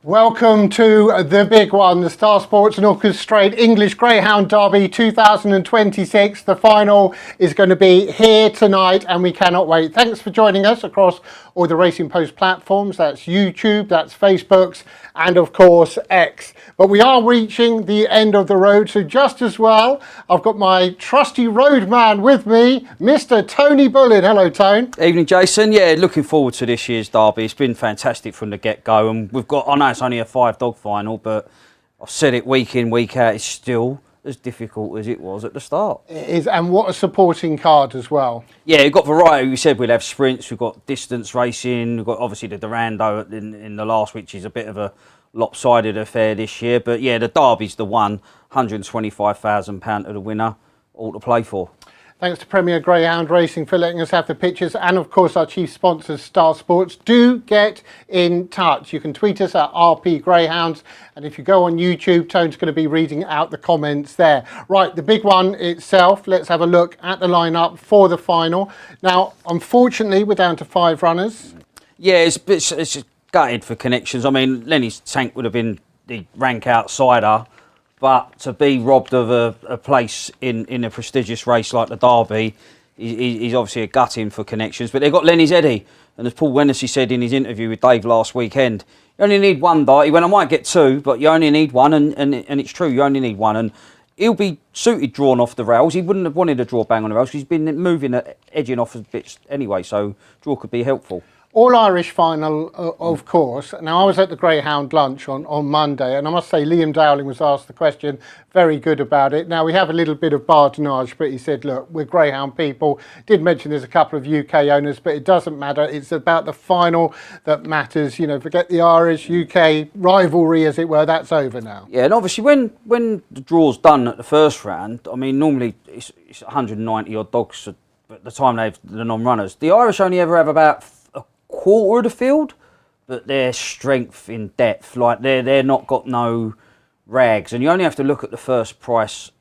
Welcome to the big one, the Star Sports and Orchestrate English Greyhound Derby 2026. The final is going to be here tonight and we cannot wait. Thanks for joining us across all the Racing Post platforms. That's YouTube, that's Facebook's, and of course X. But we are reaching the end of the road, so just as well, I've got my trusty roadman with me, Mr. Tony Bullen. Hello, Tone. Evening, Jason. Yeah, looking forward to this year's Derby. It's been fantastic from the get-go, and we've got, I know it's only a 5-dog final, but I've said it week in, week out, it's still as difficult as it was at the start. It is, and what a supporting card as well. Yeah, we've got variety. We said we'd have sprints, we've got distance racing, we've got obviously the Durando in the last, which is a bit of a lopsided affair this year. But yeah, the Derby's the one, £125,000 to the winner, all to play for. Thanks to Premier Greyhound Racing for letting us have the pictures, and of course our chief sponsors, Star Sports. Do get in touch. You can tweet us at RP Greyhounds, and if you go on YouTube, Tone's going to be reading out the comments there. Right, the big one itself. Let's have a look at the lineup for the final. Now, unfortunately, we're down to 5 runners. Yeah, it's gutted for connections. I mean, Lenny's Tank would have been the rank outsider. But to be robbed of a place in a prestigious race like the Derby is obviously a gutting for connections. But they've got Lenny's Eddie. And as Paul Wennessy said in his interview with Dave last weekend, you only need one dart. He went, I might get 2, but you only need one. And it's true, you only need one. And he'll be suited drawn off the rails. He wouldn't have wanted to draw bang on the rails because he's been moving, edging off a bit anyway. So draw could be helpful. All Irish final, of course. Now, I was at the Greyhound lunch on Monday, and I must say Liam Dowling was asked the question, very good about it. Now, we have a little bit of badinage, but he said, look, we're Greyhound people. Did mention there's a couple of UK owners, but it doesn't matter. It's about the final that matters. You know, forget the Irish-UK rivalry, as it were. That's over now. Yeah, and obviously when the draw's done at the first round, I mean, normally it's 190-odd dogs at the time they've the non-runners. The Irish only ever have about quarter of the field, but their strength in depth, like they're not got no rags, and you only have to look at the first price,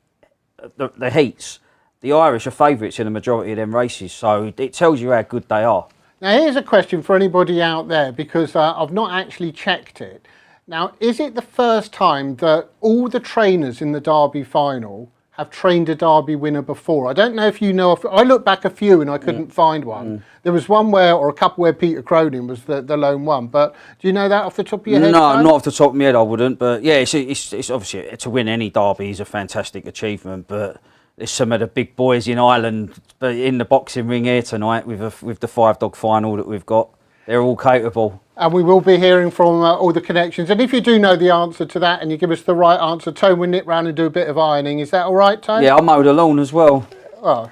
the heats. The Irish are favourites in the majority of them races, so it tells you how good they are. Now here's a question for anybody out there, because I've not actually checked it. Now, is it the first time that all the trainers in the Derby final have trained a Derby winner before? I don't know if you know. I looked back a few and I couldn't find one. There was one or a couple where Peter Cronin was the lone one. But do you know that off the top of your head? No, not off the top of my head, I wouldn't. But yeah, it's obviously to win any Derby is a fantastic achievement. But there's some of the big boys in Ireland, but in the boxing ring here tonight with the 5-dog final that we've got, they're all capable. And we will be hearing from all the connections. And if you do know the answer to that and you give us the right answer, Tone will nip round and do a bit of ironing. Is that all right, Tone? Yeah, I'll mow the lawn as well. Oh,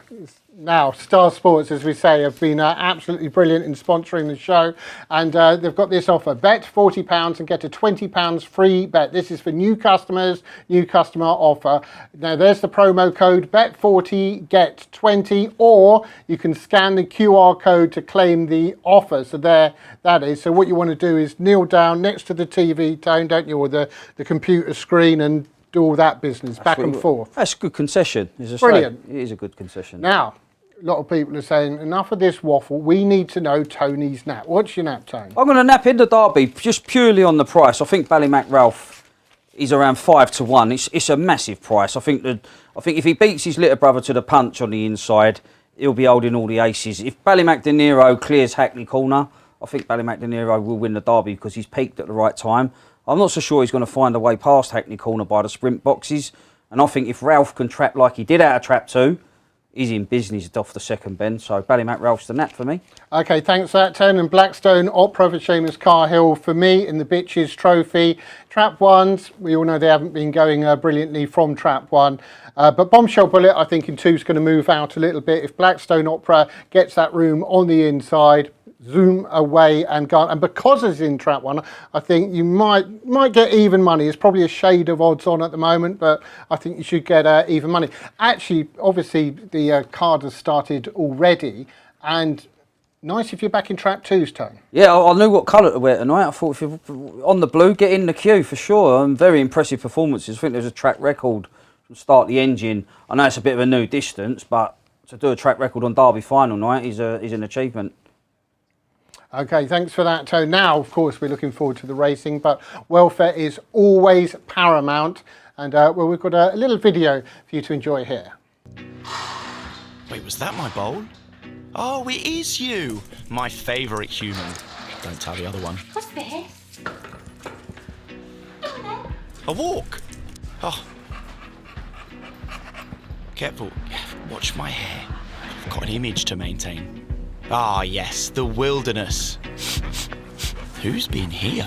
now, Star Sports, as we say, have been absolutely brilliant in sponsoring the show. And they've got this offer. Bet £40 and get a £20 free bet. This is for new customers, new customer offer. Now, there's the promo code, bet40, get 20. Or you can scan the QR code to claim the offer. So there that is. So what you want to do is kneel down next to the TV, Tone, don't you, or the computer screen, and do all that business back and forth. That's a good concession. Brilliant. It is a good concession. Now, a lot of people are saying, enough of this waffle, we need to know Tony's nap. What's your nap, Tony? I'm going to nap in the Derby just purely on the price. I think Ballymac Ralph is around 5 to 1. It's a massive price. I think if he beats his little brother to the punch on the inside, he'll be holding all the aces. If Ballymac De Niro clears Hackney Corner, I think Ballymac De Niro will win the Derby because he's peaked at the right time. I'm not so sure he's going to find a way past Hackney Corner by the sprint boxes. And I think if Ralph can trap like he did out of trap 2, he's in business off the second bend. So Ballymac Ralph's the nap for me. OK, thanks for that, Tone. And Blackstone Opera for Seamus Carhill for me in the Bitches Trophy. Trap 1s, we all know they haven't been going brilliantly from Trap 1. But Bombshell Bullet, I think in 2 is going to move out a little bit. If Blackstone Opera gets that room on the inside, zoom away and go. And because it's in Trap 1, I think you might get even money. It's probably a shade of odds on at the moment, but I think you should get even money. Actually, obviously, the card has started already, and nice if you're back in Trap 2's, Tone. Yeah, I knew what colour to wear tonight. I thought if you're on the blue, get in the queue for sure. Very impressive performances. I think there's a track record from start the engine. I know it's a bit of a new distance, but to do a track record on Derby final night is an achievement. Okay, thanks for that, Toe. Now, of course, we're looking forward to the racing, but welfare is always paramount. And well, we've got a little video for you to enjoy here. Wait, was that my bowl? Oh, it is you! My favourite human. Don't tell the other one. What's this? A walk! Oh. Careful. Watch my hair. I've got an image to maintain. Ah, yes, the wilderness. Who's been here?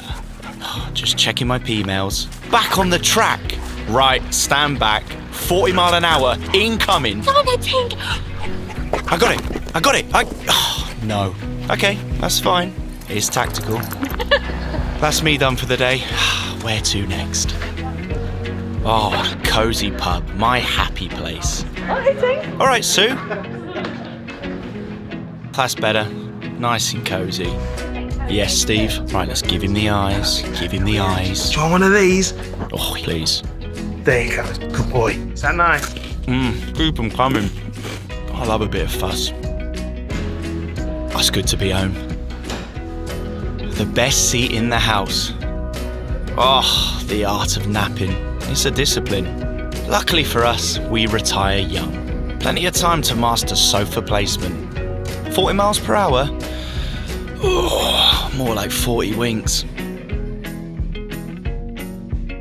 Oh, just checking my P-mails. Back on the track! Right, stand back. 40 mile an hour, incoming! Come on, Tink! I got it! Oh, no. Okay, that's fine. It's tactical. That's me done for the day. Where to next? Oh, cosy pub, my happy place. All right, Sue. That's better. Nice and cosy. Yes, Steve. Right, let's give him the eyes. Give him the eyes. Do you want one of these? Oh, please. There you go. Good boy. Is that nice? Keep him coming. I love a bit of fuss. It's good to be home. The best seat in the house. Oh, the art of napping. It's a discipline. Luckily for us, we retire young. Plenty of time to master sofa placement. 40 miles per hour? Oh, more like 40 winks.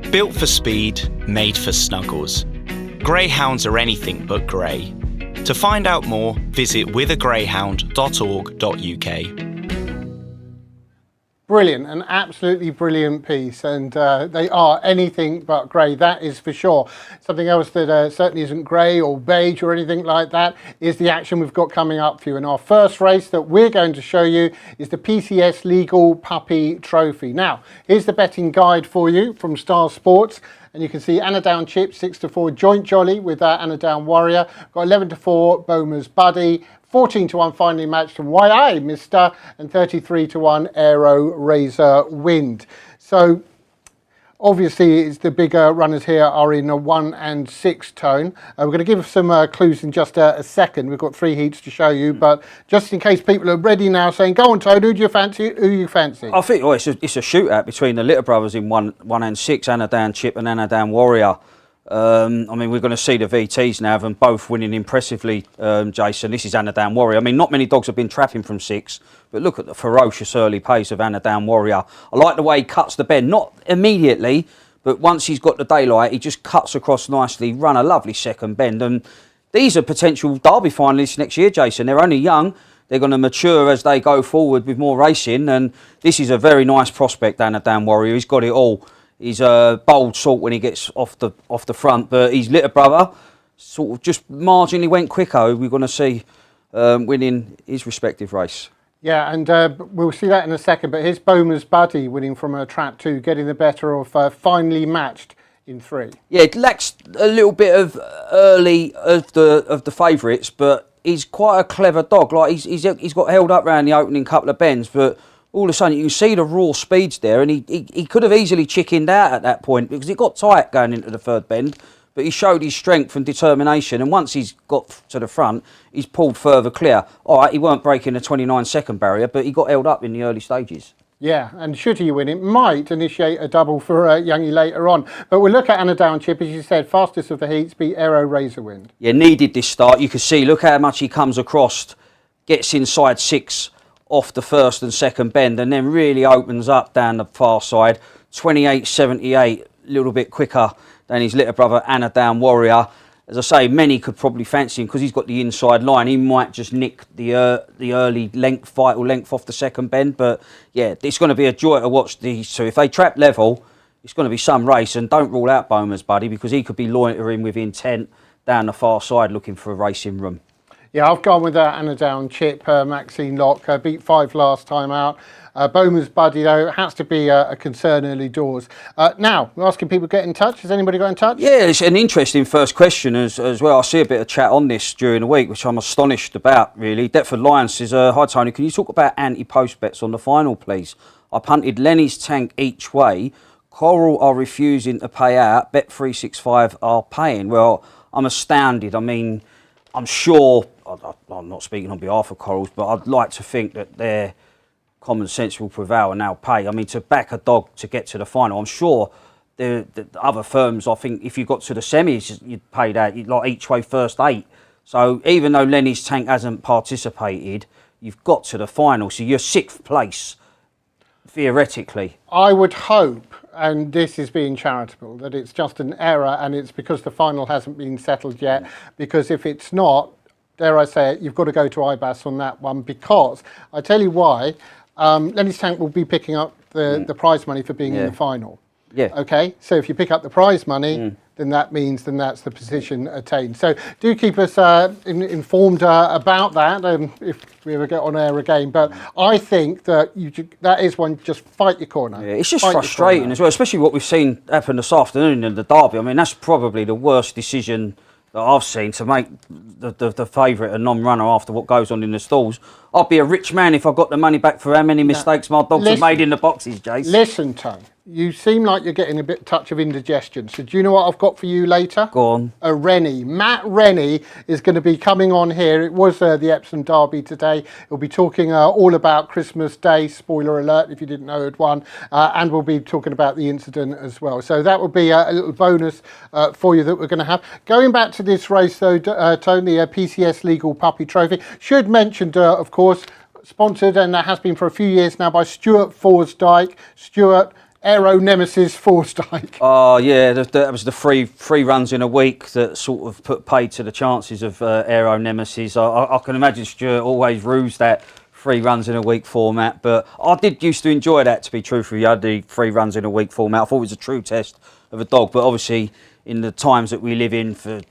Built for speed, made for snuggles. Greyhounds are anything but grey. To find out more, visit withagreyhound.org.uk. Brilliant, an absolutely brilliant piece, and they are anything but grey, that is for sure. Something else that certainly isn't grey or beige or anything like that is the action we've got coming up for you. And our first race that we're going to show you is the PCS Legal Puppy Trophy. Now, here's the betting guide for you from Star Sports. And you can see Anadown Chip 6-4 Joint Jolly with Anadown Warrior. Got 11-4 Bomer's Buddy. 14-1 finally matched to YA Mister, and 33-1 Aero Razor Wind. So obviously it's the bigger runners here are in a 1 and 6 tone. We're going to give some clues in just a second. We've got 3 heats to show you, but just in case people are ready now saying, go on Toad, who do you fancy? Who you fancy? I think it's a shootout between the little brothers in 1 and 6, Anadown Chip and Anadown Warrior. I mean, we're going to see the VTs now, and both winning impressively, Jason. This is Anadown Warrior. I mean, not many dogs have been trapping from 6, but look at the ferocious early pace of Anadown Warrior. I like the way he cuts the bend, not immediately, but once he's got the daylight, he just cuts across nicely, run a lovely second bend. And these are potential Derby finalists next year, Jason. They're only young. They're going to mature as they go forward with more racing, and this is a very nice prospect, Anadown Warrior. He's got it all. He's a bold sort when he gets off the front, but his little brother sort of just marginally went quicker. We're going to see winning his respective race. Yeah, and we'll see that in a second, but here's Bomer's Buddy winning from a trap 2, getting the better of Finally Matched in 3. Yeah, it lacks a little bit of early of the favourites, but he's quite a clever dog. Like he's got held up around the opening couple of bends, but all of a sudden you can see the raw speeds there, and he could have easily chickened out at that point because it got tight going into the third bend, but he showed his strength and determination, and once he's got to the front, he's pulled further clear. All right, he weren't breaking the 29-second barrier, but he got held up in the early stages. Yeah, and should he win, it might initiate a double for Youngie later on. But we'll look at Anadown Chip, as you said, fastest of the heats, beat Aero Razor Wind. Yeah, needed this start. You can see, look how much he comes across, gets inside 6 off the first and second bend, and then really opens up down the far side. 28.78, a little bit quicker than his little brother Anadown Warrior. As I say, many could probably fancy him because he's got the inside line. He might just nick the early length, vital length off the second bend. But yeah, it's going to be a joy to watch these two. If they trap level, it's going to be some race. And don't rule out Bomer's Buddy because he could be loitering with intent down the far side looking for a racing room. Yeah, I've gone with Anadown Chip, Maxine Locke, beat 5 last time out. Bomer's Buddy, though, has to be a concern early doors. Now, we're asking people to get in touch. Has anybody got in touch? Yeah, it's an interesting first question as well. I see a bit of chat on this during the week, which I'm astonished about, really. Deptford Lions says, hi, Tony, can you talk about anti-post bets on the final, please? I punted Lenny's tank each way. Coral are refusing to pay out. Bet365 are paying. Well, I'm astounded. I mean, I'm sure, I'm not speaking on behalf of Corals, but I'd like to think that they're common sense will prevail and they'll pay. I mean, to back a dog to get to the final, I'm sure the other firms, I think if you got to the semis, you'd pay that, like each way first 8. So even though Lenny's Tank hasn't participated, you've got to the final, so you're 6th place, theoretically. I would hope, and this is being charitable, that it's just an error and it's because the final hasn't been settled yet, because if it's not, dare I say it, you've got to go to IBAS on that one, because I tell you why, Lenny's Tank will be picking up the prize money for being in the final. Yeah. Okay, so if you pick up the prize money, then that means that's the position attained. So do keep us informed about that if we ever get on air again. But I think that that is one, just fight your corner. Yeah, it's just frustrating as well, especially what we've seen happen this afternoon in the Derby. I mean, that's probably the worst decision that I've seen, to make the favourite a non-runner after what goes on in the stalls. I'd be a rich man if I got the money back for how many mistakes my dogs have made in the boxes, Jason. Listen, Tone, you seem like you're getting a touch of indigestion. So do you know what I've got for you later? Go on. A Rennie. Matt Rennie is going to be coming on here. It was the Epsom Derby today. He'll be talking all about Christmas Day, spoiler alert if you didn't know it won, and we'll be talking about the incident as well. So that will be a little bonus for you that we're going to have. Going back to this race though, Tony, PCS Legal Puppy Trophy. Should mention, of course, sponsored, and that has been for a few years now, by Stuart Forsdyke. Stuart, Aero Nemesis Forsdyke. Oh yeah, that was the three runs in a week that sort of put paid to the chances of Aero Nemesis. I can imagine Stuart always rues that 3 runs in a week format, but I did used to enjoy that, to be truthful. You had the 3 runs in a week format. I thought it was a true test of a dog, but obviously in the times that we live in, for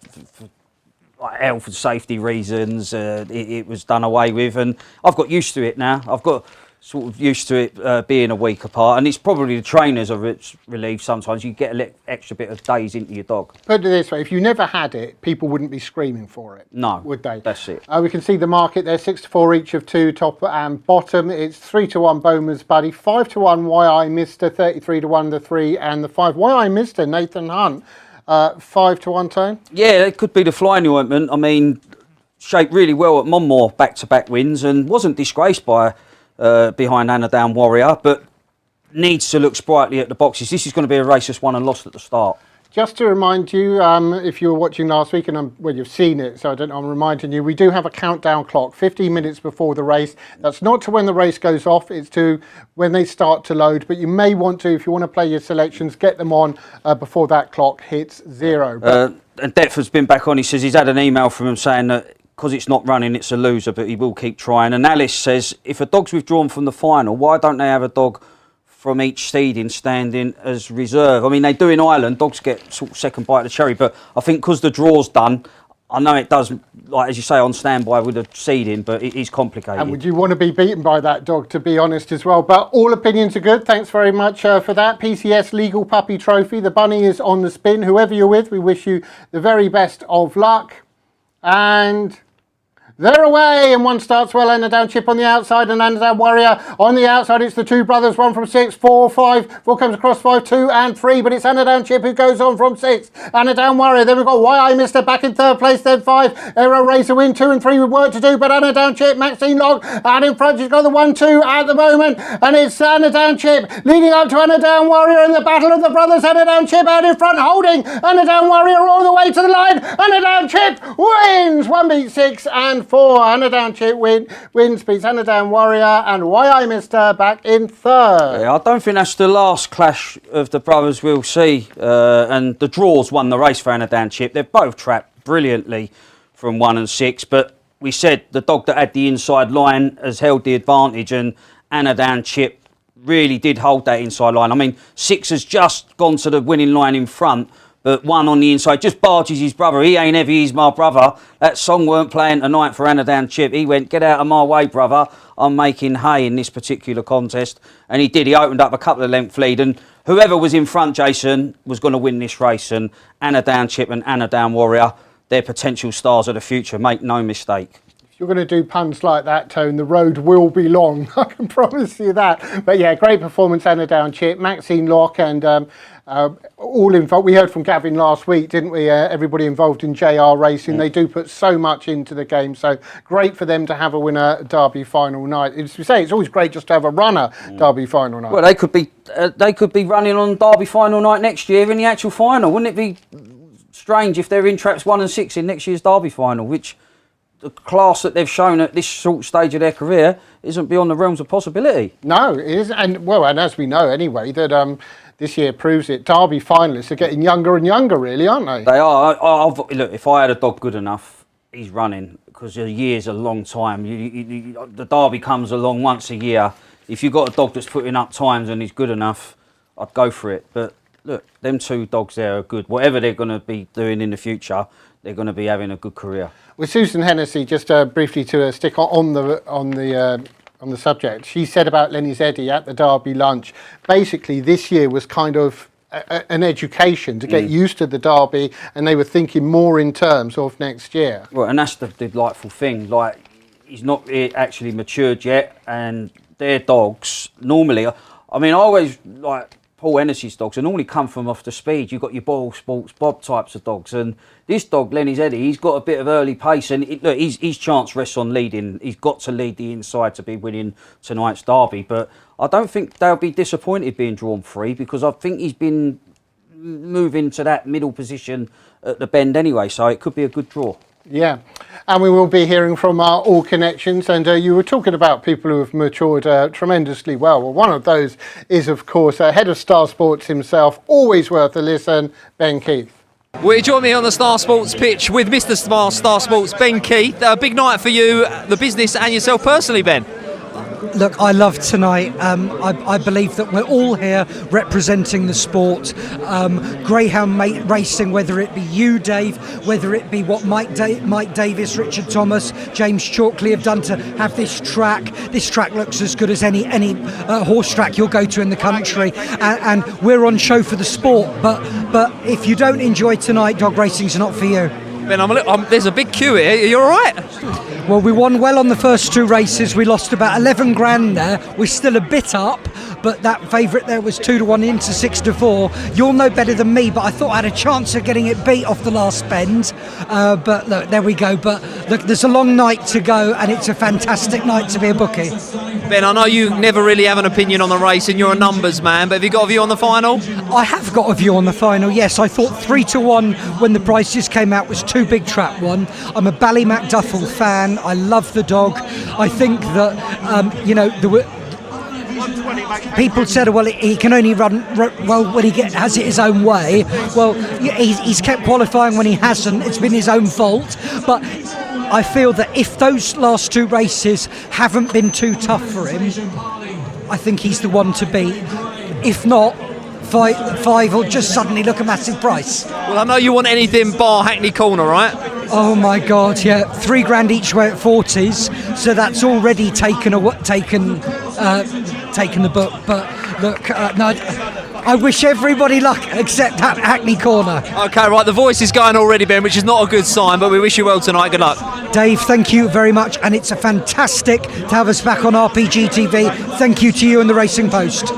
like health and safety reasons, it was done away with, and I've got used to it now. I've got sort of used to it being a week apart, and it's probably the trainers are relieved sometimes. You get a extra bit of days into your dog. Put it this way, if you never had it, people wouldn't be screaming for it. No, would they? That's it. We can see the market there, 6-4 each of 2, top and bottom. It's 3-1 Bowman's Buddy, 5-1 Why I Mister, 33-1 the 3 and the 5. Why I Mister, Nathan Hunt, 5-1, Tone. Yeah, it could be the flying ointment. I mean, shaped really well at Monmore, back-to-back wins, and wasn't disgraced by behind Anadown Warrior, but needs to look sprightly at the boxes. This is going to be a race that's won and lost at the start. Just to remind you, if you were watching last week, and well, you've seen it, so I don't know, I'm reminding you, we do have a countdown clock, 15 minutes before the race. That's not to when the race goes off, it's to when they start to load, but you may want to, if you want to play your selections, get them on before that clock hits 0. And Deptford's been back on. He says he's had an email from him saying that because it's not running, it's a loser, but he will keep trying. And Alice says, if a dog's withdrawn from the final, why don't they have a dog from each seeding standing as reserve? I mean, they do in Ireland, dogs get sort of second bite of the cherry, but I think because the draw's done, I know it does, like as you say, on standby with the seeding, but it is complicated. And would you want to be beaten by that dog, to be honest, as well? But all opinions are good. Thanks very much for that. PCS Legal Puppy Trophy. The bunny is on the spin. Whoever you're with, we wish you the very best of luck. And they're away, and one starts well. Anadown Chip on the outside, and Anadown Warrior on the outside. It's the 2 brothers, one from 6, 4, 5. 4 comes across 5, 2 and 3, but it's Anadown Chip who goes on from 6. Anadown Warrior. Then we've got Why I Mister back in 3rd place, then 5. Aero Racer win 2 and 3 with work to do, but Anadown Chip, Maxine Log, and in front she's got the 1-2 at the moment, and it's Anadown Chip leading up to Anadown Warrior in the battle of the brothers. Anadown Chip out in front, holding Anadown Warrior all the way to the line. Anadown Chip wins 1 beat 6 and 4. Anadown Chip wins, beats Anadown Warrior, and Why I Mister back in 3rd. Yeah, I don't think that's the last clash of the brothers we'll see. And the draws won the race for Anadown Chip. They've both trapped brilliantly from 1 and 6, but we said the dog that had the inside line has held the advantage, and Anadown Chip really did hold that inside line. I mean, 6 has just gone to the winning line in front, but 1 on the inside just barges his brother. He ain't heavy, he's my brother. That song weren't playing tonight for Anadown Chip. He went, get out of my way, brother. I'm making hay in this particular contest. And he did. He opened up a couple of length lead. And whoever was in front, Jason, was going to win this race. And Anadown Chip and Anadown Warrior, they're potential stars of the future. Make no mistake. If you're going to do puns like that, Tone, the road will be long. I can promise you that. But yeah, great performance and a down chip. Maxine Locke and all involved. We heard from Gavin last week, didn't we? Everybody involved in JR Racing. They do put so much into the game. So great for them to have a winner Derby final night. As we say, it's always great just to have a runner Derby final night. Well, they could be running on Derby final night next year in the actual final. Wouldn't it be strange if they're in traps 1 and 6 in next year's Derby final, which the class that they've shown at this short stage of their career isn't beyond the realms of possibility. No, it is, and as we know anyway, that this year proves it. Derby finalists are getting younger and younger, really, aren't they? They are. Look, if I had a dog good enough, he's running, because a year's a long time. The Derby comes along once a year. If you've got a dog that's putting up times and he's good enough, I'd go for it. But look, them 2 dogs there are good. Whatever they're going to be doing in the future, they're going to be having a good career. With Susan Hennessy, just briefly to stick on the subject, she said about Lenny Zeddy at the Derby lunch, basically this year was kind of an education to get used to the Derby, and they were thinking more in terms of next year. Well, and that's the delightful thing. Like, he's not actually matured yet, and their dogs normally, I mean, I always like Paul Hennessy's dogs, and normally come from off the speed. You've got your Boyle Sports Bob types of dogs, and this dog, Lenny Zeddy, he's got a bit of early pace, and look, his chance rests on leading. He's got to lead the inside to be winning tonight's Derby, but I don't think they'll be disappointed being drawn free, because I think he's been moving to that middle position at the bend anyway, so it could be a good draw. Yeah, and we will be hearing from our All Connections, and you were talking about people who have matured tremendously well. Well, one of those is, of course, head of Star Sports himself, always worth a listen, Ben Keith. Well, you join me on the Star Sports pitch with Mr. Star Sports, Ben Keith. A big night for you, the business, and yourself personally, Ben. Look, I love tonight. I believe that we're all here representing the sport. Greyhound racing, whether it be you, Dave, whether it be what Mike Davis, Richard Thomas, James Chalkley have done to have this track. This track looks as good as any horse track you'll go to in the country, and we're on show for the sport. But if you don't enjoy tonight, dog racing's not for you. Ben, there's a big queue here. Are you all right? Well, we won well on the first 2 races. We lost about 11 grand there. We're still a bit up, but that favourite there was 2-1 into 6-4. You'll know better than me, but I thought I had a chance of getting it beat off the last bend. But look, there we go. But look, there's a long night to go, and it's a fantastic night to be a bookie. Ben, I know you never really have an opinion on the race, and you're a numbers man, but have you got a view on the final? I have got a view on the final, yes. I thought 3-1 when the prices came out was too big trap one. I'm a Ballymac Duffel fan. I love the dog. I think that, there were... People said, well, he can only run well when he has it his own way. Well, he's kept qualifying when he hasn't. It's been his own fault. But I feel that if those last 2 races haven't been too tough for him, I think he's the one to beat. If not, 5 will just suddenly look a massive price. Well, I know you want anything bar Hackney Corner, right? Oh my God, yeah, 3 grand each way at 40s, so that's already taken the book. But look, no, I wish everybody luck except Hackney Corner. Okay, right, the voice is going already, Ben, which is not a good sign, but we wish you well tonight. Good luck. Dave, thank you very much, and it's a fantastic to have us back on RPG TV. Thank you to you and the Racing Post.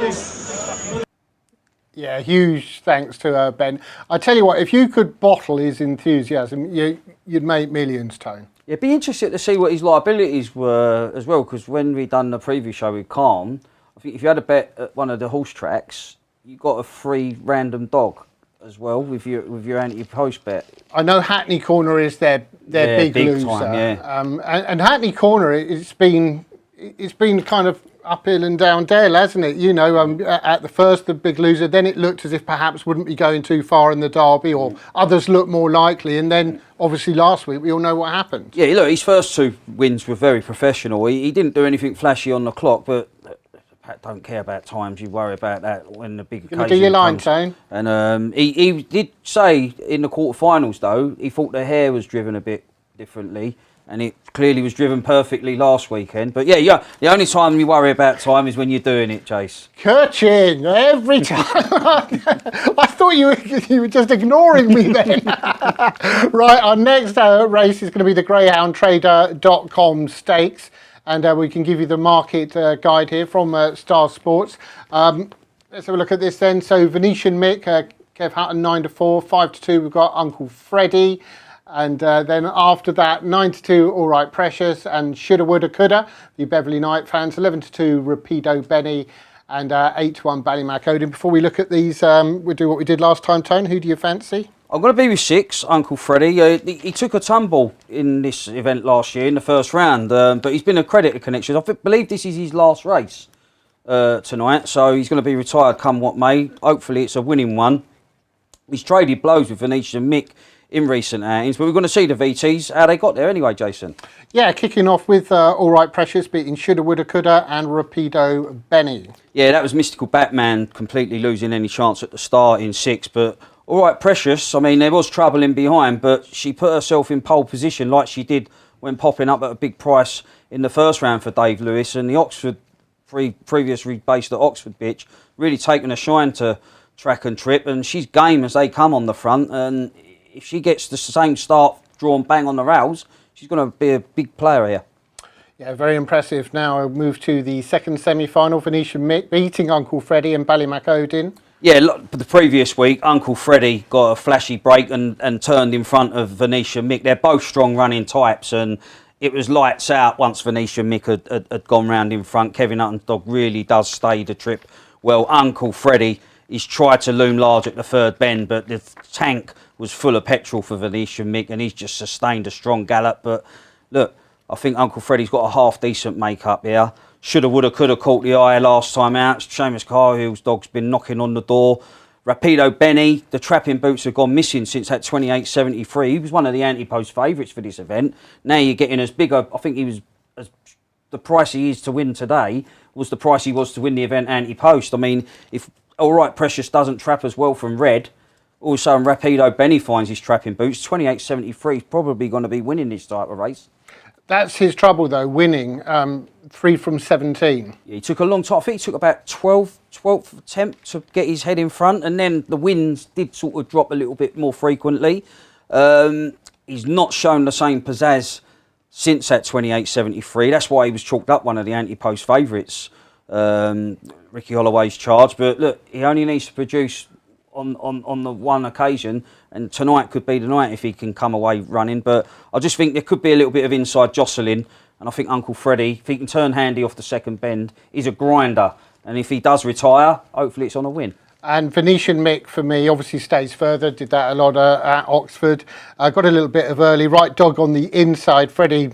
Yeah, huge thanks to Ben. I tell you what, if you could bottle his enthusiasm, you'd make millions, Tone. Yeah, it'd be interesting to see what his liabilities were as well, because when we done the preview show with Calm, I think if you had a bet at one of the horse tracks, you got a free random dog as well with your anti-post bet. I know Hackney Corner is their big loser, time, yeah. And Hackney Corner, it's been kind of uphill and down Dale, hasn't it? At the first, the big loser, then it looked as if perhaps wouldn't be going too far in the Derby, or others looked more likely, and then obviously last week we all know what happened. Yeah, look, his first 2 wins were very professional. He didn't do anything flashy on the clock, but don't care about times. You worry about that when the big occasion do your line, comes. Tone. And he did say in the quarterfinals though, he thought the hare was driven a bit differently. and it clearly was driven perfectly last weekend. But yeah, the only time you worry about time is when you're doing it, Jace. Kurchin, every time. I thought you were just ignoring me then. Right, our next race is going to be the greyhoundtrader.com stakes. And we can give you the market guide here from Star Sports. Let's have a look at this then. So Venetian Mick, Kev Hutton 9-4, 5-2. We've got Uncle Freddie, and then after that 9-2. All Right Precious and Shoulda Woulda Coulda. The Beverly Knight fans 11-2. Rapido Benny and 8-1 Ballymac Odin. Before we look at these, we'll do what we did last time. Tone, who do you fancy? I'm going to be with 6, Uncle Freddie. He took a tumble in this event last year in the first round, but he's been a credit to Connections. I believe this is his last race tonight, so he's going to be retired come what may. Hopefully it's a winning one. He's traded blows with Venetian Mick in recent outings, but we're going to see the VTs, how they got there anyway, Jason. Yeah, kicking off with All Right Precious, beating Shoulda Woulda Coulda and Rapido Benny. Yeah, that was Mystical Batman completely losing any chance at the start in 6, but All Right Precious, I mean, there was trouble in behind, but she put herself in pole position like she did when popping up at a big price in the first round for Dave Lewis, and the Oxford, previously based at Oxford bitch, really taken a shine to Track and Trip, and she's game as they come on the front, and if she gets the same start drawn bang on the rails, she's going to be a big player here. Yeah, very impressive. Now I'll move to the second semi-final. Venetian Mick beating Uncle Freddie and Ballymac Odin. Yeah, the previous week, Uncle Freddie got a flashy break and turned in front of Venetian Mick. They're both strong running types, and it was lights out once Venetian Mick had gone round in front. Kevin Hutton's dog really does stay the trip well. Uncle Freddie, he's tried to loom large at the third bend, but the tank was full of petrol for Venetian Mick, and he's just sustained a strong gallop. But look, I think Uncle Freddie's got a half-decent make-up here. Shoulda, woulda, coulda caught the eye last time out. Seamus Carhill's dog's been knocking on the door. Rapido Benny, the trapping boots have gone missing since that 28.73. He was one of the anti-post favourites for this event. Now you're getting as big a, I think he was, the price he is to win today was the price he was to win the event anti-post. I mean, if All Right Precious doesn't trap as well from red, all of a sudden Rapido Benny finds his trapping boots. 28.73 is probably going to be winning this type of race. That's his trouble though, winning 3 from 17. Yeah, he took a long time. I think he took about 12th attempt to get his head in front, and then the wins did sort of drop a little bit more frequently. He's not shown the same pizzazz since that 28.73. That's why he was chalked up one of the anti-post favourites, Ricky Holloway's charge. But look, he only needs to produce on the one occasion, and tonight could be the night if he can come away running. But I just think there could be a little bit of inside jostling, and I think Uncle Freddie, if he can turn handy off the second bend, is a grinder, and if he does retire, hopefully it's on a win. And Venetian Mick, for me, obviously stays further, did that a lot at Oxford. Got a little bit of early, right dog on the inside. Freddie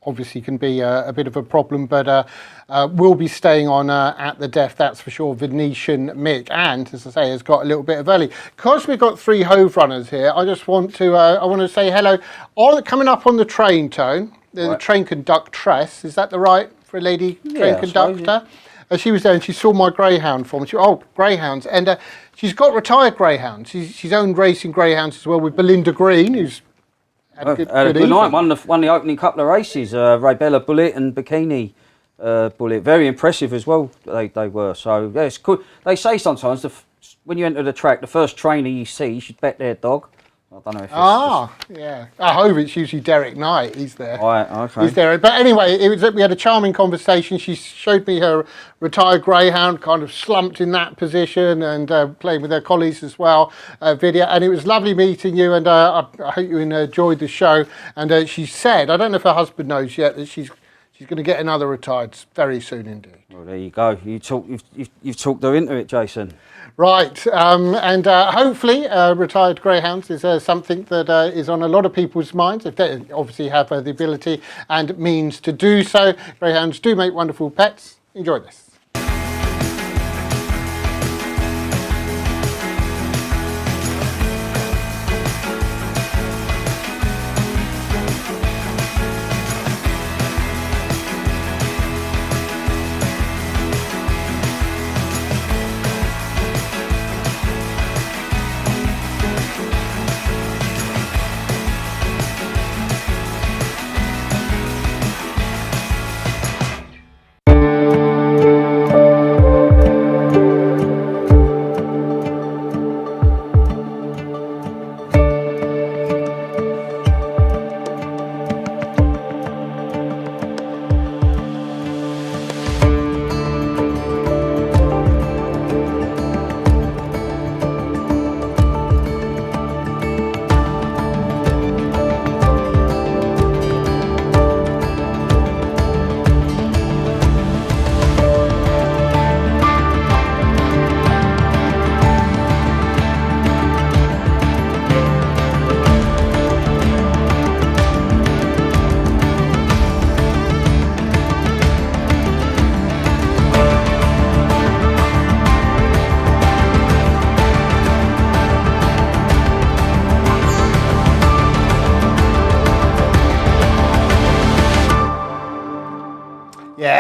obviously can be a bit of a problem, but will be staying on at the death, that's for sure. Venetian Mick, and as I say, has got a little bit of early. Because we've got 3 Hove runners here, I just want to say hello. Coming up on the train, Tone, the train conductress, is that the right for a lady train conductor? She was there and she saw my greyhound form. She greyhounds, and she's got retired greyhounds. She's owned racing greyhounds as well with Belinda Green, who's had a good night. Won the opening couple of races. Raybella Bullet and Bikini Bullet, very impressive as well. They were. So yeah, it's cool. They say sometimes when you enter the track, the first trainer you see, you should bet their dog. I don't know if it's yeah. I hope it's usually Derek Knight. He's there. Right, okay. He's there. But anyway, we had a charming conversation. She showed me her retired greyhound, kind of slumped in that position, and playing with her collies as well. Video, and it was lovely meeting you. And I hope you enjoyed the show. And she said, I don't know if her husband knows yet, that she's going to get another retired very soon indeed. Well, there you go. You've talked her into it, Jason. Right, and hopefully retired greyhounds is something that is on a lot of people's minds, if they obviously have the ability and means to do so. Greyhounds do make wonderful pets. Enjoy this.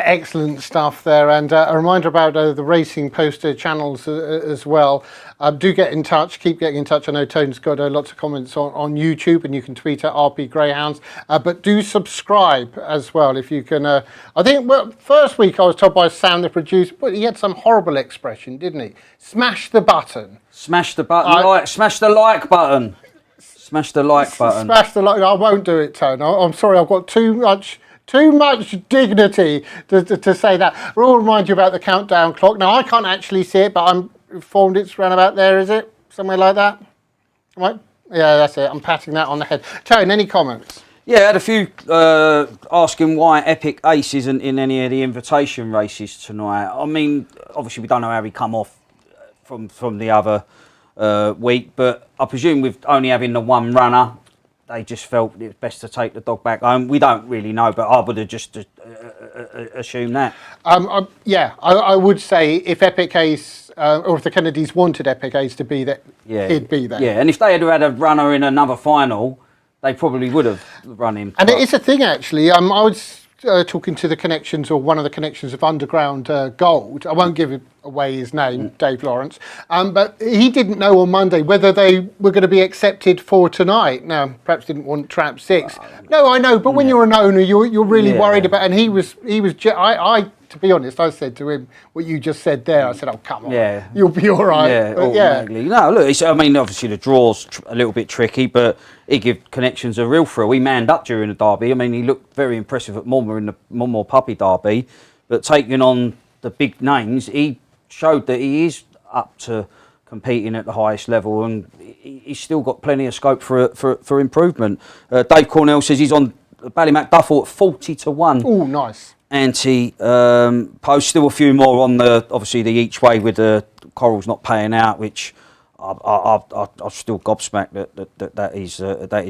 excellent stuff there. And a reminder about the Racing Poster channels as well. Do get in touch, keep getting in touch. I know Tone's got lots of comments on YouTube, and you can tweet at RP Greyhounds. But do subscribe as well if you can. I think, well, first week I was told by Sam, the producer, but he had some horrible expression, didn't he? Smash the button. Smash the button. Smash the like button. Smash the like button. Smash the like. I won't do it, Tone. I'm sorry. I've got too much dignity to say that. We'll remind you about the countdown clock. Now, I can't actually see it, but I'm informed it's round about there, is it? Somewhere like that? Right? Yeah, that's it. I'm patting that on the head. Tone, any comments? Yeah, I had a few asking why Epic Ace isn't in any of the invitation races tonight. I mean, obviously we don't know how he come off from the other week, but I presume with only having the one runner, they just felt it was best to take the dog back home. We don't really know, but I would have just assumed that. I would say if Epic Ace, or if the Kennedys wanted Epic Ace to be there, he'd be there. Yeah, and if they had had a runner in another final, they probably would have run him. And it is a thing, actually. I was talking to the connections, or one of the connections of Underground Gold. I won't give away his name, Dave Lawrence. But he didn't know on Monday whether they were going to be accepted for tonight. Now, perhaps didn't want Trap 6. No, I know, but when you're an owner, you're really worried about. And he was. To be honest, I said to him what you just said there. I said, "Oh, come on, you'll be all right." No, look, I mean, obviously the draw's a little bit tricky, but he gave Connections a real thrill. He manned up during the derby. I mean, he looked very impressive at Monmouth in the Monmouth Puppy Derby, but taking on the big names, he showed that he is up to competing at the highest level, and he's still got plenty of scope for improvement. Dave Cornell says he's on Ballymac Duffel at 40-1. Oh, nice. Post, still a few more on obviously the each way with the Corals not paying out, which I'm still gobsmacked that is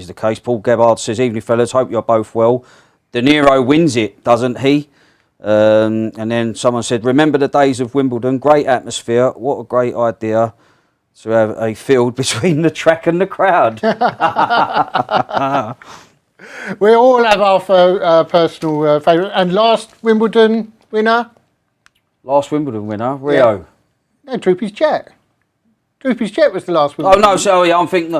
the case. Paul Gebhard says, "Evening fellas, hope you're both well. De Niro wins it, doesn't he?" And then someone said, "Remember the days of Wimbledon? Great atmosphere. What a great idea to have a field between the track and the crowd." We all have our personal favourite. And last Wimbledon winner? Rio. No, Droopy's Jet. Droopy's Jet was the last Wimbledon. Oh no, sorry, I'm thinking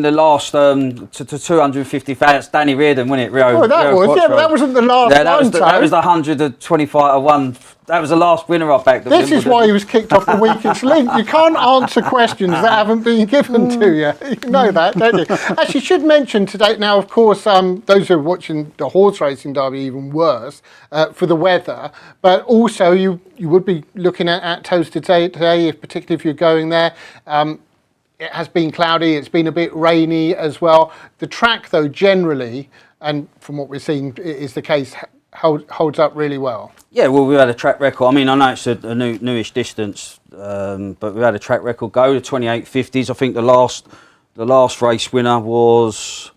the last to 250. That's Danny Reardon, wasn't it? Rio. Oh, that was, but that wasn't the last one. That was the 125-1. That was the last winner I backed. This is why he was kicked off the weakest link. You can't answer questions that haven't been given to you. You know that, don't you? Actually, should mention today, now, of course, those who are watching the horse racing derby, even worse, for the weather. But also, you would be looking at Towcester today, particularly if you're going there. It has been cloudy, it's been a bit rainy as well. The track, though, generally, and from what we're seeing is the case, holds up really well. Yeah, well, we've had a track record. I mean, I know it's a newish distance, but we've had a track record go, the 2850s. I think the last race winner was...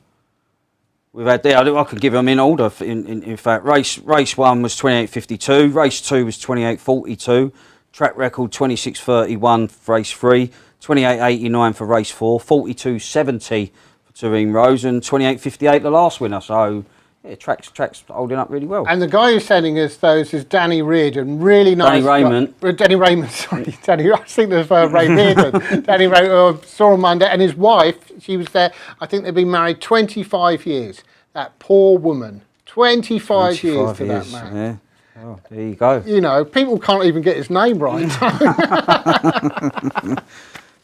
We've had there, I could give them in order, in fact. Race 1 was 2852, race 2 was 2842, track record 2631 for race 3, 2889 for race 4, 4270 for Tureen Rose, and 2858 the last winner. So yeah, track's holding up really well. And the guy who's sending us those is Danny Reardon, really nice. Danny Raymond, sorry, Danny. I think there's Ray Reardon. Danny Raymond, saw on Monday, and his wife, she was there. I think they've been married 25 years. That poor woman, 25 years to that man. Yeah. Oh, there you go. You know, people can't even get his name right.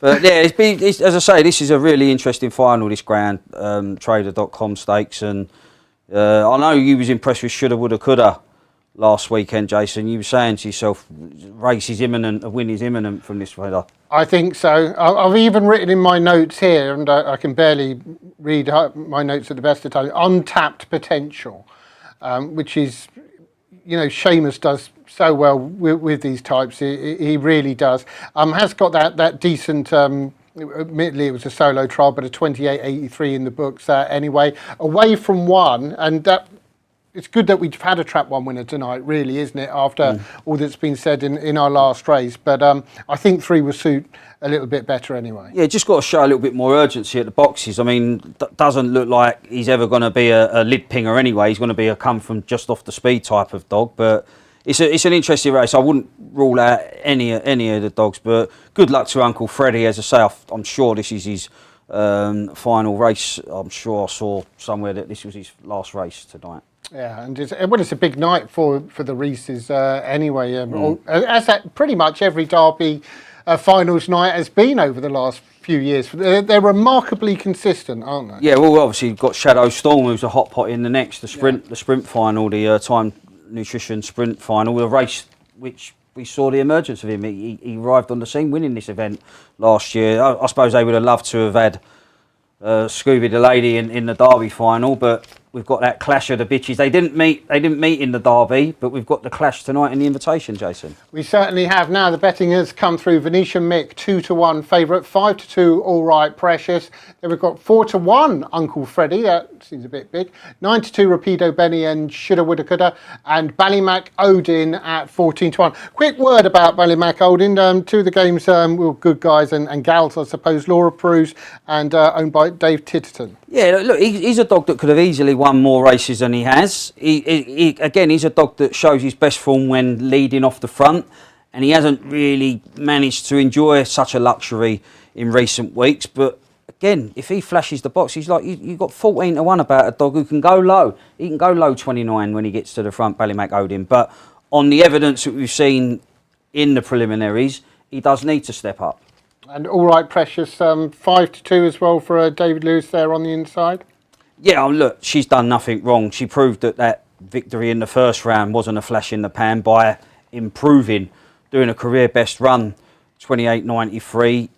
But yeah, it's, as I say, this is a really interesting final, this Grand Trader.com stakes, and I know you was impressed with shoulda, woulda, coulda last weekend, Jason. You were saying to yourself, race is imminent, a win is imminent from this fella. I think so. I've even written in my notes here, and I can barely read my notes at the best of times, untapped potential, which is, you know, Seamus does so well with these types. He really does. Has got that decent, admittedly it was a solo trial, but a 28.83 in the books anyway. Away from one, and that it's good that we've had a Trap 1 winner tonight, really, isn't it, after all that's been said in our last race. But I think 3 will suit a little bit better anyway. Yeah, just got to show a little bit more urgency at the boxes. I mean, doesn't look like he's ever going to be a lid pinger anyway. He's going to be a come from just off the speed type of dog, but it's an interesting race. I wouldn't rule out any of the dogs, but good luck to Uncle Freddie. As I say, I'm sure this is his final race. I'm sure I saw somewhere that this was his last race tonight. Yeah, and it's a big night for the Reeses anyway. As pretty much every Derby finals night has been over the last few years. They're remarkably consistent, aren't they? Yeah, well, obviously you've got Shadow Storm, who's a hot pot in the next, the sprint final, the time nutrition sprint final, a race which we saw the emergence of him. He arrived on the scene winning this event last year. I suppose they would have loved to have had Scooby the Lady in the Derby final, but we've got that clash of the bitches. They didn't meet in the Derby, but we've got the clash tonight in the invitation, Jason. We certainly have. Now the betting has come through. Venetian Mick 2-1 favourite, 5-2 All Right Precious. Then we've got 4-1 Uncle Freddie. That seems a bit big. 9-2 Rapido Benny and Shoulda Woulda Coulda, and Ballymac Odin at 14-1. Quick word about Ballymac Odin. Two of the games were good guys and gals, I suppose. Laura Pruse and owned by Dave Titterton. Yeah, look, he's a dog that could have easily won more races than he has. Again, he's a dog that shows his best form when leading off the front, and he hasn't really managed to enjoy such a luxury in recent weeks. But again, if he flashes the box, he's like, you've got 14-1 about a dog who can go low. He can go low 29 when he gets to the front, Ballymac Odin. But on the evidence that we've seen in the preliminaries, he does need to step up. And All Right Precious, 5-2 as well for David Lewis there on the inside. Yeah, look, she's done nothing wrong. She proved that victory in the first round wasn't a flash in the pan by improving, doing a career best run, 28.93.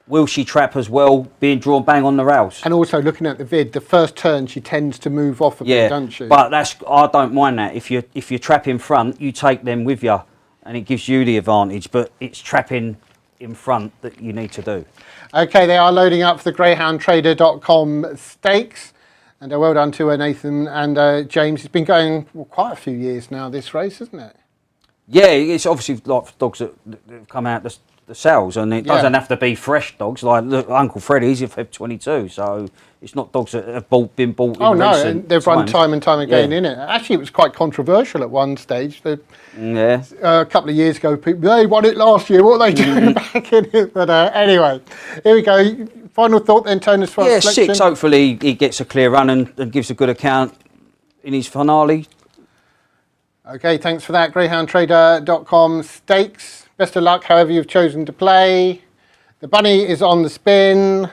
Will she trap as well, being drawn bang on the rails? And also looking at the vid, the first turn she tends to move off a bit, doesn't she? But I don't mind that. If you trap in front, you take them with you, and it gives you the advantage. But it's trapping in front that you need to do. Okay, they are loading up for the GreyhoundTrader.com stakes, and well done to Nathan and James. It's been going quite a few years now, this race, isn't it? Yeah, it's obviously like dogs that have come out the cells, and it doesn't have to be fresh dogs. Like look, Uncle Freddie's in Feb 22, so it's not dogs that have been bought. Oh no, and they've run time and time again in it. Actually, it was quite controversial at one stage. A couple of years ago, people they won it last year. What are they doing back in it? But anyway, here we go. Final thought then, Tony, for selection. 6. Hopefully, he gets a clear run and gives a good account in his finale. Okay, thanks for that. GreyhoundTrader.com stakes. Best of luck, however you've chosen to play. The bunny is on the spin.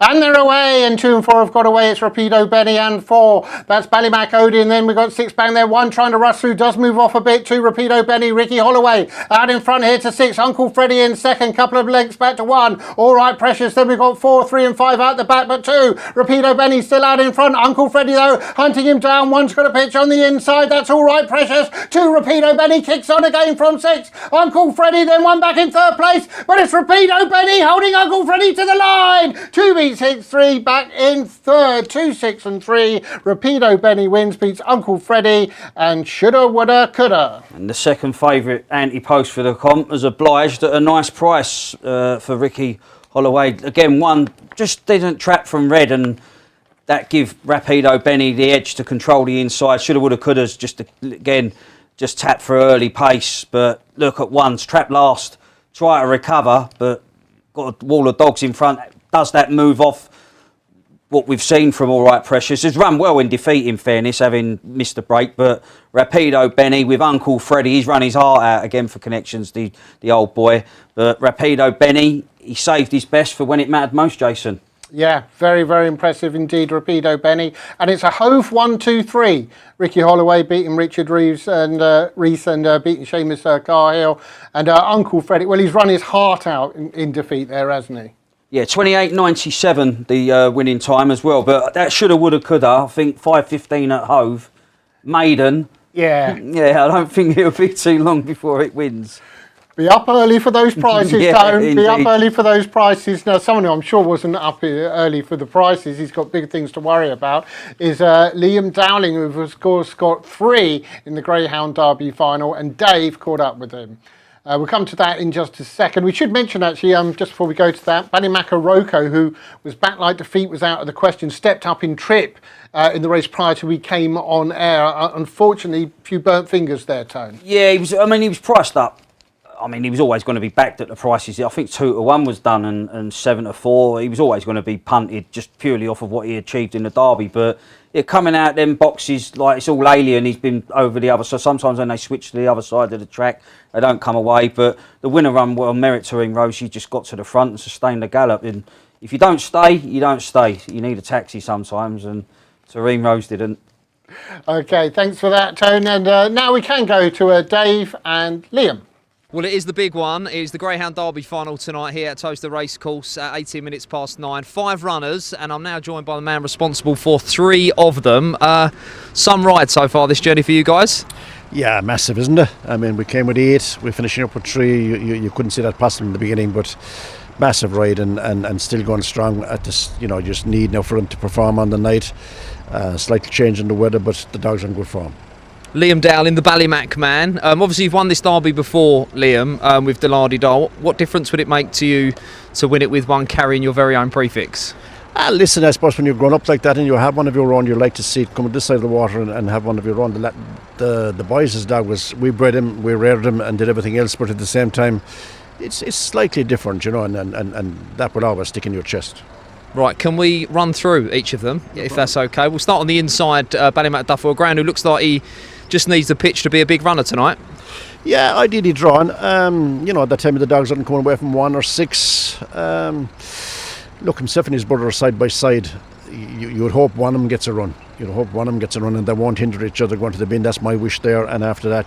And they're away, and 2 and 4 have got away. It's Rapido Benny and 4. That's Ballymac Odin. Then we've got 6 bang there. 1 trying to rush through, does move off a bit. 2 Rapido Benny, Ricky Holloway out in front here to 6. Uncle Freddie in second, couple of lengths back to 1. All Right Precious. Then we've got 4, 3 and 5 out the back, but 2. Rapido Benny still out in front. Uncle Freddie though hunting him down. 1's got a pitch on the inside. That's All Right Precious. 2 Rapido Benny kicks on again from 6. Uncle Freddie then 1 back in third place, but it's Rapido Benny holding Uncle Freddie to the line. 2 beats 6, 3 back in third. 2, 6 and 3. Rapido Benny wins, beats Uncle Freddie and Shoulda Woulda Coulda. And the second favourite anti-post for the comp was obliged at a nice price for Ricky Holloway. Again, 1 just didn't trap from red, and that give Rapido Benny the edge to control the inside. Shoulda Woulda Coulda's just tap for early pace, but look at 1's trap last, try to recover, but got a wall of dogs in front. Does that move off what we've seen from All Right Precious? Has run well in defeat, in fairness, having missed the break, but Rapido Benny with Uncle Freddie, he's run his heart out again for connections, the old boy. But Rapido Benny, he saved his best for when it mattered most, Jason. Yeah, very, very impressive indeed, Rapido Benny. And it's a Hove 1-2-3. Ricky Holloway beating Richard Reese and beating Seamus Carhill. And Uncle Freddie, well, he's run his heart out in defeat there, hasn't he? Yeah, 28.97 the winning time as well, but that Shoulda Woulda Coulda. I think 5.15 at Hove, maiden. Yeah, I don't think it'll be too long before it wins. Be up early for those prices, Tone. Be up early for those prices. Now, someone who I'm sure wasn't up early for the prices, he's got big things to worry about, is Liam Dowling, who of course got 3 in the Greyhound Derby final, and Dave caught up with him. We'll come to that in just a second. We should mention, actually, just before we go to that, Ballymac Roko, who was backlight defeat, was out of the question, stepped up in trip in the race prior to we came on air. Unfortunately, a few burnt fingers there, Tone. Yeah, he was priced up. I mean, he was always going to be backed at the prices. I think 2-1 was done and 7-4. He was always going to be punted just purely off of what he achieved in the Derby. But coming out them boxes, like it's all alien. He's been over the other. So sometimes when they switch to the other side of the track, they don't come away. But the winner run well merit to him, Rose. He just got to the front and sustained the gallop. And if you don't stay, you don't stay. You need a taxi sometimes, and Serene Rose didn't. Okay, thanks for that, Tone. And now we can go to Dave and Liam. Well, it is the big one. It is the Greyhound Derby final tonight here at Towcester Racecourse at 18 minutes past 9. 5 runners, and I'm now joined by the man responsible for 3 of them. Some ride so far this journey for you guys? Yeah, massive, isn't it? I mean, we came with 8, we're finishing up with 3. You couldn't see that possible in the beginning, but massive ride and still going strong at this, just need now for him to perform on the night. Slightly change in the weather, but the dogs are in good form. Liam Dowell in the Ballymac man. Obviously, you've won this derby before, Liam, with Delardy Dar. What difference would it make to you to win it with one carrying your very own prefix? Listen, I suppose when you're grown up like that and you have one of your own, you like to see it come this side of the water and have one of your own. The boys' dog we bred him, we reared him and did everything else, but at the same time, it's slightly different, and that will always stick in your chest. Right, can we run through each of them, if that's okay? We'll start on the inside, Ballymac Duffel, a ground who looks like he just needs the pitch to be a big runner tonight. Yeah, ideally drawn. At that time the dogs aren't coming away from 1 or 6. Look, himself and his brother are side by side. You would hope one of them gets a run. You'd hope one of them gets a run and they won't hinder each other going to the bin. That's my wish there. And after that,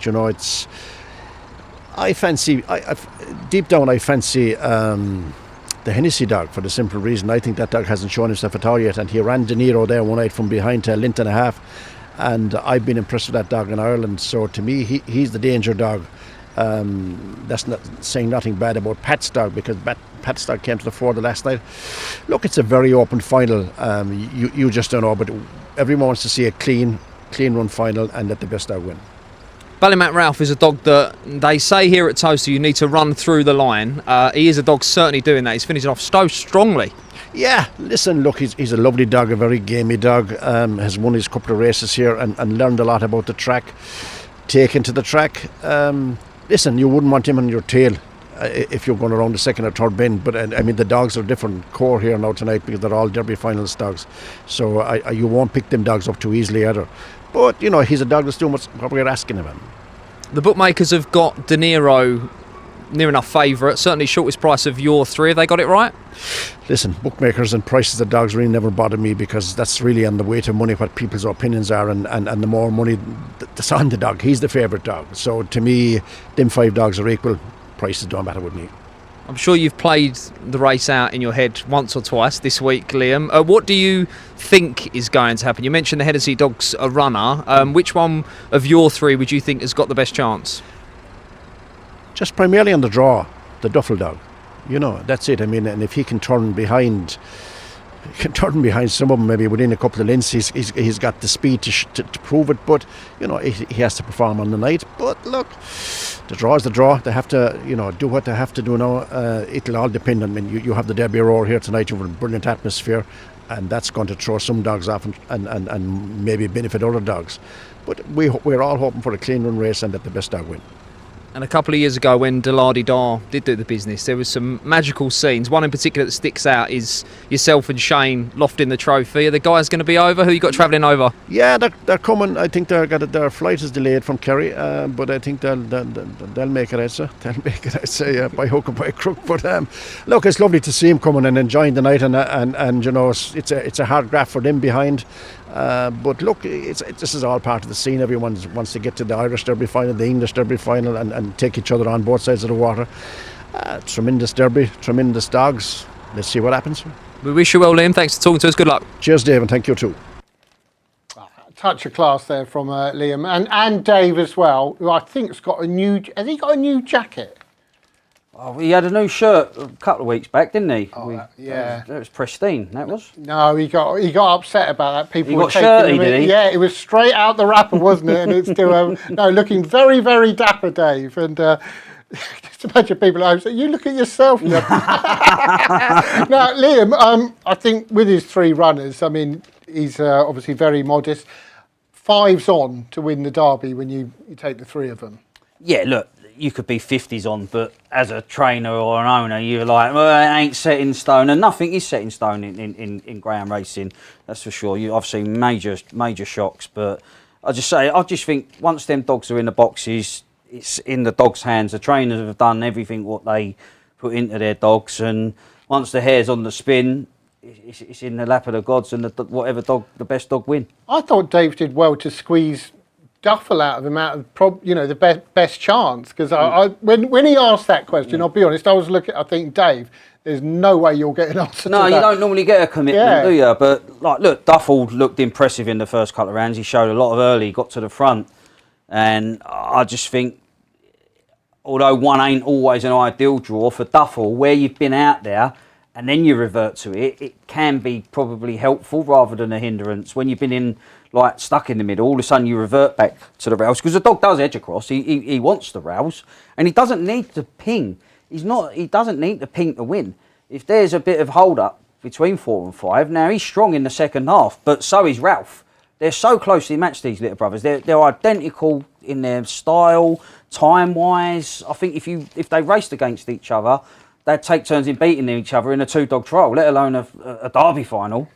deep down I fancy the Hennessy dog, for the simple reason I think that dog hasn't shown himself at all yet, and he ran De Niro there one night from behind to a length and a half, and I've been impressed with that dog in Ireland. So to me, he's the danger dog. That's not saying nothing bad about Pat's dog, because Pat's dog came to the fore the last night. Look, it's a very open final. You just don't know, but everyone wants to see a clean run final and let the best dog win. Ballymac Ralph is a dog that they say here at Towcester you need to run through the line. He is a dog certainly doing that. He's finishing off so strongly. Yeah, listen, look, he's a lovely dog, a very gamey dog. Has won his couple of races here and learned a lot about the track, taken to the track. Listen, you wouldn't want him on your tail if you're going around the second or third bend, but I mean the dogs are different core here now tonight because they're all Derby finals dogs, so you won't pick them dogs up too easily either. But he's a dog that's doing what we're asking of him. The bookmakers have got De Niro near enough favourite, certainly shortest price of your 3. Have they got it right? Listen, bookmakers and prices of dogs really never bother me, because that's really on the weight of money what people's opinions are, and the more money that's on the dog, he's the favourite dog. So to me, them 5 dogs are equal. Prices don't matter with me. I'm sure you've played the race out in your head once or twice this week, Liam. What do you think is going to happen? You mentioned the Hennessy dog's a runner. Which one of your 3 would you think has got the best chance? Just primarily on the draw, the Duffel dog. That's it. I mean, and if he can turn behind some of them, maybe within a couple of lengths, he's got the speed to prove it. But he has to perform on the night. But look, the draw is the draw. They have to do what they have to do now. It'll all depend on. I mean, you have the Derby Roar here tonight. You have a brilliant atmosphere, and that's going to throw some dogs off and maybe benefit other dogs. But we're all hoping for a clean run race and let the best dog win. And a couple of years ago when Delardy Dar did do the business, there was some magical scenes. One in particular that sticks out is yourself and Shane lofting the trophy. Are the guys going to be over? Who you got travelling over? Yeah, they're coming. I think their flight is delayed from Kerry, but I think they'll make it, I'd say. By hook or by crook. But look, it's lovely to see him coming and enjoying the night, and it's a hard graft for them behind. But look, this is all part of the scene. Everyone wants to get to the Irish Derby final, the English Derby final, and take each other on both sides of the water. Tremendous Derby, tremendous dogs. Let's see what happens. We wish you well, Liam. Thanks for talking to us. Good luck. Cheers, Dave, and thank you too. Touch of class there from Liam and Dave as well, who I think has got a new. Has he got a new jacket? Oh, he had a new shirt a couple of weeks back, didn't he? Yeah. That was pristine, that was. No, he got upset about that. People he were got taking shirty, him in. did he? Yeah, it was straight out the wrapper, wasn't it? And it's still no, looking very, very dapper, Dave. And just imagine people at home saying, you look at yourself. Now, Liam, I think with his 3 runners, I mean, he's obviously very modest. 5's on to win the Derby when you take the 3 of them. Yeah, look, you could be 50s on, but as a trainer or an owner, you're like, well, it ain't set in stone, and nothing is set in stone in greyhound racing, that's for sure. I've seen major shocks, but I just think once them dogs are in the boxes, it's in the dogs' hands. The trainers have done everything what they put into their dogs, and once the hare's on the spin, it's in the lap of the gods, and the best dog win. I thought Dave did well to squeeze Duffel out of him, the best chance, because when he asked that question, I'll be honest, I was looking. I think, Dave, there's no way you'll get an answer. No, to that. you don't normally get a commitment, do you? But like, look, Duffel looked impressive in the first couple of rounds. He showed a lot of early, got to the front, and I just think, although 1 ain't always an ideal draw for Duffel, where you've been out there and then you revert to it, it can be probably helpful rather than a hindrance. When you've been stuck in the middle, all of a sudden you revert back to the rails, because the dog does edge across. He wants the rails, and he doesn't need to ping. He doesn't need to ping to win. If there's a bit of hold up between 4 and 5, now he's strong in the second half, but so is Ralph. They're so closely matched, these little brothers. They're identical in their style, time wise. I think if they raced against each other, they'd take turns in beating each other in a 2-dog trial, let alone a Derby final.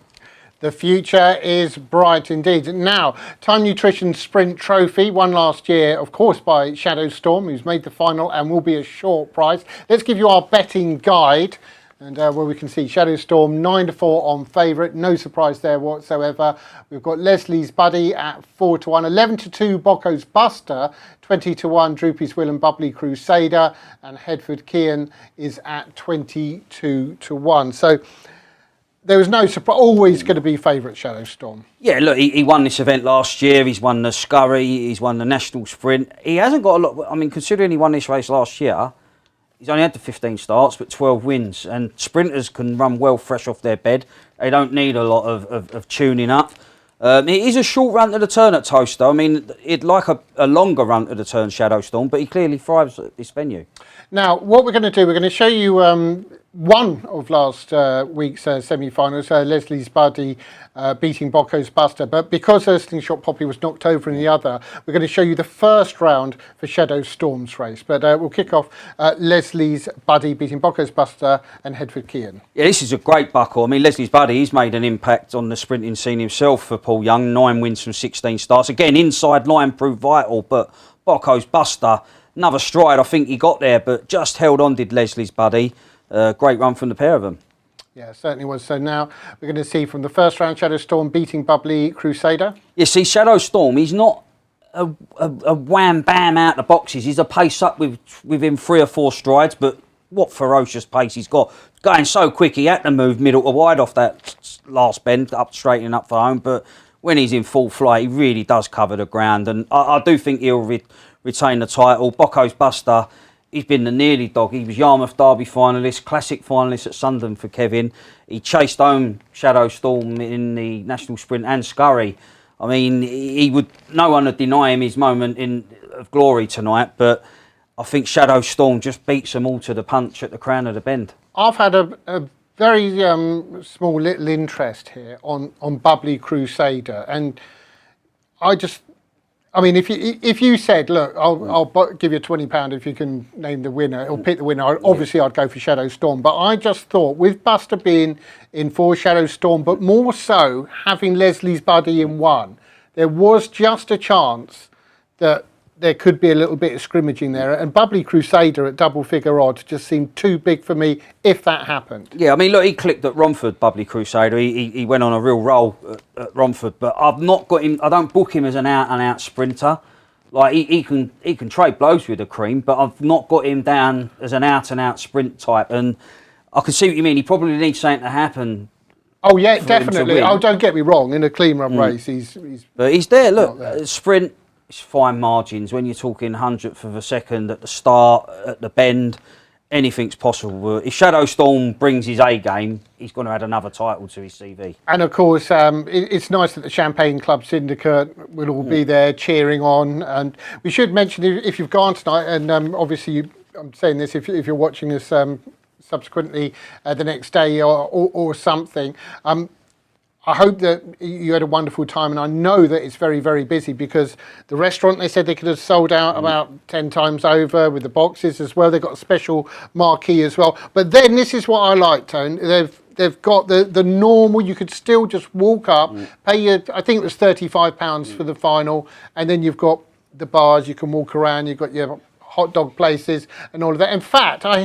The future is bright indeed. Now, Time Nutrition Sprint Trophy, won last year, of course, by Shadow Storm, who's made the final and will be a short prize. Let's give you our betting guide, and where we can see Shadow Storm 9-4 on favourite, no surprise there whatsoever. We've got Leslie's Buddy at 4-1, 11-2 Bocco's Buster, 20-1 Droopy's Will and Bubbly Crusader, and Headford Kian is at 22-1. So there was no surprise, always going to be favourite Shadow Storm. Yeah, look, he won this event last year. He's won the Scurry, he's won the National Sprint. He hasn't got a lot, I mean, considering he won this race last year, he's only had the 15 starts, but 12 wins. And sprinters can run well fresh off their bed. They don't need a lot of tuning up. It is a short run to the turn at Towcester. I mean, it'd like a longer run to the turn, Shadow Storm, but he clearly thrives at this venue. Now, what we're going to do, we're going to show you one of last week's semi-finals, Leslie's Buddy beating Bocco's Buster. But because Slingshot Poppy was knocked over in the other, we're going to show you the first round for Shadow Storm's race. But we'll kick off Leslie's Buddy beating Bocco's Buster and Headford Kian. Yeah, this is a great buckle. I mean, Leslie's Buddy, he's made an impact on the sprinting scene himself for Paul Young. 9 wins from 16 starts. Again, inside line proved vital, but Bocco's Buster, another stride I think he got there, but just held on, did Leslie's Buddy. Great run from the pair of them. Yeah, it certainly was. So now we're going to see from the first round, Shadow Storm beating Bubbly Crusader. You see, Shadow Storm, he's not a wham-bam out the boxes. He's a pace up within 3 or 4 strides, but what ferocious pace he's got. Going so quick, he had to move middle to wide off that last bend, up straight and up for home. But when he's in full flight, he really does cover the ground. And I do think he'll retain the title. Bocco's Buster, he's been the nearly dog. He was Yarmouth Derby finalist, Classic finalist at Sunderland for Kevin. He chased home Shadow Storm in the National Sprint and Scurry. I mean, no one would deny him his moment of glory tonight, but I think Shadow Storm just beats them all to the punch at the crown of the bend. I've had a very small little interest here on Bubbly Crusader, and I mean, if you said, look, I'll give you £20 if you can name the winner or pick the winner, obviously I'd go for Shadow Storm. But I just thought, with Buster being in 4, Shadow Storm, but more so having Leslie's Buddy in 1, there was just a chance that there could be a little bit of scrimmaging there. And Bubbly Crusader at double figure odds just seemed too big for me if that happened. Yeah, I mean, look, he clicked at Romford, Bubbly Crusader. He went on a real roll at Romford, but I've not got him. I don't book him as an out-and-out sprinter. Like he can trade blows with the cream, but I've not got him down as an out-and-out sprint type. And I can see what you mean. He probably needs something to happen. Oh yeah, definitely. Oh, don't get me wrong. In a clean run race, he's there. Look, sprint. It's fine margins. When you're talking 100th of a second at the start, at the bend, anything's possible. If Shadow Storm brings his A game, he's going to add another title to his CV. And of course, it's nice that the Champagne Club Syndicate will all be there cheering on. And we should mention, if you've gone tonight, and obviously I'm saying this if you're watching this subsequently the next day or something. I hope that you had a wonderful time, and I know that it's very, very busy because the restaurant, they said they could have sold out about 10 times over with the boxes as well. They've got a special marquee as well. But then this is what I like, Tone. They've got the normal, you could still just walk up, pay your, I think it was £35 for the final, and then you've got the bars, you can walk around, you've got your hot dog places and all of that. In fact, I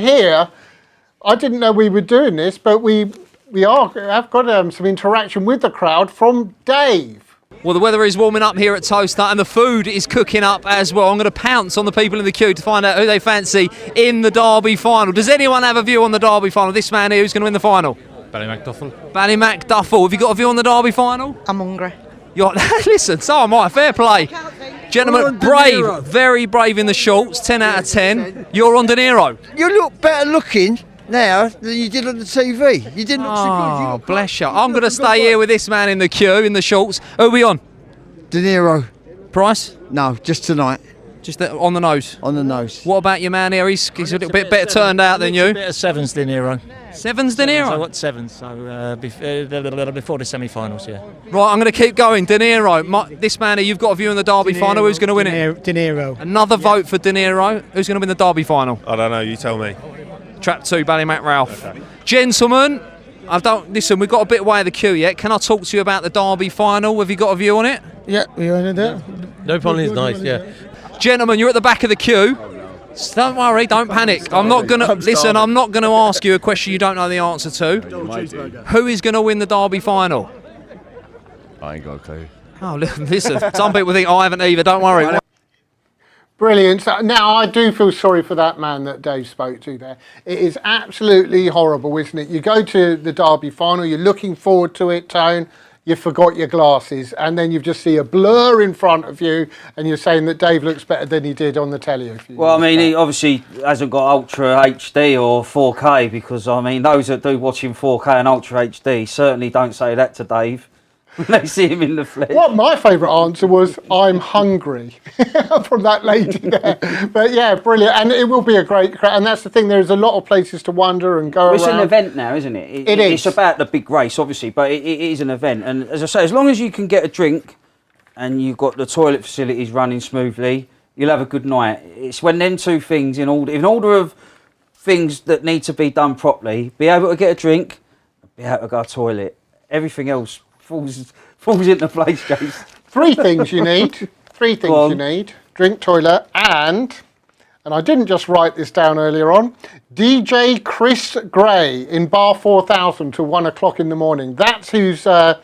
didn't know we were doing this, but I've got some interaction with the crowd from Dave. Well, the weather is warming up here at Towcester and the food is cooking up as well. I'm going to pounce on the people in the queue to find out who they fancy in the Derby final. Does anyone have a view on the Derby final? This man here, who's going to win the final? Ballymac Duffel. Ballymac Duffel. Have you got a view on the Derby final? I'm hungry. Listen, so am I. Fair play. Gentlemen, brave, very brave in the shorts, 10 out of 10. You're on De Niro. You look better looking now than you did on the TV. You didn't look so good. Oh, bless you. I'm going to stay here with this man in the queue, in the shorts. Who are we on? De Niro. Price? No, just tonight. Just on the nose? On the nose. What about your man here? He's a little bit better turned out than you. A bit of sevens, De Niro. Sevens, De Niro? I got sevens, so before the semi-finals, yeah. Right, I'm going to keep going. De Niro, this man here, you've got a view in the Derby final. Who's going to win it? De Niro. Another vote for De Niro. Who's going to win the Derby final? I don't know, you tell me. Trap 2, Ballymac Ralph. Okay. Gentlemen, listen, we've got a bit away of the queue yet. Can I talk to you about the Derby final? Have you got a view on it? Yeah, we're on it. No problem, is nice, yeah. Gentlemen, you're at the back of the queue. Don't worry, don't panic. I'm not going to ask you a question you don't know the answer to. Who is going to win the Derby final? I ain't got a clue. Oh, listen, some people think I haven't either. Don't worry. Brilliant. So now I do feel sorry for that man that Dave spoke to there. It is absolutely horrible, isn't it? You go to the Derby final, you're looking forward to it, Tone, you forgot your glasses, and then you just see a blur in front of you, and you're saying that Dave looks better than he did on the telly. Well, I mean, he obviously hasn't got Ultra HD or 4K, because, I mean, those that do watch in 4K and Ultra HD certainly don't say that to Dave. They see him in the flesh. What my favourite answer was, I'm hungry, from that lady there. But yeah, brilliant. And it will be a great crowd. And that's the thing, there's a lot of places to wander and go around. It's an event now, isn't it? It is. It's about the big race, obviously, but it is an event. And as I say, as long as you can get a drink and you've got the toilet facilities running smoothly, you'll have a good night. It's when them two things, in order of things that need to be done properly, be able to get a drink, be able to go to the toilet. Everything else falls into place, Jason. Three things you need. Drink, toilet, and I didn't just write this down earlier on, DJ Chris Gray in bar 4000 till 1 o'clock in the morning. That's who's... do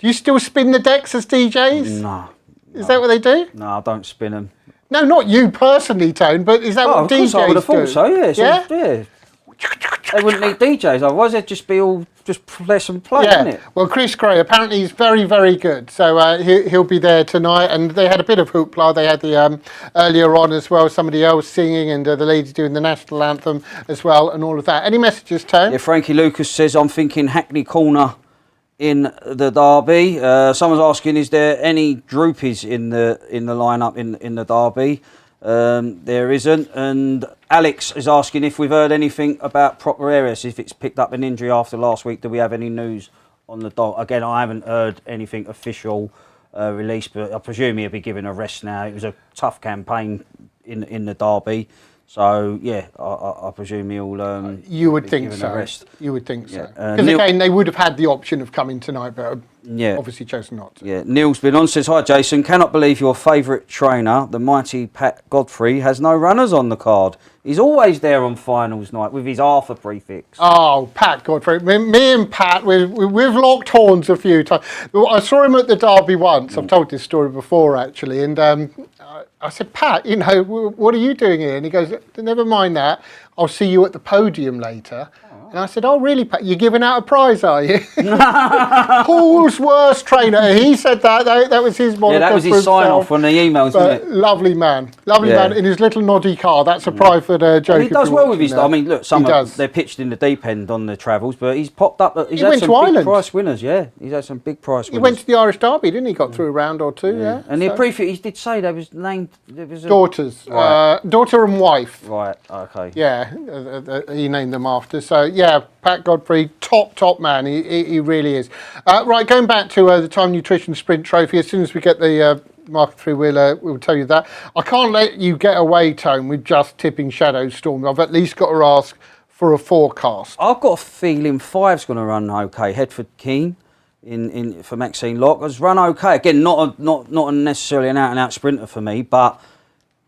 you still spin the decks as DJs? No. Is that what they do? No, I don't spin them. No, not you personally, Tone, but is that what DJs do? Of course I would have thought so, yeah. Yeah? They wouldn't need DJs, otherwise they'd just be all just press and play, wouldn't it? Well, Chris Gray, apparently he's very, very good. So he'll be there tonight. And they had a bit of hoopla. They had the earlier on as well, somebody else singing, and the lady doing the national anthem as well, and all of that. Any messages, Tone? Yeah, Frankie Lucas says, I'm thinking Hackney Corner in the Derby. Someone's asking, is there any Droopies in the lineup in the Derby? There isn't. And Alex is asking if we've heard anything about Proper Areas, if it's picked up an injury after last week. Do we have any news on the dog? Again, I haven't heard anything official released, but I presume he'll be given a rest now. It was a tough campaign in the Derby. So, yeah, I presume he'll you would think so. A rest. You would think so. Yeah. Because, again, they would have had the option of coming tonight, but obviously chosen not to. Yeah, Neil's been on, says, hi, Jason. Cannot believe your favourite trainer, the mighty Pat Godfrey, has no runners on the card. He's always there on finals night with his Arthur prefix. Oh, Pat Godfrey. Me and Pat, we've locked horns a few times. I saw him at the Derby once. I've told this story before, actually. And I said, Pat, what are you doing here? And he goes, never mind that. I'll see you at the podium later. And I said, oh, really, Pat? You're giving out a prize, are you? Paul's worst trainer. He said that. That was his moniker. Yeah, that was his sign-off on the emails, wasn't it? Lovely man. Lovely man in his little noddy car. That's a private joke. And he does well with his... I mean, look, they're pitched in the deep end on the travels, but he's popped up... He's had some big price winners, yeah. He's had some big price winners. He went to the Irish Derby, didn't he? Got through a round or two, yeah. And he did say they was named... Daughters. Right. Daughter and wife. Right, okay. Yeah, he named them after. So, yeah, Pat Godfrey, top man. He really is. Right, going back to the Time Nutrition Sprint Trophy, as soon as we get the market through, we'll tell you that. I can't let you get away, Tone, with just tipping Shadow Storm. I've at least got to ask for a forecast. I've got a feeling 5's going to run okay. Headford Keen for Maxine Locke has run okay. Again, not necessarily an out-and-out sprinter for me, but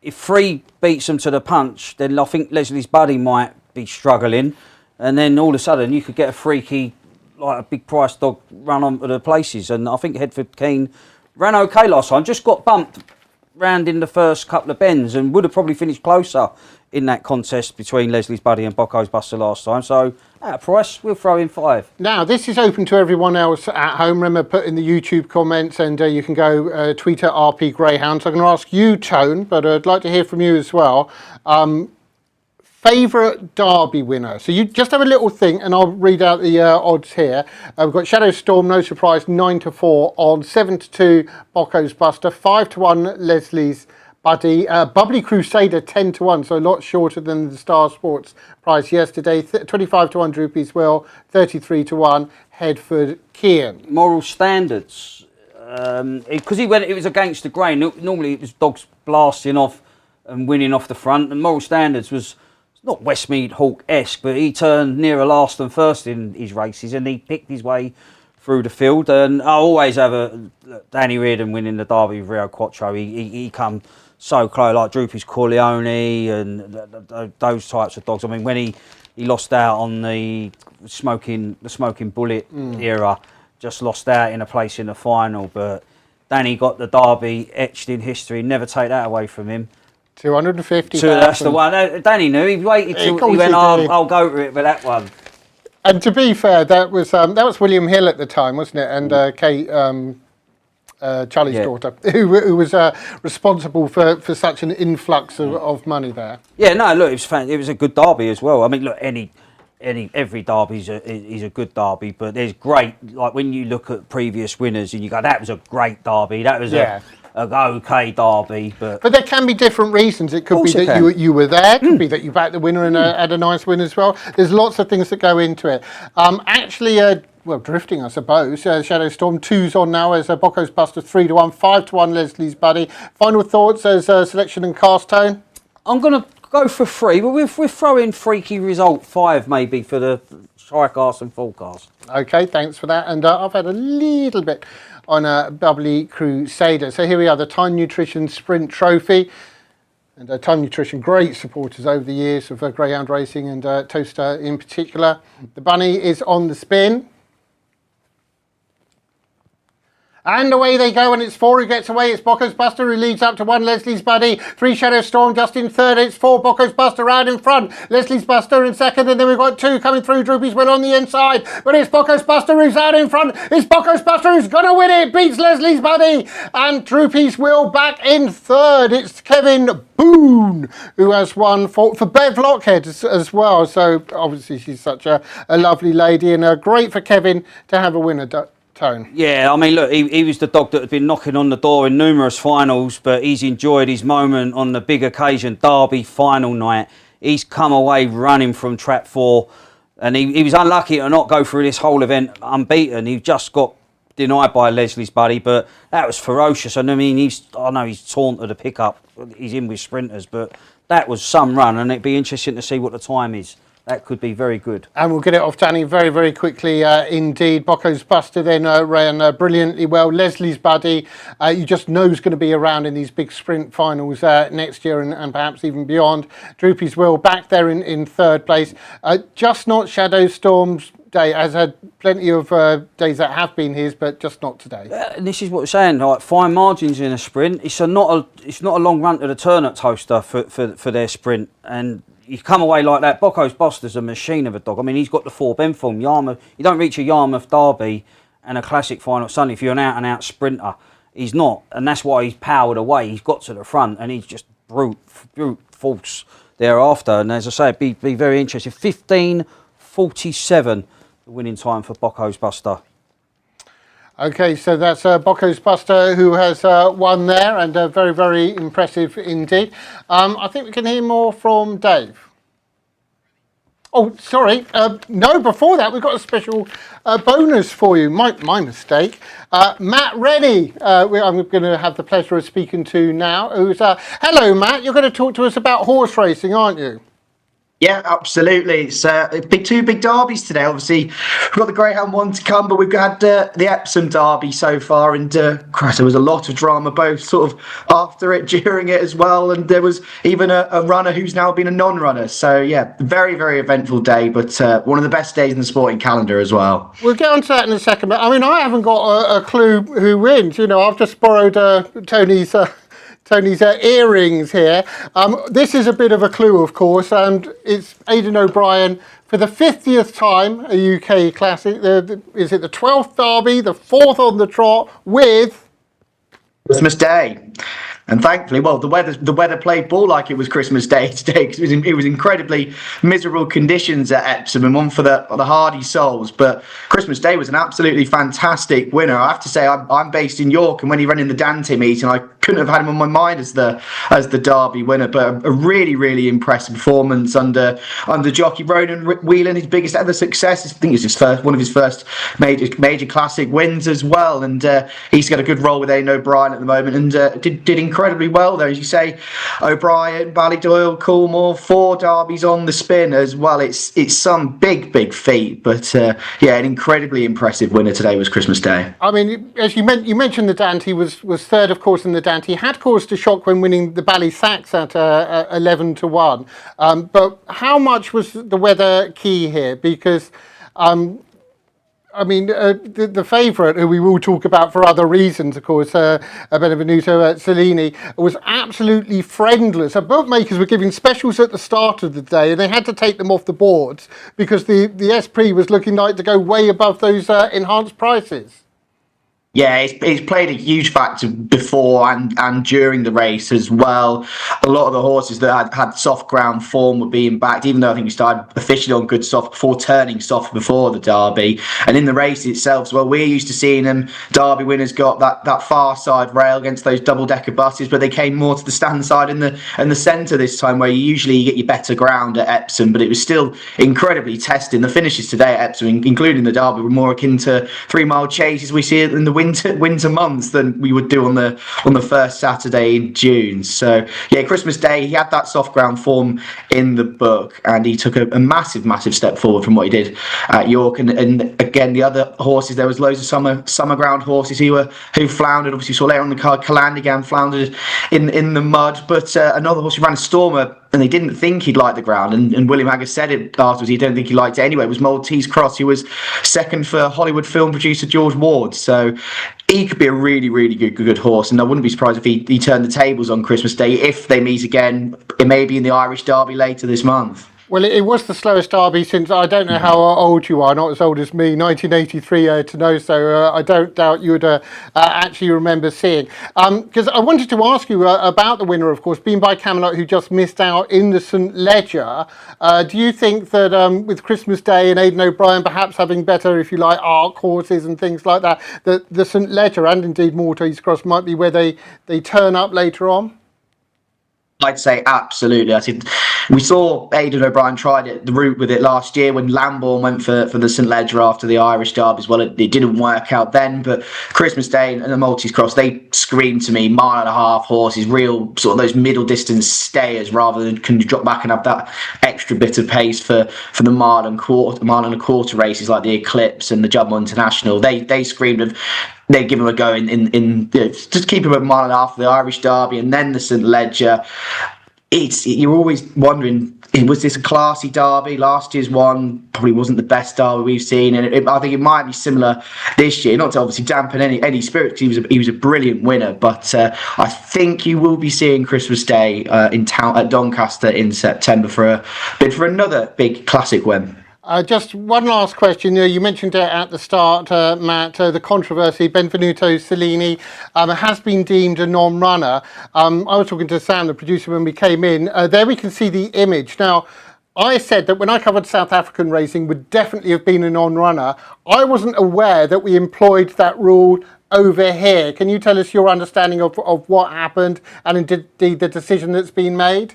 if 3 beats them to the punch, then I think Leslie's Buddy might be struggling. And then all of a sudden you could get a freaky, like a big price dog run onto the places. And I think Headford Keen ran okay last time. Just got bumped round in the first couple of bends and would have probably finished closer in that contest between Leslie's Buddy and Bocco's Buster last time. So at a price, we'll throw in 5. Now, this is open to everyone else at home. Remember, put in the YouTube comments and you can go tweet at RP Greyhound. So I'm going to ask you, Tone, but I'd like to hear from you as well. Favourite Derby winner. So you just have a little think and I'll read out the odds here. We've got Shadow Storm, no surprise, 9-4 odds, 7-2 Bocco's Buster, 5-1 Leslie's Buddy, Bubbly Crusader 10-1, so a lot shorter than the Star Sports price yesterday. 25-1 Droopy's Will, 33-1 Headford Keen. Moral standards, because it was against the grain. Normally it was dogs blasting off and winning off the front, and Moral Standards was not Westmead Hawk-esque, but he turned nearer last than first in his races and he picked his way through the field. And I always have Danny Reardon winning the Derby with Rio Quattro. He come so close, like Droopy's Corleone and those types of dogs. I mean, when he lost out on the smoking bullet era, just lost out in a place in the final, but Danny got the Derby etched in history. Never take that away from him. 250. So that's the one. Danny knew. He waited till he went, I'll go for it for that one. And to be fair, that was William Hill at the time, wasn't it? And Kate, Charlie's daughter, who was responsible for such an influx of money there. Yeah, no, look, it was a good derby as well. I mean, look, every derby is a good derby, but there's great, like when you look at previous winners and you go, that was a great derby, that was a okay derby, but there can be different reasons. It could be that you were there, it could be that you backed the winner and had a nice win as well. There's lots of things that go into it. Well, drifting, I suppose. Shadow Storm 2's on now as Bocco's Buster 3-1, 5-1 Leslie's Buddy. Final thoughts as selection and cast, Tone? I'm going to go for 3, but we're throwing freaky result 5 maybe for the Tricast and Fullcast. Okay, thanks for that. And I've had a little bit on a Bubbly Crusader. So here we are, the Time Nutrition Sprint Trophy. And Time Nutrition, great supporters over the years of Greyhound Racing and Towcester in particular. The bunny is on the spin. And away they go, and it's 4 who gets away. It's Bocco's Buster who leads up to 1 Leslie's Buddy. 3 Shadow Storm just in third. It's 4 Bocco's Buster out in front. Leslie's Buster in second, and then we've got 2 coming through. Droopy's Will on the inside, but it's Bocco's Buster who's out in front. It's Bocco's Buster who's going to win it. Beats Leslie's Buddy, and Droopy's Will back in third. It's Kevin Boone who has won for Bev Lockhead as well. So obviously she's such a lovely lady, and great for Kevin to have a winner. Tone. Yeah, I mean, look, he was the dog that had been knocking on the door in numerous finals, but he's enjoyed his moment on the big occasion, Derby final night. He's come away running from trap 4, and he was unlucky to not go through this whole event unbeaten. He just got denied by Leslie's Buddy, but that was ferocious. And I mean, I know he's taunted a pickup. He's in with sprinters, but that was some run, and it'd be interesting to see what the time is. That could be very good. And we'll get it off Danny very, very quickly indeed. Bocco's Buster then ran brilliantly well. Leslie's Buddy, you just know is going to be around in these big sprint finals next year and perhaps even beyond. Droopy's Will back there in third place. Just not Shadow Storm's day. Has had plenty of days that have been his, but just not today. And this is what we're saying, like fine margins in a sprint. It's not a long run to the turn at Towcester for their sprint. And you come away like that. Bocco's Buster's a machine of a dog. I mean, he's got the 4 bend form. Yarmouth, you don't reach a Yarmouth Derby and a classic final suddenly if you're an out-and-out sprinter. He's not, and that's why he's powered away. He's got to the front, and he's just brute force thereafter. And as I say, it'd be very interesting. 15:47, the winning time for Bocco's Buster. Okay, so that's Bocco's Buster who has won there, and very, very impressive indeed. I think we can hear more from Dave. Oh, sorry. No, before that, we've got a special bonus for you. My mistake. Matt Rennie, I'm going to have the pleasure of speaking to now. Hello, Matt. You're going to talk to us about horse racing, aren't you? Yeah, absolutely. It's two big derbies today. Obviously, we've got the Greyhound one to come, but we've had the Epsom Derby so far, and Christ, there was a lot of drama both sort of after it, during it as well, and there was even a runner who's now been a non-runner. So yeah, very, very eventful day, but one of the best days in the sporting calendar as well. We'll get on to that in a second, but I mean, I haven't got a clue who wins. You know, I've just borrowed Tony's earrings here. This is a bit of a clue, of course, and it's Aidan O'Brien for the 50th time, a UK Classic. Is it the 12th Derby, the 4th on the trot, with Christmas Day? And thankfully, well, the weather played ball like it was Christmas Day today, because it was incredibly miserable conditions at Epsom, and one for the hardy souls. But Christmas Day was an absolutely fantastic winner. I have to say, I'm based in York, and when he ran in the Dante meeting, I couldn't have had him on my mind as the Derby winner. But a really, really impressive performance under jockey Ronan Whelan, his biggest ever success. I think it's one of his first major classic wins as well. And he's got a good role with Aidan O'Brien at the moment, and did incredibly well there. As you say, O'Brien, Ballydoyle, Coolmore, 4 derbies on the spin as well. It's some big feat, but yeah, an incredibly impressive winner today was Christmas Day. I mean, as you mentioned, the Dante was third, of course, in the Dante. He had caused a shock when winning the Ballysacks at 11-1. But how much was the weather key here? Because I mean, the favourite, who we will talk about for other reasons, of course, Benvenuto Cellini, was absolutely friendless. Bookmakers were giving specials at the start of the day, and they had to take them off the boards because the Esprit was looking like to go way above those enhanced prices. Yeah, it's played a huge factor before and during the race as well. A lot of the horses that had soft ground form were being backed, even though I think we started officially on good soft before turning soft before the Derby. And in the race itself as well, we're used to seeing them. Derby winners got that far side rail against those double-decker buses, but they came more to the stand side and the centre this time, where you usually get your better ground at Epsom. But it was still incredibly testing. The finishes today at Epsom, including the Derby, were more akin to 3-mile chases we see in the winter months than we would do on the first Saturday in June. So yeah, Christmas Day, he had that soft ground form in the book, and he took a massive step forward from what he did at York. And again, the other horses, there was loads of summer ground horses who floundered. Obviously, saw later on the card, Calandigan floundered in the mud, but another horse who ran a Stormer, and they didn't think he'd like the ground, and William Hagger said it afterwards, he don't think he liked it anyway. It was Maltese Cross, who was second for Hollywood film producer George Ward. So he could be a really, really good horse, and I wouldn't be surprised if he turned the tables on Christmas Day if they meet again. It may be in the Irish Derby later this month. Well, it was the slowest Derby since, I don't know how old you are, not as old as me, 1983 to know, so I don't doubt you would actually remember seeing. Because I wanted to ask you about the winner, of course, being by Camelot, who just missed out in the St Ledger. Do you think that with Christmas Day and Aidan O'Brien perhaps having better, if you like, arc horses and things like that, that the St Ledger and indeed Maltese Cross might be where they turn up later on? I'd say absolutely. I think we saw Aidan O'Brien tried the route with it last year when Lambourne went for the St Ledger after the Irish Derby as well. It didn't work out then, but Christmas Day and the Maltese Cross, they screamed to me 1.5 mile horses, real sort of those middle distance stayers, rather than can you drop back and have that extra bit of pace for the mile and a quarter races like the Eclipse and the Jubbly International. They screamed of they'd give him a go in just keep him at 1.5 miles for the Irish Derby and then the St Ledger. you're always wondering, was this a classy derby? Last year's one probably wasn't the best derby we've seen, and I think it might be similar this year. Not to obviously dampen any spirit, because he was a brilliant winner, but I think you will be seeing Christmas Day in town at Doncaster in September for a bid for another big classic win. Just one last question. You mentioned it at the start, Matt, the controversy. Benvenuto Cellini has been deemed a non-runner. I was talking to Sam, the producer, when we came in. There we can see the image. Now, I said that when I covered South African racing would definitely have been a non-runner. I wasn't aware that we employed that rule over here. Can you tell us your understanding of what happened and indeed the decision that's been made?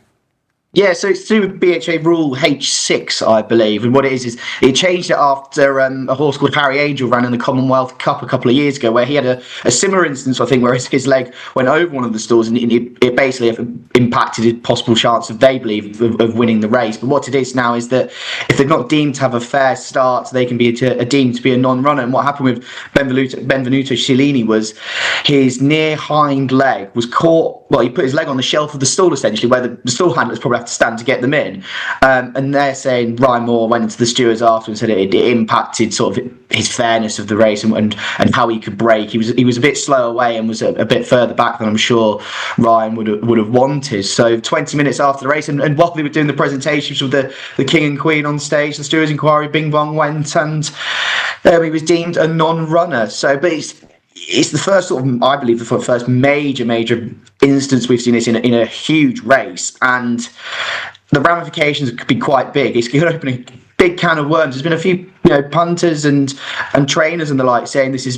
Yeah, so it's through BHA Rule H6, I believe, and what it is it changed it after a horse called Harry Angel ran in the Commonwealth Cup a couple of years ago, where he had a similar instance, I think, where his leg went over one of the stalls, and it basically impacted a possible chance of, they believe, of winning the race. But what it is now is that if they're not deemed to have a fair start, they can be deemed to be a non-runner. And what happened with Benvenuto Cellini was his near hind leg was caught. Well, he put his leg on the shelf of the stall, essentially, where the stall handlers probably have to stand to get them in. And they're saying Ryan Moore went into the stewards after and said it impacted sort of his fairness of the race and how he could brake. He was a bit slow away and was a bit further back than I'm sure Ryan would have wanted. So 20 minutes after the race, and while they were doing the presentations with the King and Queen on stage, the stewards' inquiry bing bong went, and he was deemed a non-runner. So, but it's the first sort of, I believe, the first major instance we've seen this in a huge race, and the ramifications could be quite big. It's going to open a big can of worms. There's been a few, punters and trainers and the like saying this is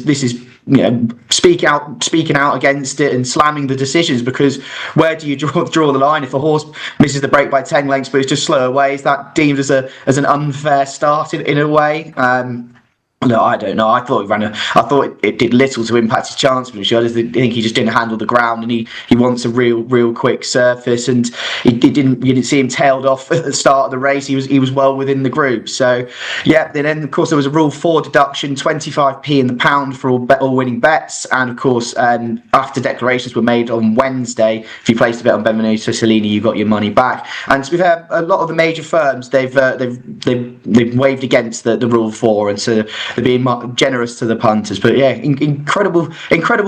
speaking out against it and slamming the decisions, because where do you draw the line? If a horse misses the break by 10 lengths but it's just slow away, is that deemed as an unfair start in a way? No, I don't know. I thought it did little to impact his chance. I think he just didn't handle the ground, and he wants a real quick surface. And you didn't see him tailed off at the start of the race. He was well within the group. So yeah. Then of course there was a Rule 4 deduction, 25p in the pound for all winning bets. And of course, after declarations were made on Wednesday, if you placed a bet on Benvenuto Cellini, you got your money back. And we've had a lot of the major firms. They've waved against the Rule 4, and so they're being generous to the punters. But yeah, incredible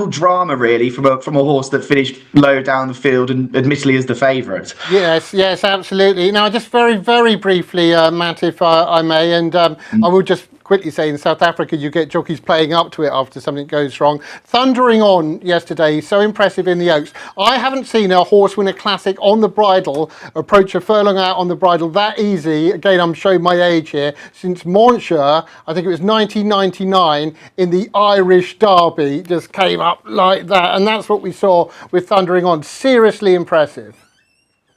drama really from a horse that finished low down the field and admittedly is the favourite. Yes, absolutely. Now, just very, very briefly, Matt, if I may, and I will just quickly say, in South Africa you get jockeys playing up to it after something goes wrong. Thundering On yesterday, so impressive in the Oaks. I haven't seen a horse win a classic on the bridle, approach a furlong out on the bridle that easy. Again, I'm showing my age here. Since Montsure, I think it was 1999, in the Irish Derby, just came up like that. And that's what we saw with Thundering On. Seriously impressive.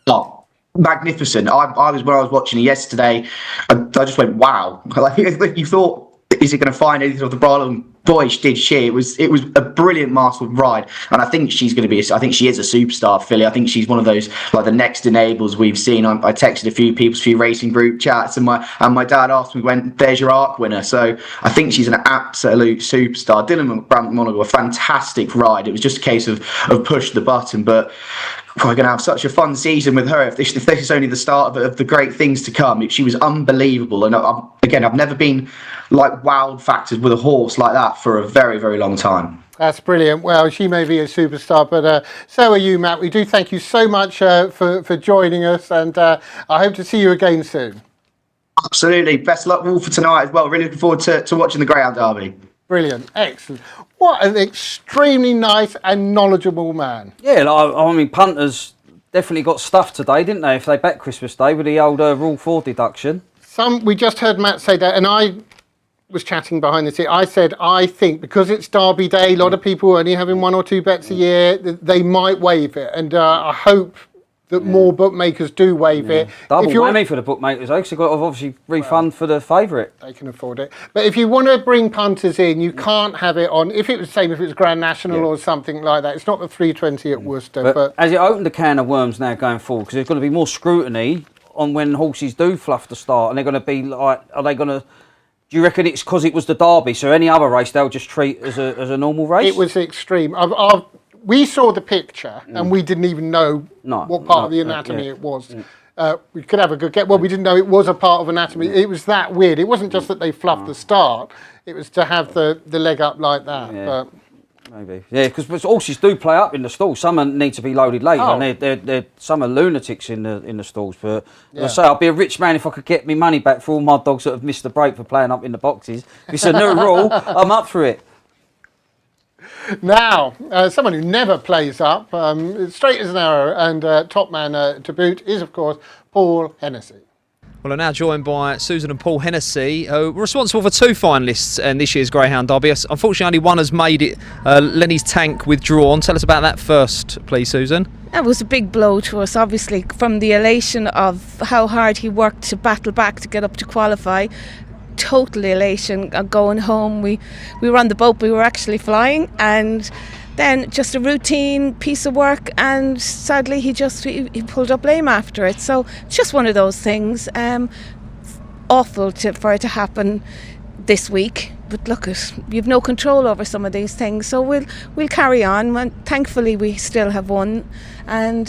Oh, magnificent. I was, when I was watching it yesterday, I just went, wow. Like, you thought, is it going to find anything off the bridle? And boy, did she. It was a brilliant masterful ride, and I think she's going to be. I think she is a superstar filly. I think she's one of those, like, the next enables we've seen. I texted a few racing group chats, and my dad asked me, there's your ARC winner. So I think she's an absolute superstar. Dylan McMonagle, a fantastic ride. It was just a case of push the button, but we're going to have such a fun season with her if this is only the start of the great things to come. She was unbelievable, and I've never been like wowed factors with a horse like that for a very, very long time. That's brilliant. Well, she may be a superstar, but so are you, Matt. We do thank you so much for joining us, and I hope to see you again soon. Absolutely. Best luck all for tonight as well. Really looking forward to watching the Greyhound Derby. Brilliant. Excellent. What an extremely nice and knowledgeable man. Yeah, I mean, punters definitely got stuffed today, didn't they, if they bet Christmas Day with the old Rule 4 deduction. We just heard Matt say that, and I was chatting behind the scenes. I said, I think because it's Derby Day, a lot of people are only having 1 or 2 bets a year, they might waive it. And I hope that more bookmakers do waive it. Double whammy for the bookmakers, though, because they've got to obviously refund for the favourite. They can afford it. But if you want to bring punters in, you can't have it on, if it was the same, if it was Grand National or something like that. It's not the 320 at Worcester. But as it opened a can of worms now going forward, because there's going to be more scrutiny on when horses do fluff the start, and they're going to be like, do you reckon it's because it was the Derby, so any other race they'll just treat as a normal race? It was extreme. we saw the picture and we didn't even know what part of the anatomy it was. We could have a good get. Well, we didn't know it was a part of anatomy. It was that weird. It wasn't just that they fluffed the start. It was to have the leg up like that. But maybe. Yeah, because horses do play up in the stalls. Some need to be loaded later, and they're some are lunatics in the stalls. But as I say, I'd be a rich man if I could get me money back for all my dogs that have missed the break for playing up in the boxes. If it's a new rule, I'm up for it. Now, someone who never plays up, straight as an arrow and top man to boot, is of course Paul Hennessy. Well, I'm now joined by Susan and Paul Hennessy, who were responsible for 2 finalists in this year's Greyhound Derby. Unfortunately, only one has made it. Lenny's Tank withdrawn. Tell us about that first, please, Susan. That was a big blow to us, obviously, from the elation of how hard he worked to battle back to get up to qualify. Total elation going home. We were on the boat, we were actually flying, and then just a routine piece of work, and sadly he pulled up lame after it. So it's just one of those things. Awful for it to happen this week, but look, you've no control over some of these things, so we'll carry on. Thankfully we still have won, and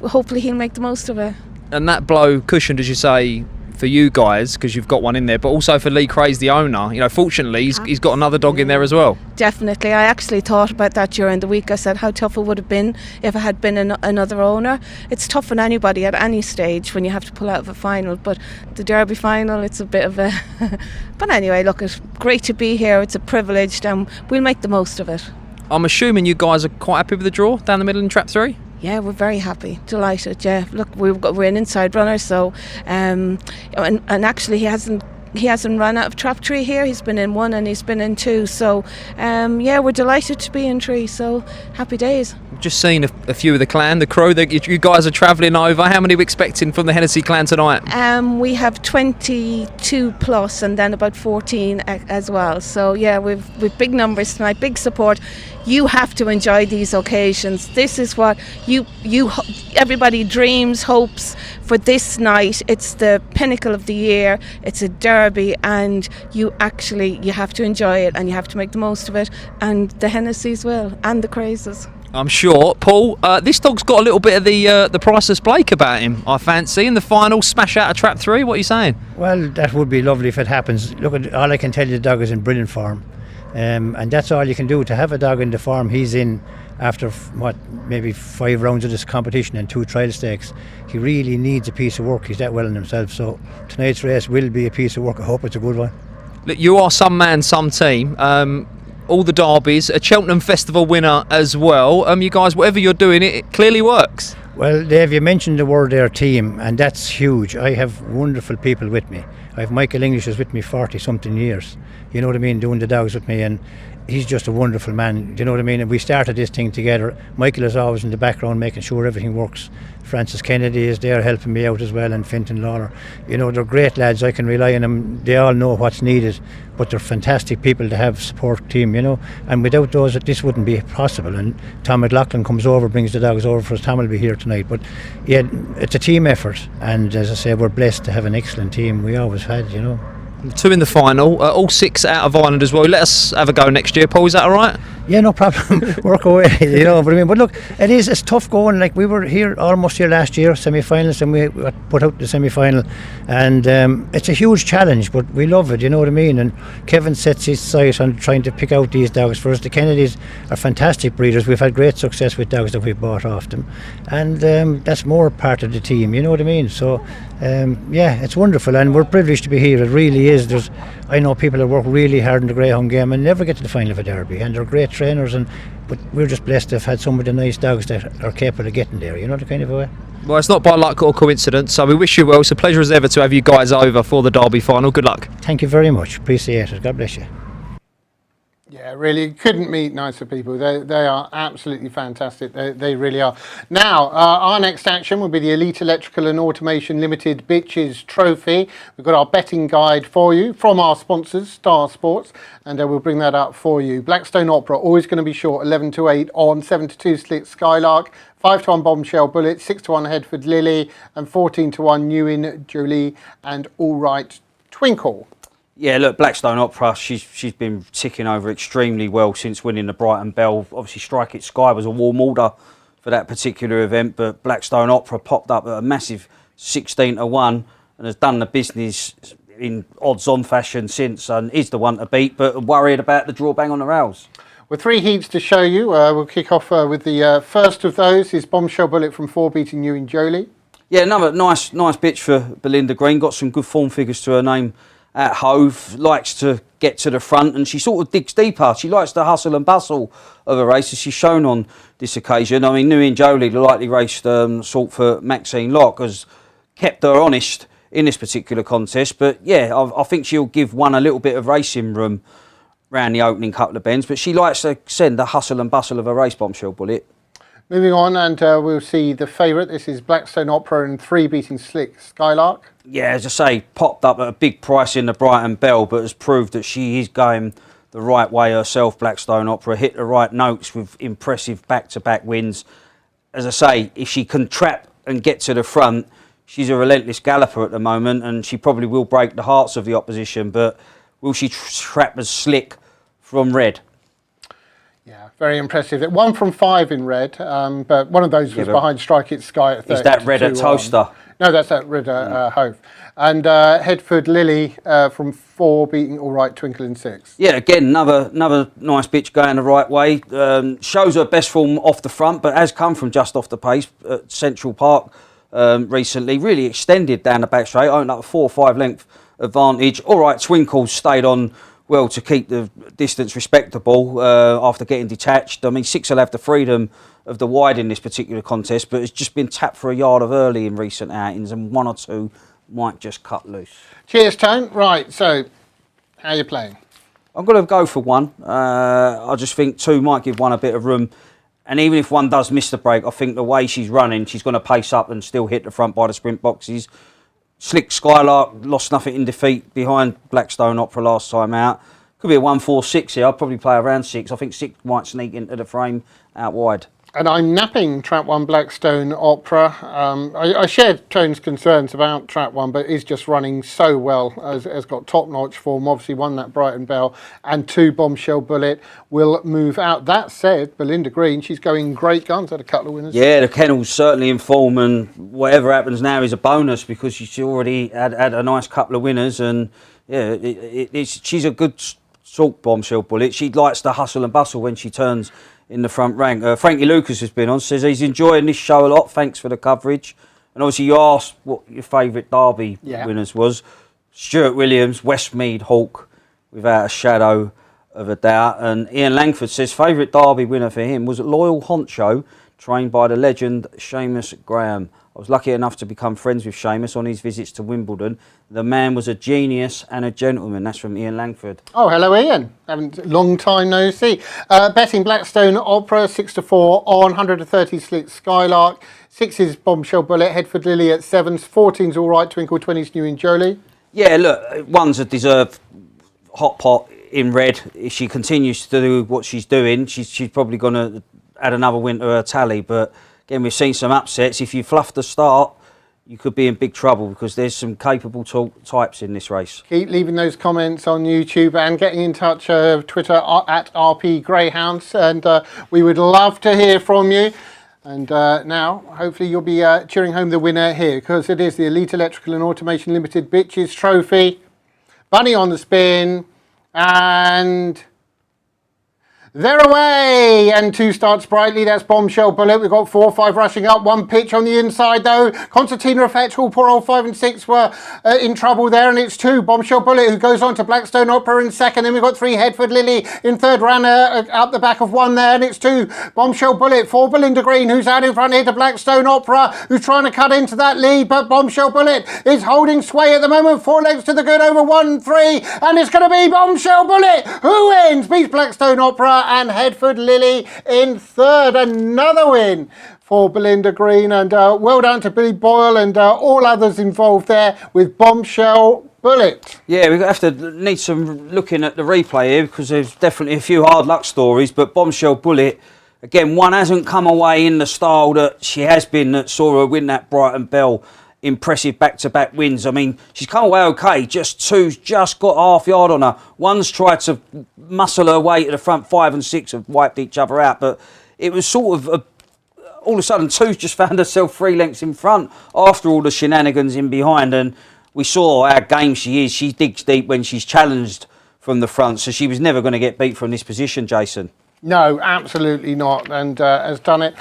hopefully he'll make the most of it. And that blow cushioned, as you say, for you guys, because you've got one in there, but also for Lee Craze, the owner. You know, fortunately, he's got another dog in there as well. Definitely. I actually thought about that during the week. I said how tough it would have been if it had been another owner. It's tough on anybody at any stage when you have to pull out of a final, but the Derby final, it's a bit of a... But anyway, look, it's great to be here. It's a privilege, and we'll make the most of it. I'm assuming you guys are quite happy with the draw down the middle in Trap 3? Yeah, we're very happy, delighted. Yeah, look, we're an inside runner, so and actually he hasn't run out of Trap 3 here. He's been in 1 and he's been in 2. So yeah, we're delighted to be in 3. So happy days. I've just seen a few of the clan, the crew that you guys are travelling over. How many are we expecting from the Hennessy clan tonight? We have 22 plus, and then about 14 as well. So yeah, we've big numbers tonight, big support. You have to enjoy these occasions. This is what everybody dreams, hopes for this night. It's the pinnacle of the year. It's a derby, and you have to enjoy it, and you have to make the most of it. And the Hennessy's will, and the Crazes. I'm sure. Paul, this dog's got a little bit of the Priceless Blake about him, I fancy. In the final, smash out of Trap 3. What are you saying? Well, that would be lovely if it happens. Look, all I can tell you, the dog is in brilliant form. And that's all you can do, to have a dog in the form he's in after maybe 5 rounds of this competition and 2 trial stakes. He really needs a piece of work. He's that well in himself, so tonight's race will be a piece of work. I hope it's a good one. Look, you are some man, some team. All the derbies, a Cheltenham Festival winner as well. You guys, whatever you're doing, it clearly works. Well, Dave, you mentioned the word there, team, and that's huge. I have wonderful people with me. I have Michael English is with me 40 something years, you know what I mean, doing the dogs with me, and he's just a wonderful man, you know what I mean. And we started this thing together. Michael is always in the background making sure everything works. Francis Kennedy is there helping me out as well, and Fintan Lawler. You know, they're great lads. I can rely on them. They all know what's needed, but they're fantastic people to have support team, you know. And without those, this wouldn't be possible. And Tom McLaughlin comes over, brings the dogs over for us. Tom will be here tonight. But yeah, it's a team effort. And as I say, we're blessed to have an excellent team. We always had, you know. 2 in the final, all 6 out of Ireland as well. Let us have a go next year, Paul. Is that all right? Yeah, no problem. Work away, you know what I mean. But look, it's tough going. Like, we were here almost here last year, semi-finals, and we got put out the semi-final, and it's a huge challenge, but we love it, you know what I mean. And Kevin sets his sight on trying to pick out these dogs for us. The Kennedys are fantastic breeders. We've had great success with dogs that we've bought off them, and that's more part of the team, you know what I mean. So yeah, it's wonderful, and we're privileged to be here. It really is. I know people that work really hard in the Greyhound game and never get to the final of a derby, and they're great trainers, but we're just blessed to have had some of the nice dogs that are capable of getting there, you know, the kind of a way. Well, it's not by luck or coincidence, so we wish you well. It's a pleasure as ever to have you guys over for the Derby final. Good luck. Thank you very much. Appreciate it. God bless you. Yeah, really couldn't meet nicer people. They are absolutely fantastic. They really are. Now, our next action will be the Elite Electrical and Automation Limited Bitches Trophy. We've got our betting guide for you from our sponsors, Star Sports, and we'll bring that up for you. Blackstone Opera, always going to be short, 11-8 on, 7-2 Slick Skylark, 5-1 Bombshell Bullet, 6-1 Headford Lily, and 14-1 Newin Jolie and All Right Twinkle. Yeah, look, Blackstone Opera, she's been ticking over extremely well since winning the Brighton Bell. Obviously, Strike It Sky was a warm order for that particular event, but Blackstone Opera popped up at a massive 16-1 and has done the business in odds-on fashion since, and is the one to beat, but worried about the draw bang on the rails. With 3 heats to show you, we'll kick off with the first of those is Bombshell Bullet from 4 beating you in Jolie. Yeah, another nice bitch for Belinda Green. Got some good form figures to her name at Hove. Likes to get to the front, and she sort of digs deeper. She likes the hustle and bustle of a race, as she's shown on this occasion. I mean, New in Jolie, the lightly raced sort for Maxine Locke, has kept her honest in this particular contest. But yeah, I think she'll give one a little bit of racing room round the opening couple of bends. But she likes to send the hustle and bustle of a race, Bombshell Bullet. Moving on, and we'll see the favourite. This is Blackstone Opera and 3 beating Slick Skylark. Yeah, as I say, popped up at a big price in the Brighton Bell, but has proved that she is going the right way herself, Blackstone Opera. Hit the right notes with impressive back-to-back wins. As I say, if she can trap and get to the front, she's a relentless galloper at the moment, and she probably will break the hearts of the opposition, but will she trap as Slick from red? Yeah, very impressive. 1 from 5 in red, but one of those was behind Strike It Sky at 30. Is that red at Towcester? No, that's at red at Hove. And Headford Lily from 4 beating All Right Twinkle in 6. Yeah, again, another nice bitch going the right way. Shows her best form off the front, but has come from just off the pace at Central Park recently. Really extended down the back straight, opened up a 4 or 5 length advantage. All Right Twinkle stayed on well to keep the distance respectable after getting detached. I mean, 6 will have the freedom of the wide in this particular contest, but it's just been tapped for a yard of early in recent outings, and 1 or 2 might just cut loose. Cheers, Tone. Right, so how are you playing? I'm going to go for 1. I just think 2 might give 1 a bit of room. And even if 1 does miss the break, I think the way she's running, she's going to pace up and still hit the front by the sprint boxes. Slick Skylark lost nothing in defeat behind Blackstone Opera last time out. Could be a 1-4-6 here. I'd probably play around 6. I think 6 might sneak into the frame out wide. And I'm napping Trap 1 Blackstone Opera. I shared Tone's concerns about Trap 1, but is just running so well. Has got top-notch form, obviously won that Brighton Bell, and 2 Bombshell Bullet will move out. That said, Belinda Green, she's going great guns, had a couple of winners. Yeah, the kennel's certainly in form, and whatever happens now is a bonus because she's already had a nice couple of winners, and yeah, she's a good sort Bombshell Bullet. She likes the hustle and bustle when she turns in the front rank. Frankie Lucas has been on, says he's enjoying this show a lot. Thanks for the coverage. And obviously you asked what your favourite Derby winners was. Stuart Williams, Westmead Hawk, without a shadow of a doubt. And Ian Langford says favourite Derby winner for him was Loyal Honcho, trained by the legend Seamus Graham. I was lucky enough to become friends with Seamus on his visits to Wimbledon. The man was a genius and a gentleman. That's from Ian Langford. Oh, hello, Ian. Long time no see. Betting Blackstone Opera 6-4 on 130 Slick Skylark. 6 is Bombshell Bullet. Headford Lily at 7s. 14's All Right Twinkle. 20's New in Jolie. Yeah, look, 1's a deserved hot pot in red. If she continues to do what she's doing, she's probably going to add another win to her tally. But again, we've seen some upsets. If you fluff the start, you could be in big trouble because there's some capable types in this race. Keep leaving those comments on YouTube and getting in touch Twitter at RP Greyhounds, and we would love to hear from you. And now, hopefully you'll be cheering home the winner here, because it is the Elite Electrical and Automation Limited Bitches Trophy. Bunny on the spin, and they're away, and 2 starts brightly. That's Bombshell Bullet. We've got 4 or 5 rushing up. 1 pitch on the inside though. Concertina Effect. All poor old 5 and 6 were in trouble there, and it's 2 Bombshell Bullet who goes on to Blackstone Opera in second. Then we've got 3 Headford Lily in third. Ran up the back of 1 there, and it's 2 Bombshell Bullet. 4 Belinda Green who's out in front here to Blackstone Opera, who's trying to cut into that lead, but Bombshell Bullet is holding sway at the moment. 4 legs to the good over 1-3, and it's going to be Bombshell Bullet who wins. Beats Blackstone Opera and Headford Lily in third. Another win for Belinda Green, and well done to Billy Boyle and all others involved there with Bombshell Bullet. Yeah, we have to need some looking at the replay here because there's definitely a few hard luck stories, but Bombshell Bullet, again, 1 hasn't come away in the style that she has been that saw her win that Brighton Bell impressive back-to-back wins. I mean, she's come away okay, two's just got half yard on her. One's tried to muscle her way to the front, 5 and 6 have wiped each other out, but it was sort of all of a sudden two's just found herself 3 lengths in front after all the shenanigans in behind, and we saw how game she is. She digs deep when she's challenged from the front, so she was never going to get beat from this position, Jason. No, absolutely not, and has done it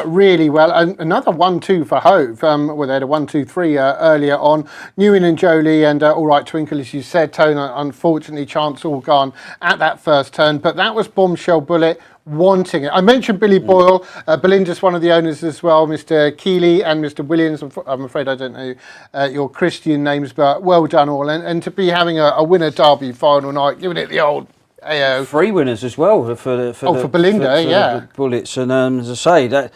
really well. And another 1-2 for Hove. Well, they had a 1-2-3 earlier on. Newin and Jolie and All Right Twinkle, as you said, Tone, unfortunately, chance all gone at that first turn. But that was Bombshell Bullet wanting it. I mentioned Billy Boyle. Belinda's one of the owners as well, Mr. Keeley and Mr. Williams. I'm afraid I don't know your Christian names, but well done all. And to be having a winner derby final night, giving it the old AO. 3 winners as well for Belinda, the Bullets. And as I say, that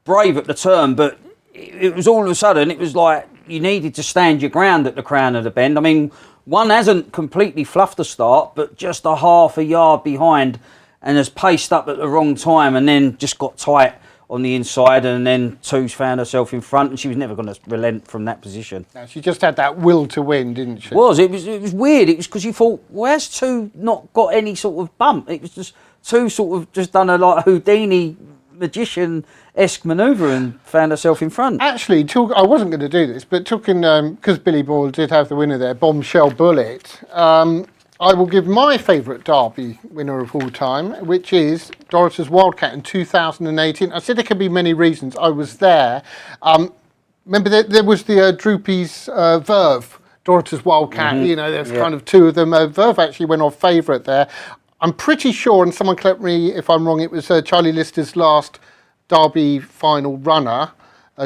brave at the turn, but it was all of a sudden, it was like you needed to stand your ground at the crown of the bend. I mean, one hasn't completely fluffed the start, but just a half a yard behind and has paced up at the wrong time and then just got tight on the inside, and then Two's found herself in front, and she was never going to relent from that position. No, she just had that will to win, didn't she? It was weird. It was because you thought, well, has Two not got any sort of bump? It was just Two sort of just done a like Houdini magician-esque manoeuvre and found herself in front. Actually, I wasn't going to do this, but talking, because Billy Boyle did have the winner there, Bombshell Bullet, I will give my favourite Derby winner of all time, which is Dorothy's Wildcat in 2018. I said there could be many reasons. I was there. Remember, there was the Droopy's Verve, Dorothy's Wildcat. Mm-hmm. You know, there's kind of 2 of them. Verve actually went off favourite there. I'm pretty sure, and someone correct me if I'm wrong, it was Charlie Lister's last Derby final runner,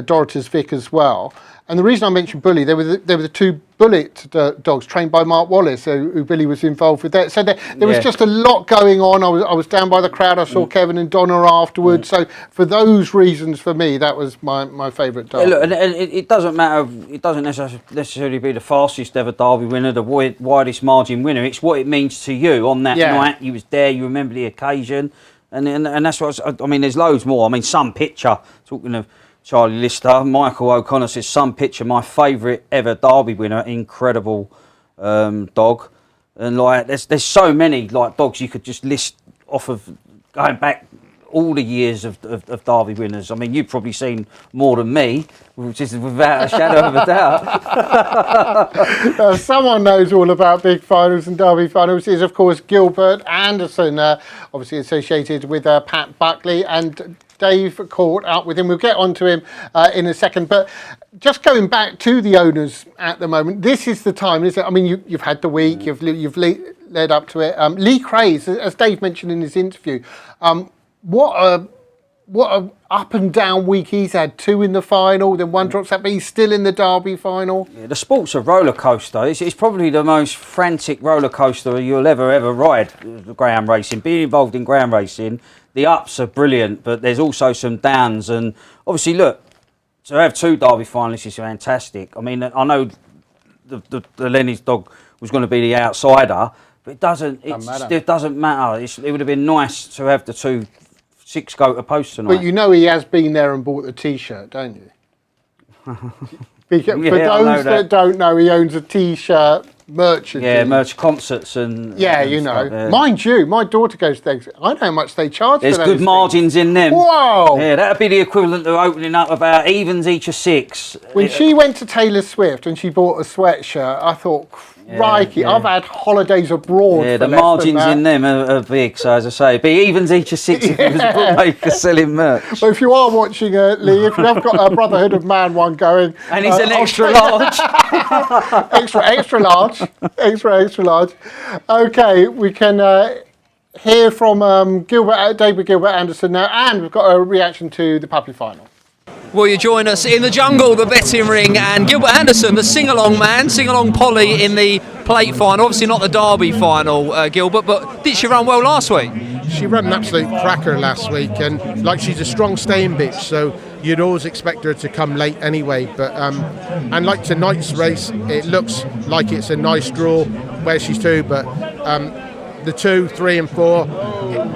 Dorothy's Vic as well. And the reason I mentioned Bully, they were the 2 Bullet dogs trained by Mark Wallace, who Billy was involved with that. So there was just a lot going on. I was down by the crowd. I saw Kevin and Donna afterwards. So for those reasons, for me, that was my favourite Derby. Yeah, look, and it doesn't matter. It doesn't necessarily be the fastest ever Derby winner, the widest margin winner. It's what it means to you on that night. You was there. You remember the occasion, and that's what I mean. There's loads more. I mean, some picture talking of Charlie Lister, Michael O'Connor says, some picture, my favourite ever Derby winner, incredible dog. And like there's so many like dogs you could just list off of going back all the years of Derby winners. I mean, you've probably seen more than me, which is without a shadow of a doubt. Someone knows all about big finals and Derby finals is, of course, Gilbert Anderson, obviously associated with Pat Buckley, and Dave caught up with him. We'll get on to him in a second. But just going back to the owners at the moment, this is the time, isn't it? I mean, you've had the week, you've led up to it. Lee Craze, as Dave mentioned in his interview, what a up and down week he's had. 2 in the final, then 1 drops out, but he's still in the Derby final. Yeah, the sport's a roller coaster. It's probably the most frantic roller coaster you'll ever ride. Greyhound racing, being involved in greyhound racing, the ups are brilliant, but there's also some downs. And obviously, look, to have 2 Derby finalists is fantastic. I mean, I know the Lenny's dog was going to be the outsider, but it doesn't matter. It would have been nice to have the 2 6 go to post tonight. But you know he has been there and bought the T-shirt, don't you? For those that don't know, he owns a T-shirt merchant. Yeah, merch concerts and... Yeah, you know. Stuff, yeah. Mind you, my daughter goes there. I know how much they charge for those. There's good margins in them. Whoa! Yeah, that would be the equivalent of opening up about evens each of 6. When she went to Taylor Swift and she bought a sweatshirt, I thought... Crikey, I've had holidays abroad. Yeah, the margins in them are big, so as I say, be evens each of 6 if it was a bookmaker selling merch. But if you are watching, Lee, if you have got a Brotherhood of Man one going, and it's an extra large, extra large. Okay, we can hear from David Gilbert Anderson now, and we've got a reaction to the puppy final. Will you join us in the jungle, the betting ring, and Gilbert Anderson, the sing-along man, sing-along Polly in the plate final. Obviously not the Derby final, Gilbert, but did she run well last week? She ran an absolute cracker last week, and like she's a strong staying bitch, so you'd always expect her to come late anyway. But and like tonight's race, it looks like it's a nice draw where she's 2, but the 2, 3 and 4,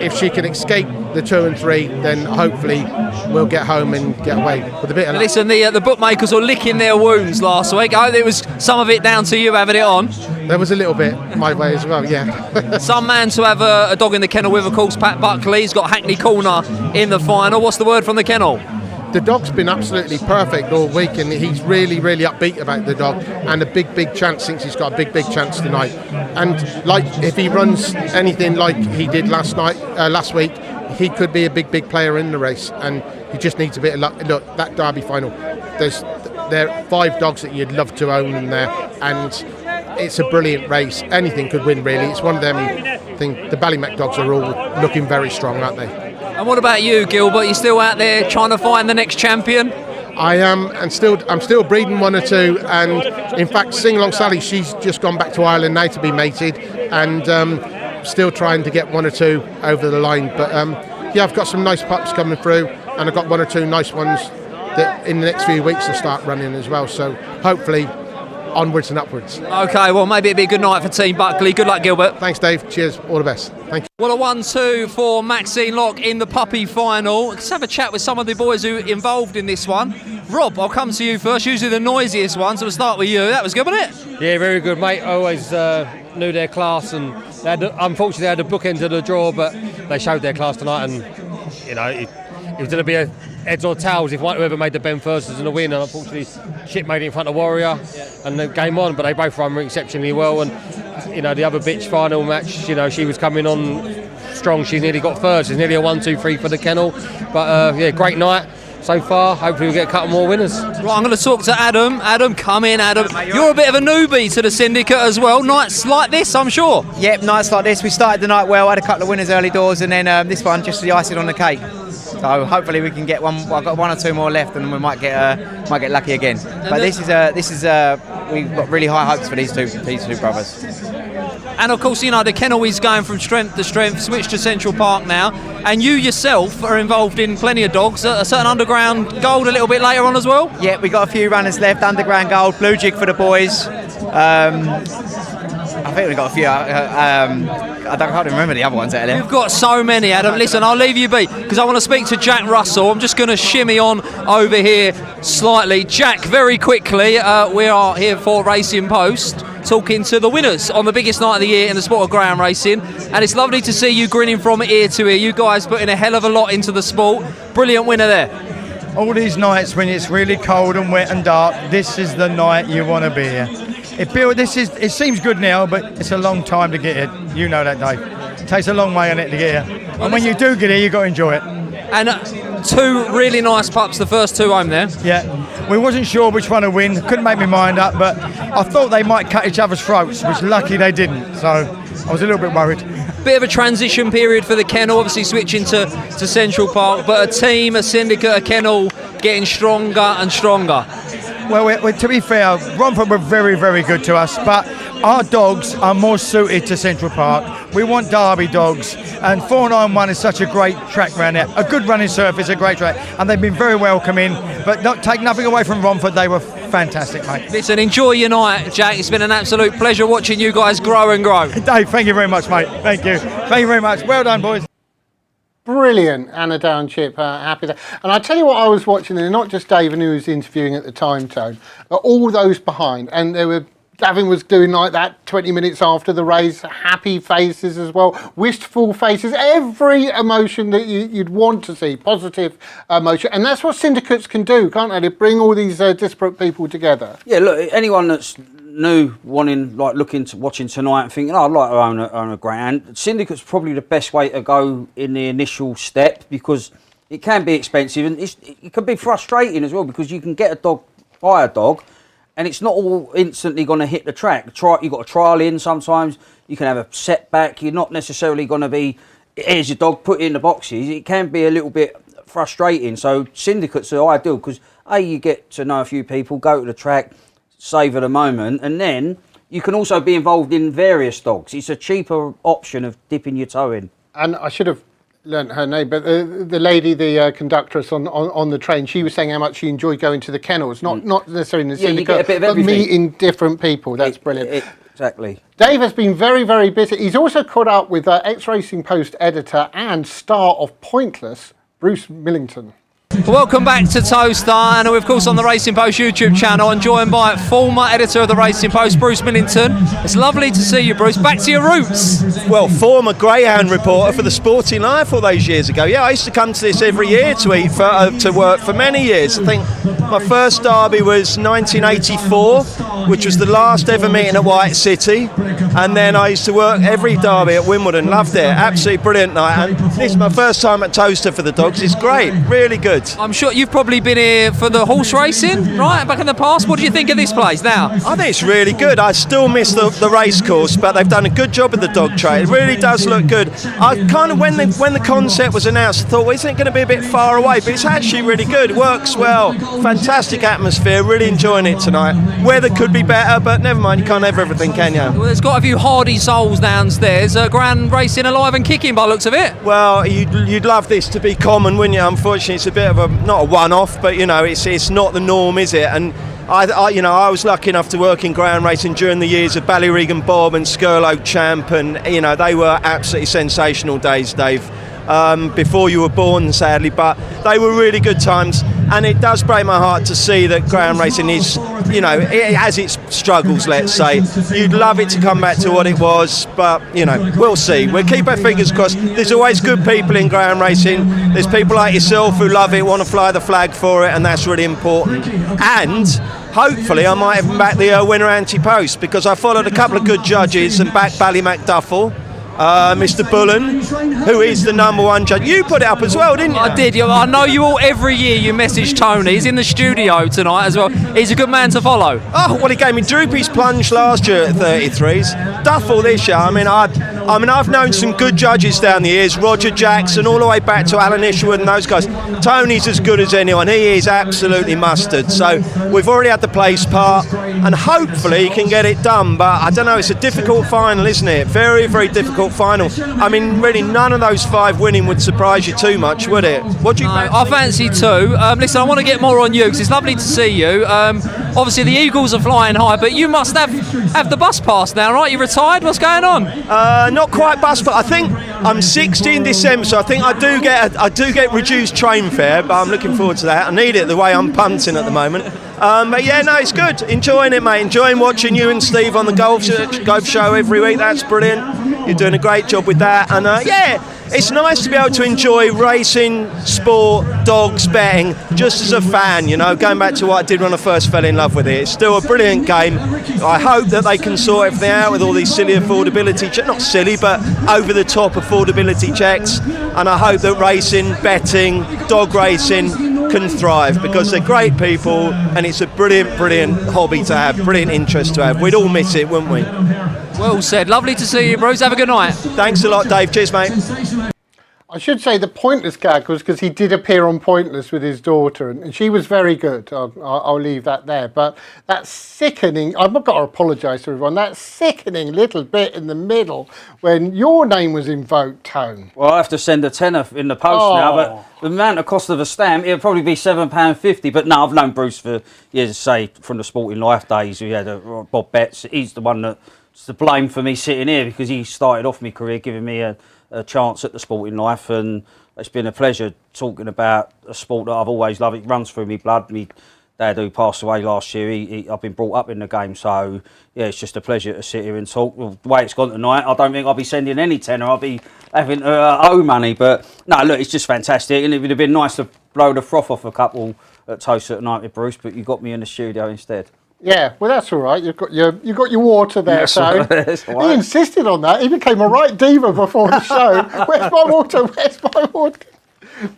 if she can escape the 2 and 3, then hopefully we'll get home and get away with a bit of luck. Listen, the bookmakers were licking their wounds last week. I think it was some of it down to you having it on. There was a little bit my way as well, yeah. Some man to have a dog in the kennel with, of course, Pat Buckley. He's got Hackney Corner in the final. What's the word from the kennel? The dog's been absolutely perfect all week, and he's really, really upbeat about the dog, and a big chance, thinks he's got a big chance tonight. And like, if he runs anything like he did last week, he could be a big player in the race, and he just needs a bit of luck. Look, that Derby final, there are 5 dogs that you'd love to own in there, and it's a brilliant race. Anything could win, really. It's one of them things. The Ballymac dogs are all looking very strong, aren't they? And what about you, Gilbert? You still out there trying to find the next champion? I am, and I'm still breeding 1 or 2. And in fact, Sing Along Sally, she's just gone back to Ireland now to be mated, and still trying to get 1 or 2 over the line. But yeah, I've got some nice pups coming through, and I've got 1 or 2 nice ones that in the next few weeks will start running as well. So hopefully, onwards and upwards. Okay, well, maybe it'll be a good night for Team Buckley. Good luck, Gilbert. Thanks, Dave. Cheers. All the best. Thank you. Well, a 1-2 for Maxine Locke in the puppy final. Let's have a chat with some of the boys who are involved in this one. Rob, I'll come to you first. Usually the noisiest one, so we'll start with you. That was good, wasn't it? Yeah, very good, mate. I always knew their class, and unfortunately they had the bookend of the draw, but they showed their class tonight, and you know it was going to be a heads or tails if whoever made the Ben first was going to win, and unfortunately Chip made it in front of Warrior, and the game on. But they both run exceptionally well, and you know the other bitch final match, you know she was coming on strong. She nearly got third. She's nearly a 1-2-3 for the kennel. But yeah, great night so far. Hopefully we'll get a couple more winners. Right, I'm going to talk to Adam. Adam, come in, Adam. You're a bit of a newbie to the syndicate as well. Nights like this, I'm sure. Yep, nights like this. We started the night well, had a couple of winners early doors, and then this one just the icing on the cake. So hopefully we can get one. Well, I've got 1 or 2 more left, and we might get lucky again. But this is we've got really high hopes for these two brothers. And of course, you know the kennel is going from strength to strength. Switched to Central Park now, and you yourself are involved in plenty of dogs. A certain Underground Gold a little bit later on as well. Yeah, we got a few runners left. Underground Gold, Blue Jig for the boys. I think we've got a few. I can't remember the other ones that are left. You've got so many, Adam. Listen, I'll leave you be because I want to speak to Jack Russell. I'm just going to shimmy on over here slightly. Jack, very quickly, we are here for Racing Post, talking to the winners on the biggest night of the year in the sport of greyhound racing, and it's lovely to see you grinning from ear to ear. You guys putting a hell of a lot into the sport. Brilliant winner there. All these nights when it's really cold and wet and dark, this is the night you want to be here. It seems good now, but it's a long time to get here. You know that, Dave. It takes a long way on it to get here. And when you do get here, you've got to enjoy it. And 2 really nice pups, the first 2 home there. Yeah, we wasn't sure which one to win. Couldn't make my mind up, but I thought they might cut each other's throats, which lucky they didn't. So I was a little bit worried. Bit of a transition period for the kennel, obviously switching to Central Park, but a team, a syndicate, a kennel getting stronger and stronger. Well, to be fair, Romford were very, very good to us, but our dogs are more suited to Central Park. We want Derby dogs, and 491 is such a great track round there. A good running surface, a great track, and they've been very welcoming, but take nothing away from Romford, they were fantastic, mate. Listen, enjoy your night, Jack. It's been an absolute pleasure watching you guys grow and grow. Dave, thank you very much, mate. Thank you. Thank you very much. Well done, boys. Brilliant, Anna Down Chip, happy there. And I tell you what I was watching, and not just David who was interviewing at the time, Tone, but all those behind, and there were, Gavin was doing like that 20 minutes after the race, happy faces as well, wistful faces, every emotion that you'd want to see, positive emotion. And that's what syndicates can do, can't they? They bring all these disparate people together. Yeah, look, anyone that's new, watching tonight and thinking, I'd like to own a greyhound, syndicate's probably the best way to go in the initial step, because it can be expensive and it can be frustrating as well, because you can get a dog, buy a dog, and it's not all instantly going to hit the track. You've got a trial in sometimes, you can have a setback, you're not necessarily going to be, here's your dog, put it in the boxes. It can be a little bit frustrating. So syndicates are ideal because you get to know a few people, go to the track, savour the moment, and then you can also be involved in various dogs. It's a cheaper option of dipping your toe in. And I should have learnt her name, but the lady, the conductress on the train, she was saying how much she enjoyed going to the kennels, not necessarily in the syndicate, you get a bit of but everything. meeting different people. That's brilliant. Exactly. Dave has been very, very busy. He's also caught up with ex-Racing Post editor and star of Pointless, Bruce Millington. Welcome back to Towcester, and we're of course on the Racing Post YouTube channel and joined by former editor of the Racing Post, Bruce Millington. It's lovely to see you, Bruce. Back to your roots. Well, former Greyhound reporter for the Sporting Life all those years ago. Yeah, I used to come to this every year to work for many years. I think my first derby was 1984, which was the last ever meeting at White City, and then I used to work every derby at Wimbledon. Loved it, absolutely brilliant night. And this is my first time at Towcester for the dogs. It's great, really good. I'm sure you've probably been here for the horse racing, right, back in the past. What do you think of this place now? I think it's really good. I still miss the racecourse, but they've done a good job of the dog trade. It really does look good. I kind of, when the concept was announced, I thought, well, isn't it going to be a bit far away? But it's actually really good. It works well. Fantastic atmosphere. Really enjoying it tonight. Weather could be better, but never mind. You can't have everything, can you? Well, there's got a few hardy souls downstairs. Grand racing alive and kicking by the looks of it. Well, you'd love this to be common, wouldn't you? Unfortunately, it's a bit of a, not a one-off, but you know, it's not the norm, is it? And I was lucky enough to work in ground racing during the years of Ballyregan Bob and Skirlow Champ, and you know, they were absolutely sensational days, Dave. Before you were born, sadly, but they were really good times, and it does break my heart to see that ground racing is, you know, it has its struggles, let's say. You'd love it to come back to what it was, but you know, we'll see. We'll keep our fingers crossed. There's always good people in ground racing. There's people like yourself who love it, want to fly the flag for it, and that's really important. And hopefully I might even back the winner anti-post, because I followed a couple of good judges and backed Ballymac Duffel. Mr. Bullen, who is the #1 judge. You put it up as well, didn't you? I did. I know you all, every year you message Tony. He's in the studio tonight as well. He's a good man to follow. Oh, well, he gave me Droopy's plunge last year at 33s. Duffel this year. I mean, I've known some good judges down the years. Roger Jackson, all the way back to Alan Isherwood and those guys. Tony's as good as anyone. He is absolutely mustard. So we've already had the place part, and hopefully he can get it done. But I don't know. It's a difficult final, isn't it? Very, very difficult final. I mean, really, none of those 5 winning would surprise you too much, would it? What do you fancy? I fancy 2. Listen, I want to get more on you because it's lovely to see you. Obviously, the Eagles are flying high, but you must have the bus pass now, right? You retired? What's going on? Not quite bus, but I think I'm 60 in December, so I think I do get reduced train fare, but I'm looking forward to that. I need it the way I'm punting at the moment. But yeah, no, it's good. Enjoying it, mate. Enjoying watching you and Steve on the golf show every week. That's brilliant. You're doing a great job with that. And yeah, it's nice to be able to enjoy racing, sport, dogs, betting, just as a fan, you know, going back to what I did when I first fell in love with it. It's still a brilliant game. I hope that they can sort everything out with all these silly affordability checks, not silly, but over-the-top affordability checks. And I hope that racing, betting, dog racing can thrive, because they're great people and it's a brilliant, brilliant hobby to have, brilliant interest to have. We'd all miss it, wouldn't we? Well said. Lovely to see you, Bruce. Have a good night. Thanks a lot, Dave. Cheers, mate. I should say the Pointless gag was because he did appear on Pointless with his daughter, and she was very good. I'll leave that there. But that sickening, I've got to apologise to everyone, that sickening little bit in the middle when your name was invoked, Tone. Well, I have to send a tenner in the post now, but the amount of cost of a stamp, it'll probably be £7.50. But no, I've known Bruce for years, say, from the Sporting Life days. We had Bob Betts. He's the one that's to blame for me sitting here, because he started off my career giving me a chance at the Sporting Life, and it's been a pleasure talking about a sport that I've always loved. It runs through my blood. My dad, who passed away last year, I've been brought up in the game, so yeah, it's just a pleasure to sit here and talk. Well, the way it's gone tonight, I don't think I'll be sending any tenner. I'll be having owe money, but no, look, it's just fantastic, and it would have been nice to blow the froth off a couple at Towcester tonight with Bruce, but you got me in the studio instead. Yeah, well, that's all right. You've got your water there, so he insisted on that. He became a right diva before the show. Where's my water? Where's my water?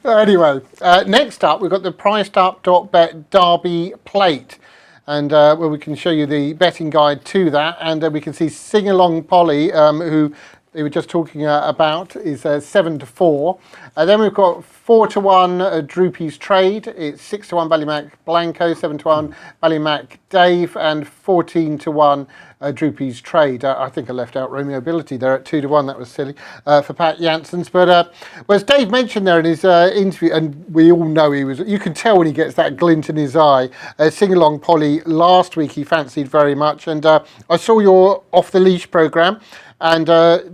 Anyway, next up we've got the PricedUp.bet Derby plate, and where we can show you the betting guide to that, and we can see Sing Along Polly, who they were just talking about, is 7-4. Then we've got 4-1 Droopy's Trade. It's 6-1 Ballymac Blanco, 7-1 Ballymac Dave, and 14-1 Droopy's Trade. I think I left out Romeo Ability there at 2-1. That was silly for Pat Janssens. But as Dave mentioned there in his interview, and we all know you can tell when he gets that glint in his eye. Sing Along Polly last week he fancied very much, and I saw your Off the Leash programme. And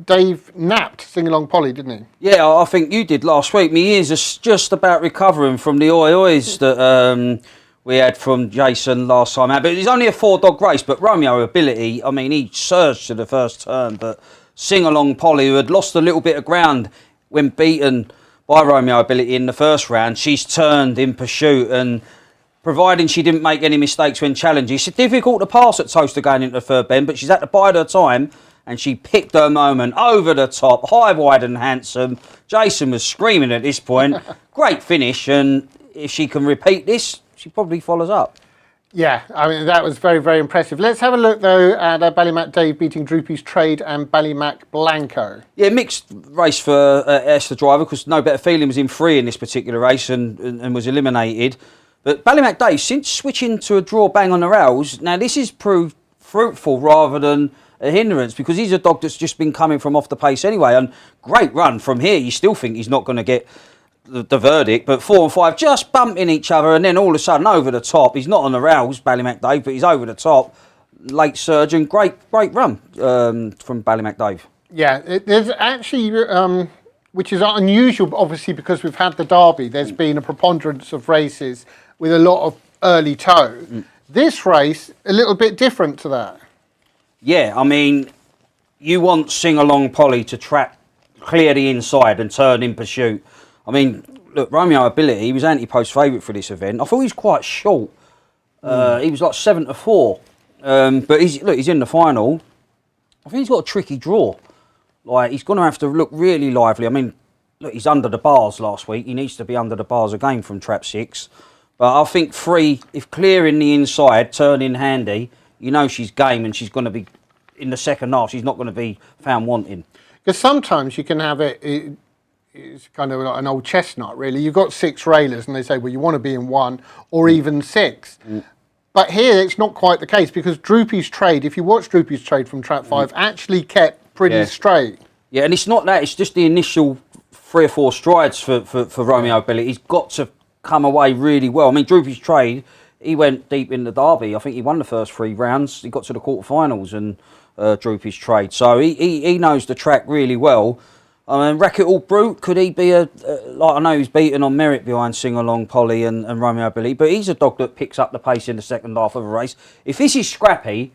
Dave napped Sing Along Polly, didn't he? Yeah, I think you did last week. My ears are just about recovering from the oi-ois that we had from Jason last time out. But it's only a 4-dog race, but Romeo Ability, I mean, he surged to the first turn. But Sing Along Polly, who had lost a little bit of ground when beaten by Romeo Ability in the first round, she's turned in pursuit, and providing she didn't make any mistakes when challenging. It's difficult to pass at Towcester going into the third bend, but she's had to bide her time. And she picked her moment over the top, high, wide and handsome. Jason was screaming at this point. Great finish, and if she can repeat this, she probably follows up. Yeah, I mean, that was very, very impressive. Let's have a look, though, at Ballymac Dave beating Droopy's Trade and Ballymac Blanco. Yeah, mixed race for Esther Driver, because No Better Feeling was in 3 in this particular race and was eliminated. But Ballymac Dave, since switching to a draw bang on the rails, now this has proved fruitful rather than a hindrance, because he's a dog that's just been coming from off the pace anyway, and great run from here. You still think he's not going to get the verdict, but 4 and 5 just bumping each other, and then all of a sudden over the top. He's not on the rails, Ballymac Dave, but he's over the top. Late surge and great run from Ballymac Dave. Yeah, there's actually, which is unusual, obviously, because we've had the Derby. There's been a preponderance of races with a lot of early toe. This race, a little bit different to that. Yeah, I mean, you want Sing Along Polly to track, clear the inside and turn in pursuit. I mean, look, Romeo Ability, he was anti-post favourite for this event. I thought he was quite short. He was like 7-4. But he's in the final. I think he's got a tricky draw. Like, he's going to have to look really lively. I mean, look, he's under the bars last week. He needs to be under the bars again from trap 6. But I think 3, if clearing the inside, turning handy, you know she's game, and she's going to be, in the second half, she's not going to be found wanting. Because sometimes you can have it's kind of like an old chestnut, really. You've got 6 railers, and they say, well, you want to be in 1 or even 6. But here, it's not quite the case, because Droopy's Trade, if you watch Droopy's Trade from Trap 5, actually kept pretty straight. Yeah, and it's not that, it's just the initial 3 or 4 strides for Romeo Ability. He's got to come away really well. I mean, Droopy's Trade, he went deep in the Derby. I think he won the first 3 rounds. He got to the quarterfinals and Droopy's Trade. So he knows the track really well. I mean, Racket All Brute, could he be like, I know he's beaten on merit behind Sing Along Polly and Romeo Ability, but he's a dog that picks up the pace in the second half of a race. If this is scrappy,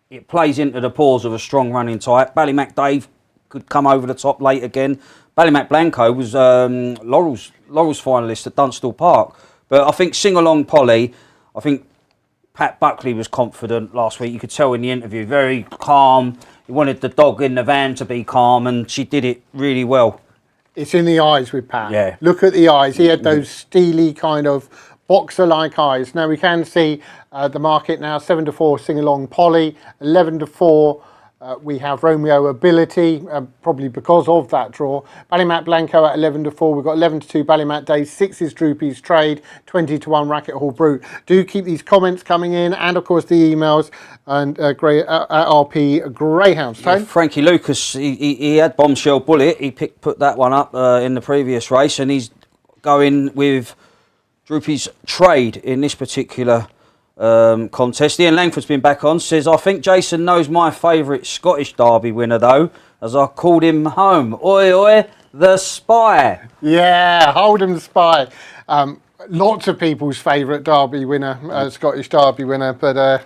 it plays into the paws of a strong running type. Ballymac Dave could come over the top late again. Ballymac Blanco was Laurel's finalist at Dunstall Park. But I think Sing Along Polly, I think Pat Buckley was confident last week. You could tell in the interview, very calm. He wanted the dog in the van to be calm, and she did it really well. It's in the eyes with Pat. Yeah. Look at the eyes. He had those steely kind of boxer-like eyes. Now we can see the market now, 7-4 Sing Along Polly, 11-4 we have Romeo Ability, probably because of that draw. Ballymac Blanco at 11-4. We've got 11-2 Ballymac Day. 6 is Droopy's Trade. 20-1 Racket Hall Brute. Do keep these comments coming in, and of course the emails and RP Greyhounds. Yeah, Frankie Lucas, he had Bombshell Bullet. He put that one up in the previous race, and he's going with Droopy's Trade in this particular contest. Ian Langford's been back on, says, I think Jason knows my favourite Scottish Derby winner though, as I called him home. Oi, oi, the Spy. Yeah, Hold'em the Spy. Lots of people's favourite Derby winner, Scottish Derby winner, but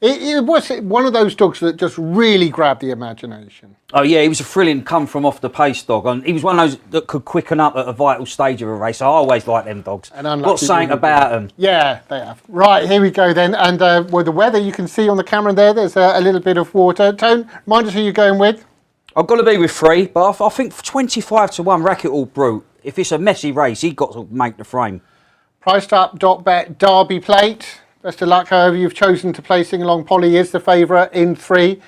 it was one of those dogs that just really grabbed the imagination. Oh yeah, he was a thrilling come from off the pace dog, and he was one of those that could quicken up at a vital stage of a race. I always like them dogs. Got something about them. Yeah, they have. Right, here we go then, and with the weather you can see on the camera there's a little bit of water. Tone, remind us who you're going with. I've got to be with 3, but I think 25-1 Racket All Brute. If it's a messy race, he's got to make the frame. Priced up, .bet, Derby plate. Best of luck, however you've chosen to play. Sing Along Polly is the favourite in 3.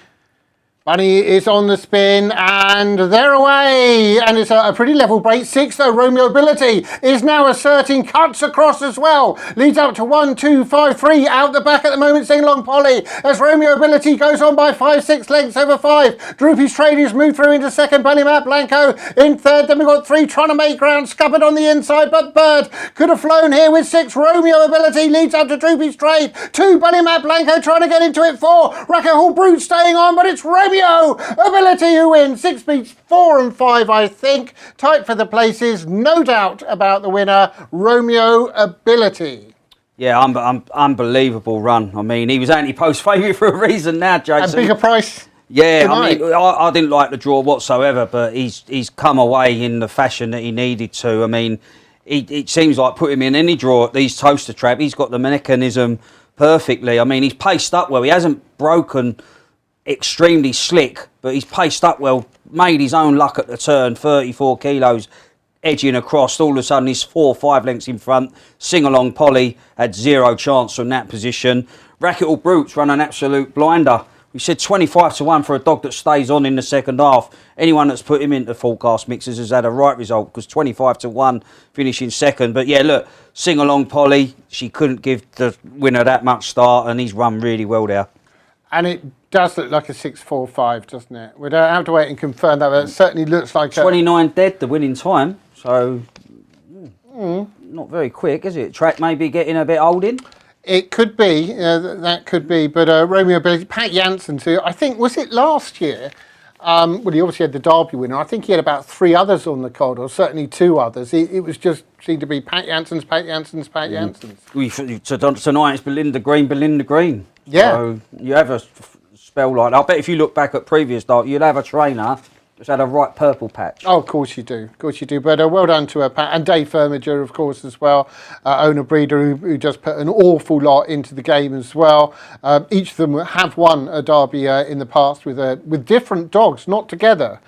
Bunny is on the spin and they're away, and it's a pretty level break. 6 though. Romeo Ability is now asserting, cuts across as well, leads up to 1, 2, 5, 3 out the back at the moment. Sing Along Polly as Romeo Ability goes on by 5, 6 lengths over 5. Droopy's Tradies move through into second. Ballymat Blanco in third. Then we've got 3 trying to make ground, Scuppered on the inside, but Bird could have flown here with 6. Romeo Ability leads up to Droopy's Trade. 2 Ballymat Blanco trying to get into it. 4 Racket Hall Brute staying on, but it's Romeo Ability who wins. 6 beats 4 and 5, I think. Tight for the places, no doubt about the winner, Romeo Ability. Yeah, unbelievable run. I mean, he was anti-post favourite for a reason now, Jason. And bigger price. Yeah, tonight. I mean, I didn't like the draw whatsoever, but he's come away in the fashion that he needed to. I mean, it seems like put him in any draw at these Towcester trap. He's got the mechanism perfectly. I mean, he's paced up well. He hasn't broken extremely slick, but he's paced up well, made his own luck at the turn, 34 kilos, edging across. All of a sudden, he's 4 or 5 lengths in front. Sing Along Polly had 0 chance from that position. Racket Hall Brute's run an absolute blinder. We said 25 to 1 for a dog that stays on in the second half. Anyone that's put him into forecast mixers has had a right result, because 25 to 1 finishing second. But yeah, look, Sing Along Polly, she couldn't give the winner that much start, and he's run really well there. And it does look like a 6.45, doesn't it? We don't have to wait and confirm that, but it certainly looks like 29 dead, the winning time. So, not very quick, is it? Track maybe getting a bit old in? It could be, that could be, but Romeo Ability, Pat Janssen too, I think, was it last year? Well, he obviously had the Derby winner. I think he had about 3 others on the card, or certainly 2 others. It was just seemed to be Pat Janssen's, Pat Janssen's, Pat Janssen's. Tonight it's Belinda Green. Yeah. So you have a spell like that. I bet if you look back at previous Derby, you'd have a trainer that's had a right purple patch. Oh, of course you do. Of course you do. But well done to Pat. And Dave Firmager, of course, as well. Owner breeder who just put an awful lot into the game as well. Each of them have won a Derby in the past with different dogs, not together.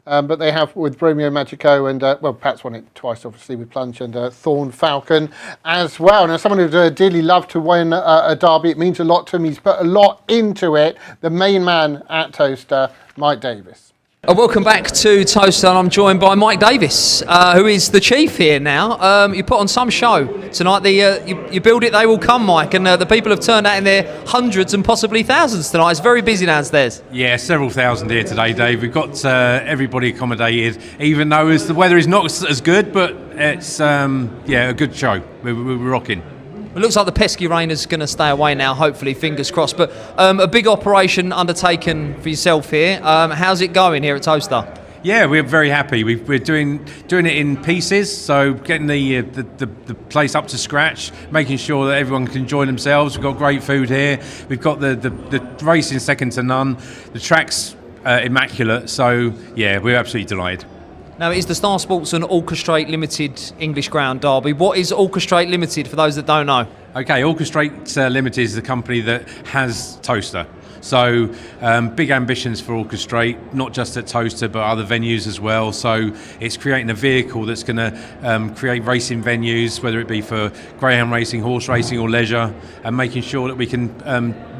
But they have with Romeo Magico and, well, Pat's won it twice, obviously, with Plunge and Thorn Falcon as well. Now, someone who'd dearly love to win a Derby, it means a lot to him. He's put a lot into it. The main man at Towcester, Mike Davis. Welcome back to Towcester, and I'm joined by Mike Davis, who is the chief here now. You put on some show tonight. You build it, they will come, Mike, and the people have turned out in their hundreds and possibly thousands tonight. It's very busy downstairs. Yeah, several thousand here today, Dave. We've got everybody accommodated, even though the weather is not as good, but it's a good show. We're rocking. It looks like the pesky rain is going to stay away now, hopefully, fingers crossed. But a big operation undertaken for yourself here. How's it going here at Towcester? Yeah, we're very happy. We're doing it in pieces, so getting the place up to scratch, making sure that everyone can enjoy themselves. We've got great food here. We've got the racing second to none. The track's immaculate, so yeah, we're absolutely delighted. Now, it is the Star Sports and Orchestrate Limited English Ground Derby. What is Orchestrate Limited for those that don't know? Okay, Orchestrate Limited is the company that has Towcester. So big ambitions for Orchestrate, not just at Towcester but other venues as well. So it's creating a vehicle that's going to create racing venues, whether it be for greyhound racing, horse racing or leisure, and making sure that we can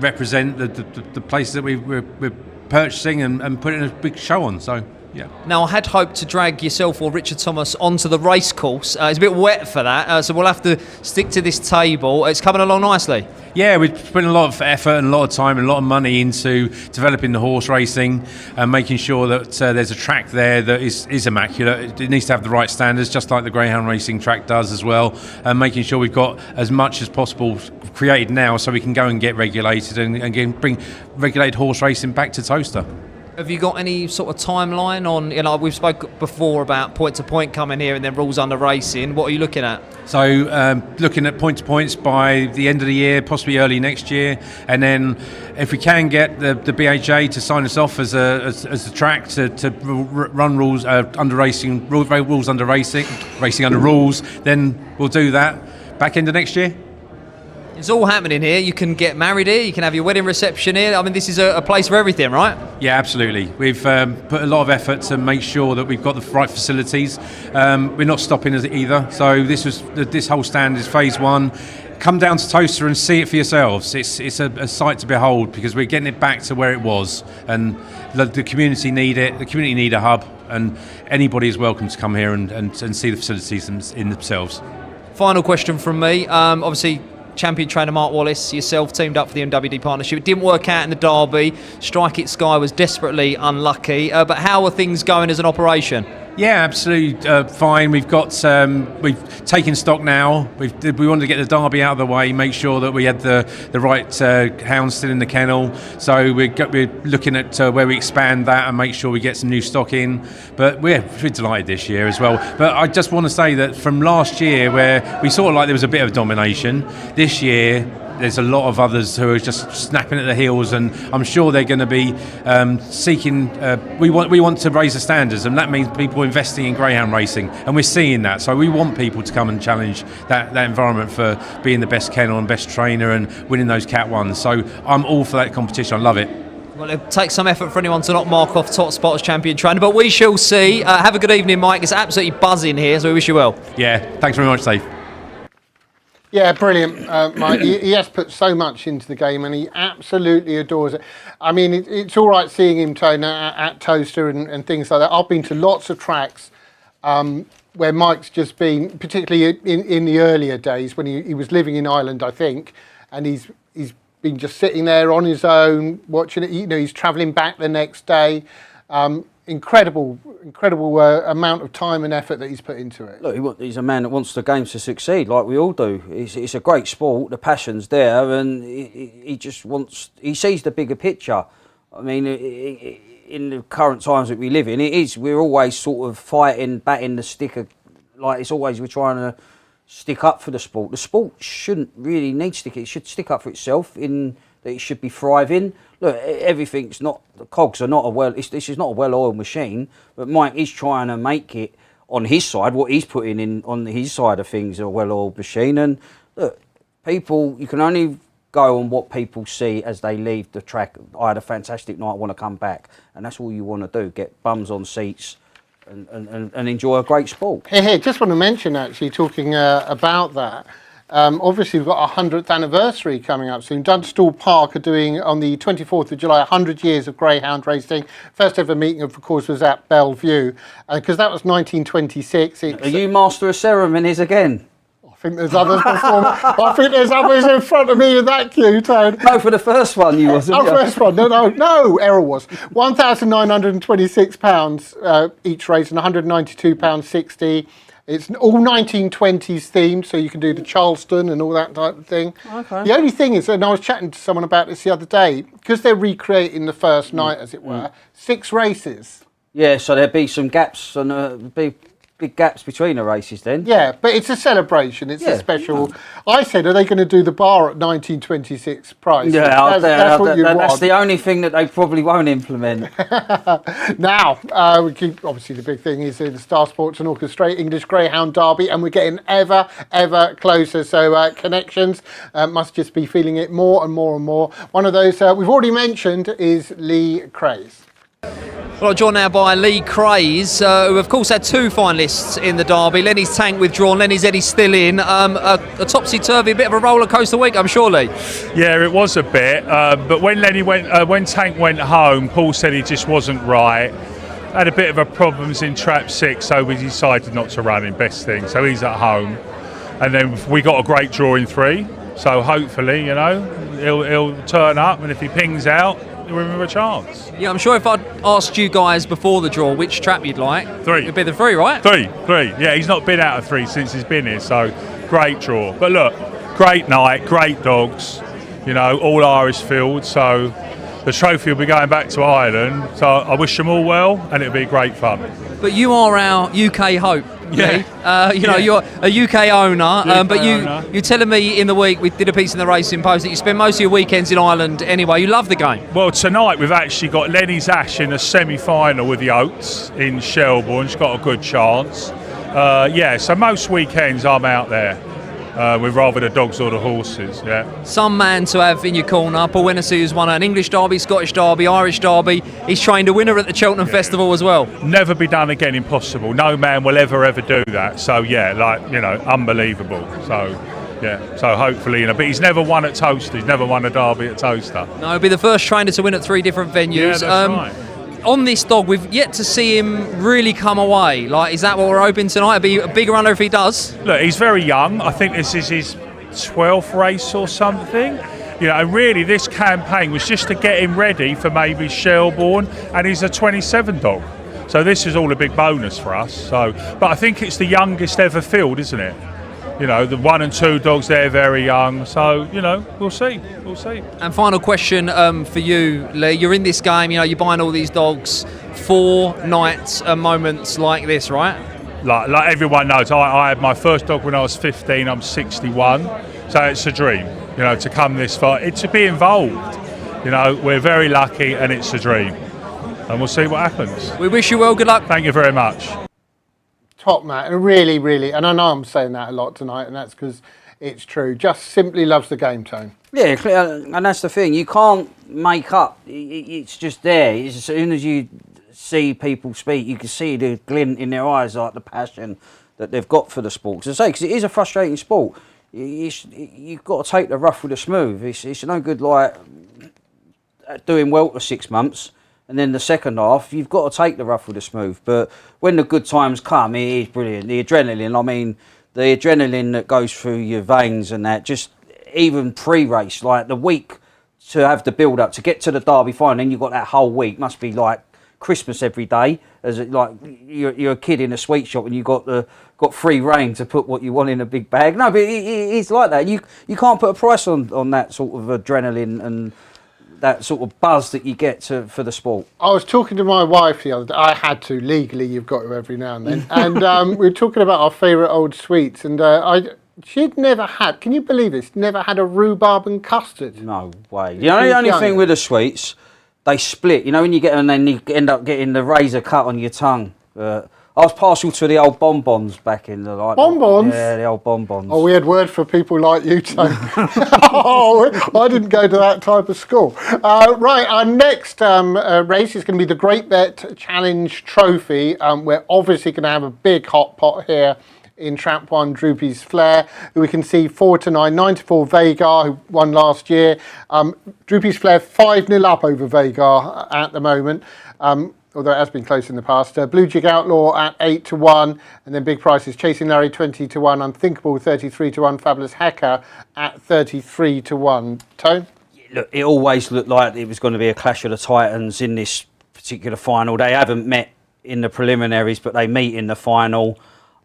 represent the places that we're purchasing and putting a big show on. So. Yeah. Now, I had hoped to drag yourself or Richard Thomas onto the race course. It's a bit wet for that, so we'll have to stick to this table. It's coming along nicely. Yeah, we've put a lot of effort and a lot of time and a lot of money into developing the horse racing and making sure that there's a track there that is immaculate. It needs to have the right standards, just like the greyhound racing track does as well, and making sure we've got as much as possible created now so we can go and get regulated and bring regulated horse racing back to Towcester. Have you got any sort of timeline on, we've spoke before about point to point coming here and then rules under racing. What are you looking at? So looking at point to points by the end of the year, possibly early next year, and then if we can get the BHA to sign us off as a track to run rules under racing, rules under racing under rules, then we'll do that back end of next year. It's all happening here. You can get married here, you can have your wedding reception here. I mean, this is a place for everything, right? Yeah, absolutely. We've put a lot of effort to make sure that we've got the right facilities. We're not stopping either. So this whole stand is phase one. Come down to Towcester and see it for yourselves. It's a sight to behold, because we're getting it back to where it was, and the community need it. The community need a hub, and anybody is welcome to come here and see the facilities in themselves. Final question from me. Obviously, champion trainer Mark Wallace, yourself teamed up for the MWD partnership. It didn't work out in the Derby. Strike It Sky was desperately unlucky. But how are things going as an operation? Yeah, absolutely fine. We've taken stock now. We wanted to get the Derby out of the way, make sure that we had the right hounds still in the kennel. So we're looking at where we expand that and make sure we get some new stock in. But we're delighted this year as well. But I just want to say that from last year, where we sort of like there was a bit of domination, this year there's a lot of others who are just snapping at the heels, and I'm sure they're going to be seeking. We want to raise the standards, and that means people investing in greyhound racing, and we're seeing that. So we want people to come and challenge that environment for being the best kennel and best trainer and winning those Cat 1s. So I'm all for that competition. I love it. Well, it'll take some effort for anyone to not mark off top spot as champion trainer, but we shall see. Have a good evening, Mike. It's absolutely buzzing here, so we wish you well. Yeah, thanks very much, Dave. Yeah, brilliant, Mike. He has put so much into the game, and he absolutely adores it. I mean, it's all right seeing him train at Towcester and things like that. I've been to lots of tracks where Mike's just been, particularly in the earlier days when he was living in Ireland, I think, and he's been just sitting there on his own watching it. You know, he's travelling back the next day. Incredible amount of time and effort that he's put into it. Look, he's a man that wants the games to succeed, like we all do. It's a great sport, the passion's there, and he just wants. He sees the bigger picture. I mean, in the current times that we live in, we're always sort of fighting, batting the stick. Like it's always we're trying to stick up for the sport. The sport shouldn't really need stick. It should stick up for itself in that it should be thriving. Look, everything's not, the cogs are not this is not a well-oiled machine, but Mike is trying to make it on his side, what he's putting in on his side of things, a well-oiled machine. And look, people, you can only go on what people see as they leave the track. I had a fantastic night, I want to come back. And that's all you want to do, get bums on seats and enjoy a great sport. Hey, just want to mention, actually, talking about that, obviously we've got our 100th anniversary coming up soon. Dunstall Park are doing on the 24th of July 100 years of greyhound racing. First ever meeting, of course, was at Bellevue, because that was 1926. Are you master of ceremonies again? I think there's others before. I think there's others in front of me in that queue, Tone. No, for the first one you wasn't. First one. No, error was £1,926 each race and £192.60. It's all 1920s themed, so you can do the Charleston and all that type of thing. Okay. The only thing is, and I was chatting to someone about this the other day, because they're recreating the first night, as it were, 6 races. Yeah, so there'd be some gaps and big gaps between the races then. Yeah, but it's a celebration. It's a special. I said, are they going to do the bar at 1926 price? Yeah, that's what you want. That's the only thing that they probably won't implement. Now, we keep, obviously the big thing is in Star Sports and Orchestrate English Greyhound Derby, and we're getting ever closer. So Connections must just be feeling it more and more and more. One of those we've already mentioned is Lee Craze. Well, joined now by Lee Craze, who of course had 2 finalists in the Derby. Lenny's Tank withdrawn, Lenny's Eddie still in. A topsy-turvy, a bit of a roller coaster week, I'm sure, Lee. Yeah, it was a bit. But when Lenny when Tank went home, Paul said he just wasn't right. Had a bit of a problems in trap 6, so we decided not to run him. Best thing. So he's at home, and then we got a great draw in 3. So hopefully, he'll turn up, and if he pings out, we'll have a chance. Yeah, I'm sure if I'd asked you guys before the draw which trap you'd like, 3. It'd be the 3, right? 3. Yeah, he's not been out of 3 since he's been here, so great draw. But look, great night, great dogs, all Irish field, so the trophy will be going back to Ireland. So I wish them all well, and it'll be great fun. But you are our UK hope. Yeah. You're a UK owner, but you're telling me in the week, we did a piece in the Racing Post, that you spend most of your weekends in Ireland anyway. You love the game. Well, tonight we've actually got Lenny's Ash in a semi-final with the Oats in Shelbourne. She's got a good chance. So most weekends I'm out there. We'd rather the dogs or the horses, yeah. Some man to have in your corner, Paul Hennessy, who's won an English Derby, Scottish Derby, Irish Derby. He's trained a winner at the Cheltenham Festival as well. Never be done again, impossible. No man will ever do that. So yeah, unbelievable. So yeah, so hopefully, but he's never won at Towcester. He's never won a Derby at Towcester. No, he'll be the first trainer to win at 3 different venues. Yeah, that's right. On this dog, we've yet to see him really come away. Is that what we're hoping tonight? It'll be a big runner if he does. Look, he's very young. I think this is his 12th race or something. And really this campaign was just to get him ready for maybe Shelbourne, and he's a 27 dog. So this is all a big bonus for us. But I think it's the youngest ever field, isn't it? The 1 and 2 dogs, they're very young. So, we'll see. We'll see. And final question for you, Lee. You're in this game, you're buying all these dogs for nights and moments like this, right? Like everyone knows, I had my first dog when I was 15. I'm 61. So it's a dream, to come this far. To be involved. We're very lucky, and it's a dream. And we'll see what happens. We wish you well. Good luck. Thank you very much. Top man, and really, and I know I'm saying that a lot tonight, and that's because it's true. Just simply loves the game, Tone. Yeah, and that's the thing. You can't make up. It's just there. As soon as you see people speak, you can see the glint in their eyes, like the passion that they've got for the sport. As I say, because it is a frustrating sport. You've got to take the rough with the smooth. It's no good doing well for 6 months. And then the second half, you've got to take the rough with the smooth. But when the good times come, it is brilliant. The adrenaline, the adrenaline that goes through your veins and that, just even pre-race, like the week to have the build-up, to get to the Derby final, then you've got that whole week. Must be like Christmas every day, you're a kid in a sweet shop and you've got free reign to put what you want in a big bag. No, but it's like that. You can't put a price on that sort of adrenaline and that sort of buzz that you get for the sport. I was talking to my wife the other day. I had to, legally, you've got to every now and then. And we were talking about our favourite old sweets. And she'd never had, can you believe this, never had a rhubarb and custard. No way. The only thing with the sweets, they split. When you get them, then you end up getting the razor cut on your tongue. I was partial to the old bonbons back in the bonbons. Yeah, the old bonbons. Oh, we had word for people like you, Tony. I didn't go to that type of school. Right, our next race is going to be the Great Bet Challenge Trophy. We're obviously going to have a big hot pot here in Trap 1, Droopy's Flair, who we can see 4-9, 9-4 Vagar, who won last year. Droopy's Flair 5-0 up over Vagar at the moment. Although it has been close in the past. Blue Jig Outlaw at 8-1, and then big prices: Chasing Larry 20-1, Unthinkable 33-1, Fabulous Hacker at 33-1. Tone? Look, it always looked like it was going to be a clash of the Titans in this particular final. They haven't met in the preliminaries, but they meet in the final.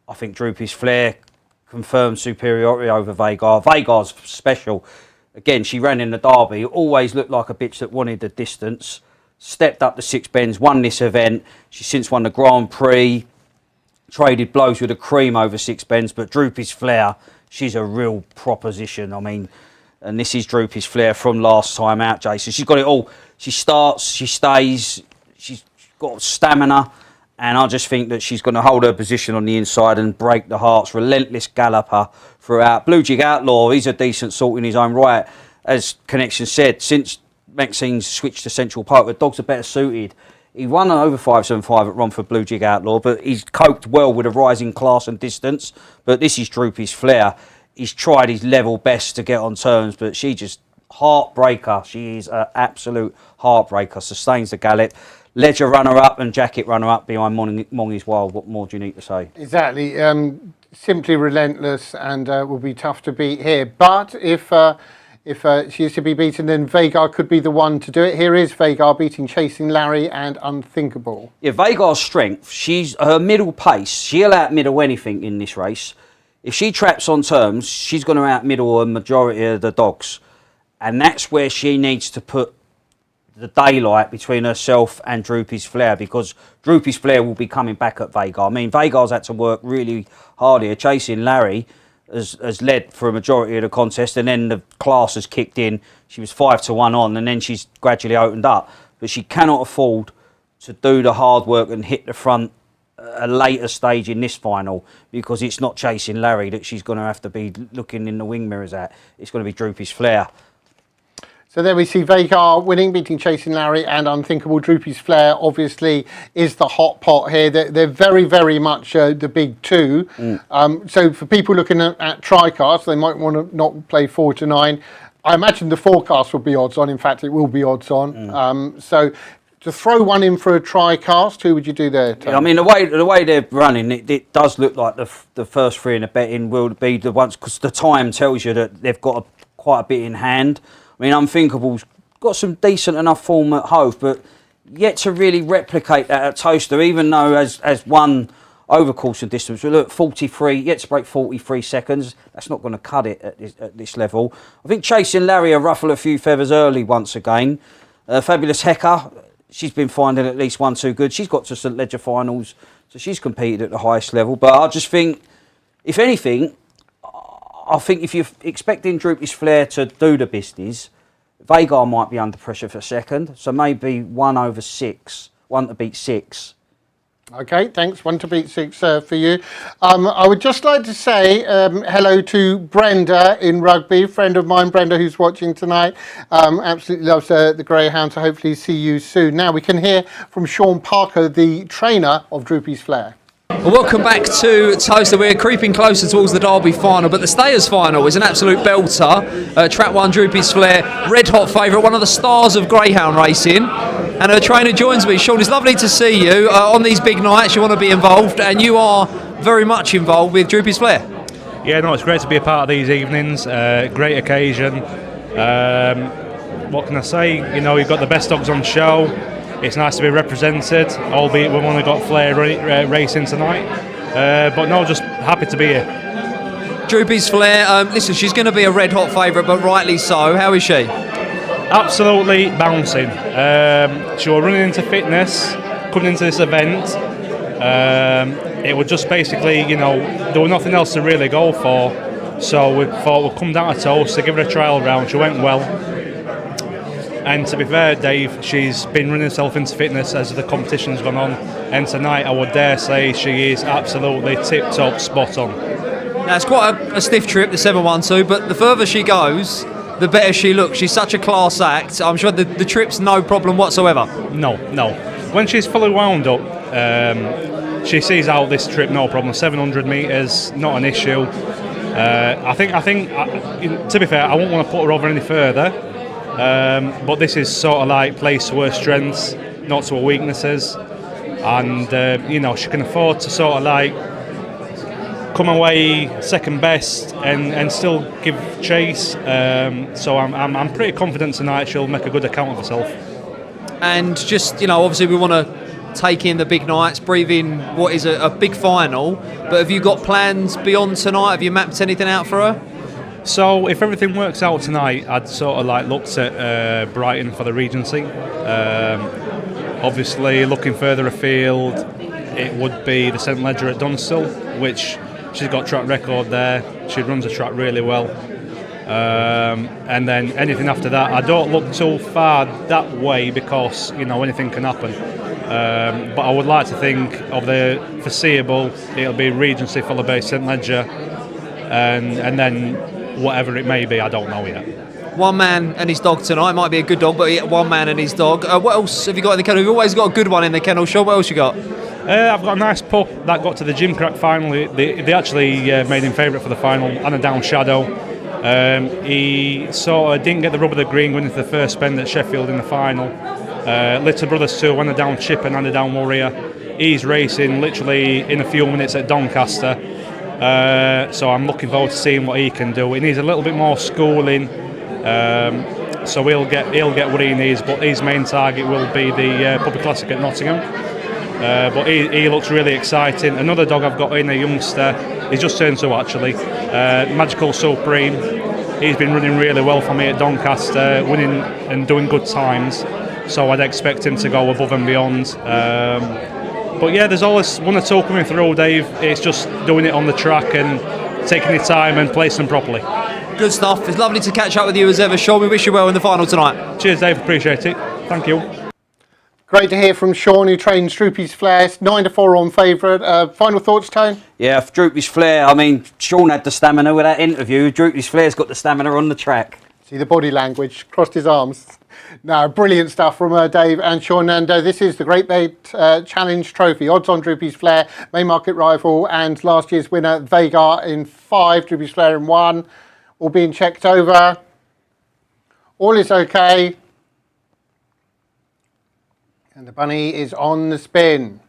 I think Droopy's Flair confirmed superiority over Vagar. Vagar's special. Again, she ran in the Derby. Always looked like a bitch that wanted the distance. Stepped up to 6 bends, won this event. She's since won the Grand Prix, traded blows with a cream over 6 bends, but Droopy's Flair, she's a real proposition. And this is Droopy's Flair from last time out, Jason. She's got it all. She starts, she stays, she's got stamina, and I just think that she's going to hold her position on the inside and break the hearts. Relentless galloper throughout. Blue Jig Outlaw, he's a decent sort in his own right. As Connection said, since Maxine's switched to Central Park, the dogs are better suited. He won an over 5.75 at Romford Blue Jig Outlaw, but he's coped well with a rising class and distance. But this is Droopy's Flair. He's tried his level best to get on terms, but she just heartbreaker. She is an absolute heartbreaker. Sustains the gallop. Ledger runner-up and Jacket runner-up behind Mongy's Wild. What more do you need to say? Exactly. Simply relentless and will be tough to beat here. But if she is to be beaten, then Vagar could be the one to do it. Here is Vagar beating Chasing Larry and Unthinkable. Yeah, Vagar's strength, her middle pace, she'll outmiddle anything in this race. If she traps on terms, she's going to outmiddle a majority of the dogs. And that's where she needs to put the daylight between herself and Droopy's Flair, because Droopy's Flair will be coming back at Vagar. Vagar's had to work really hard here. Chasing Larry has led for a majority of the contest, and then the class has kicked in. She was 5-1 on, and then she's gradually opened up. But she cannot afford to do the hard work and hit the front a later stage in this final, because it's not Chasing Larry that she's going to have to be looking in the wing mirrors at. It's going to be Droopy's Flair. So there we see Vagar winning, beating Chasing Larry, and Unthinkable. Droopy's Flair obviously is the hot pot here. They're very, very much the big two. So for people looking at TriCast, they might want to not play 4 to 9. I imagine the forecast will be odds on. In fact, it will be odds on. So to throw one in for a TriCast, who would you do there, Tom? Yeah, I mean, the way they're running, it does look like the first three in the betting will be the ones, because the time tells you that they've got quite a bit in hand. I mean, Unthinkable's got some decent enough form at Hove, but yet to really replicate that at Towcester, even though as one over course and distance, we look 43, yet to break 43 seconds. That's not going to cut it at this level. I think Chasing Larry will ruffle a few feathers early once again. Fabulous Hecker, she's been finding at least 1-2 good. She's got to St Ledger finals, so she's competed at the highest level. But I just think, if anything, I think if you're expecting Droopy's Flair to do the business, Vagar might be under pressure for second. So maybe 1 over 6, 1 to beat 6. Okay, thanks. 1 to beat 6 for you. I would just like to say hello to Brenda in rugby, friend of mine, Brenda, who's watching tonight. Absolutely loves the Greyhound, so hopefully see you soon. Now we can hear from Sean Parker, the trainer of Droopy's Flair. Well, welcome back to Towcester. We're creeping closer towards the Derby final, but the Stayers final is an absolute belter. Track 1, Droopy's Flair, red hot favourite, one of the stars of Greyhound racing. And her trainer joins me. Sean, it's lovely to see you. On these big nights, you want to be involved, and you are very much involved with Droopy's Flair. Yeah, no, it's great to be a part of these evenings. Great occasion. What can I say? You know, you've got the best dogs on show. It's nice to be represented, albeit we've only got Flair racing tonight. But no, just happy to be here. Droopy's Flair, listen, she's going to be a red hot favourite, but rightly so. How is she? Absolutely bouncing. She was running into fitness, coming into this event. It was just basically, you know, there was nothing else to really go for. So we thought we'd come down to Towcester, give her a trial round. She went well. And to be fair, Dave, she's been running herself into fitness as the competition's gone on. And tonight, I would dare say she is absolutely tip-top, spot on. Now, it's quite a stiff trip, the 712, but the further she goes, the better she looks. She's such a class act. I'm sure the trip's no problem whatsoever. No. When she's fully wound up, she sees out this trip, no problem. 700 metres, not an issue. I think. To be fair, I won't want to put her over any further. But this is sort of like plays to her strengths, not to her weaknesses, and you know, she can afford to sort of like come away second best and still give chase. So I'm pretty confident tonight she'll make a good account of herself. And just, you know, obviously we want to take in the big nights, breathe in what is a big final. But have you got plans beyond tonight? Have you mapped anything out for her? So if everything works out tonight, I'd sort of like looked at Brighton for the Regency. Obviously, looking further afield, it would be the St Ledger at Dunstall, which she's got track record there. She runs the track really well. And then anything after that, I don't look too far that way because, you know, anything can happen. But I would like to think of the foreseeable, it'll be Regency followed by St Ledger, and then whatever it may be, I don't know yet. One man and his dog tonight. Might be a good dog, but one man and his dog. What else have you got in the kennel? You've always got a good one in the kennel, Sean. What else you got? I've got a nice pup that got to the Gym Crack final. They actually made him favourite for the final, and a down shadow. He sort of didn't get the rub of the green going into the first spend at Sheffield in the final. Little brothers too, one a down Chip and a down Warrior. He's racing literally in a few minutes at Doncaster. So I'm looking forward to seeing what he can do. He needs a little bit more schooling, so he'll get what he needs. But his main target will be the Puppy Classic at Nottingham. But he looks really exciting. Another dog I've got in, a youngster, he's just turned 2 actually. Magical Supreme. He's been running really well for me at Doncaster, winning and doing good times. So I'd expect him to go above and beyond. But yeah, there's always 1 or 2 coming through, Dave. It's just doing it on the track and taking your time and placing them properly. Good stuff. It's lovely to catch up with you as ever, Sean. We wish you well in the final tonight. Cheers, Dave. Appreciate it. Thank you. Great to hear from Sean, who trains Droopy's Flair. 9-4 on favourite. Final thoughts, Tone? Yeah, for Droopy's Flair, I mean, Sean had the stamina with that interview. Droopy's Flair's got the stamina on the track. See the body language, crossed his arms. No, brilliant stuff from Dave and Sean. And this is the Great Bait Challenge Trophy. Odds on Droopy's Flair, main market rival, and last year's winner, Vagar, in 5, Droopy's Flair in 1. All being checked over. All is okay. And the bunny is on the spin.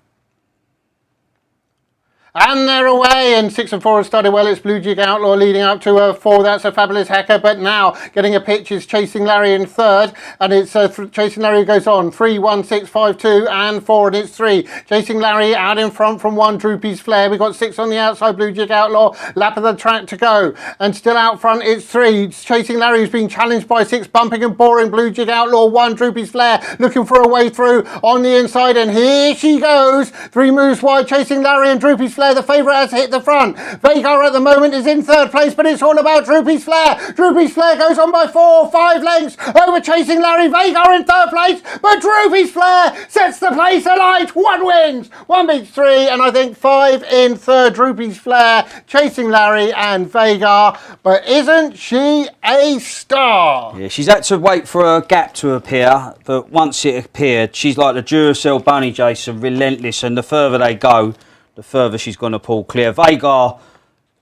And they're away, and 6 and 4 have started well. It's Blue Jig Outlaw leading up to 4. That's a Fabulous Hacker, but now getting a pitch is Chasing Larry in 3rd, and it's Chasing Larry goes on 3, 1, 6, 5, 2, and 4, and it's 3. Chasing Larry out in front from 1, Droopy's Flair. We've got 6 on the outside, Blue Jig Outlaw. Lap of the track to go, and still out front it's 3. Chasing Larry who's being challenged by 6, bumping and boring. Blue Jig Outlaw 1, Droopy's Flair looking for a way through on the inside, and here she goes. 3 moves wide, Chasing Larry, and Droopy's Flair, the favourite, has hit the front. Vagar at the moment is in 3rd place, but it's all about Droopy's Flair. Droopy's Flair goes on by 4, 5 lengths over Chasing Larry. Vagar in 3rd place, but Droopy's Flair sets the place alight. 1 wins, 1 beats 3, and I think 5 in 3rd. Droopy's Flair, Chasing Larry, and Vagar. But isn't she a star? Yeah, she's had to wait for a gap to appear, but once it appeared, she's like the Duracell bunny, Jason, relentless, and the further they go, the further she's going to pull clear. Vagar,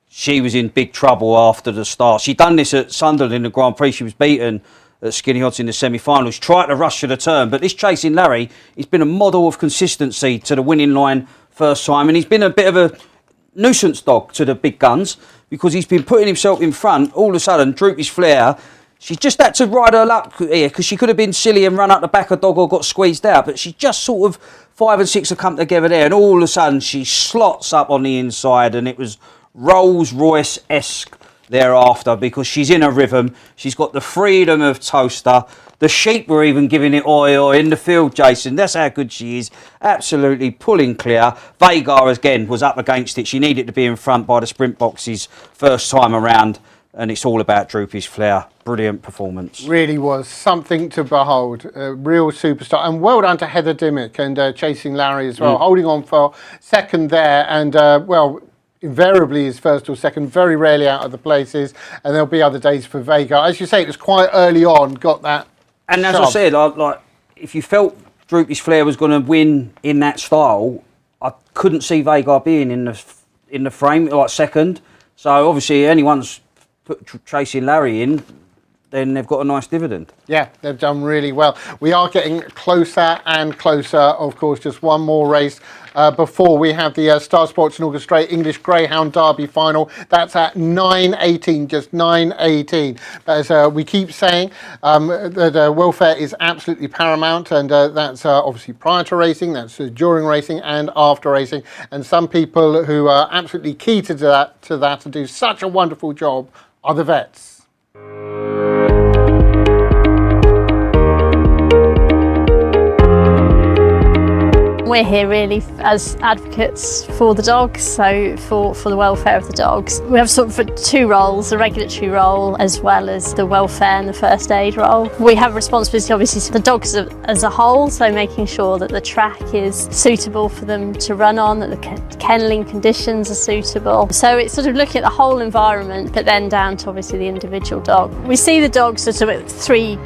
she was in big trouble after the start. She done this at Sunderland in the Grand Prix. She was beaten at Skinny Odds in the semi-finals. Tried to rush to the turn, but this Chasing Larry, he's been a model of consistency to the winning line first time, and he's been a bit of a nuisance dog to the big guns because he's been putting himself in front. All of a sudden, Droopy's Flair, she just had to ride her luck here because she could have been silly and run up the back of dog or got squeezed out, but she just sort of 5 and 6 have come together there, and all of a sudden she slots up on the inside, and it was Rolls Royce-esque thereafter because she's in a rhythm. She's got the freedom of Towcester. The sheep were even giving it oi in the field, Jason. That's how good she is. Absolutely pulling clear. Vagar again was up against it. She needed to be in front by the sprint boxes first time around, and it's all about Droopy's Flair. Brilliant performance. Really was something to behold. A real superstar. And well done to Heather Dimmick and Chasing Larry as well. Holding on for 2nd there, and well, invariably is 1st or 2nd, very rarely out of the places, and there'll be other days for Vagar. As you say, it was quite early on, got that. And as I said, like if you felt Droopy's Flair was going to win in that style, I couldn't see Vagar being in the frame, like 2nd. So obviously anyone's put Chasing Larry in, then they've got a nice dividend. Yeah, they've done really well. We are getting closer and closer, of course, just one more race before we have the Star Sports and Orchestrate English Greyhound Derby final. That's at 9:18, just 9:18. As we keep saying, that welfare is absolutely paramount, and that's obviously prior to racing, that's during racing and after racing. And some people who are absolutely key to that and do such a wonderful job are the vets. We're here really as advocates for the dogs, so for the welfare of the dogs. We have sort of 2 roles, the regulatory role as well as the welfare and the first aid role. We have a responsibility obviously to the dogs as a whole, so making sure that the track is suitable for them to run on, that the kennelling conditions are suitable. So it's sort of looking at the whole environment, but then down to obviously the individual dog. We see the dogs as sort of 3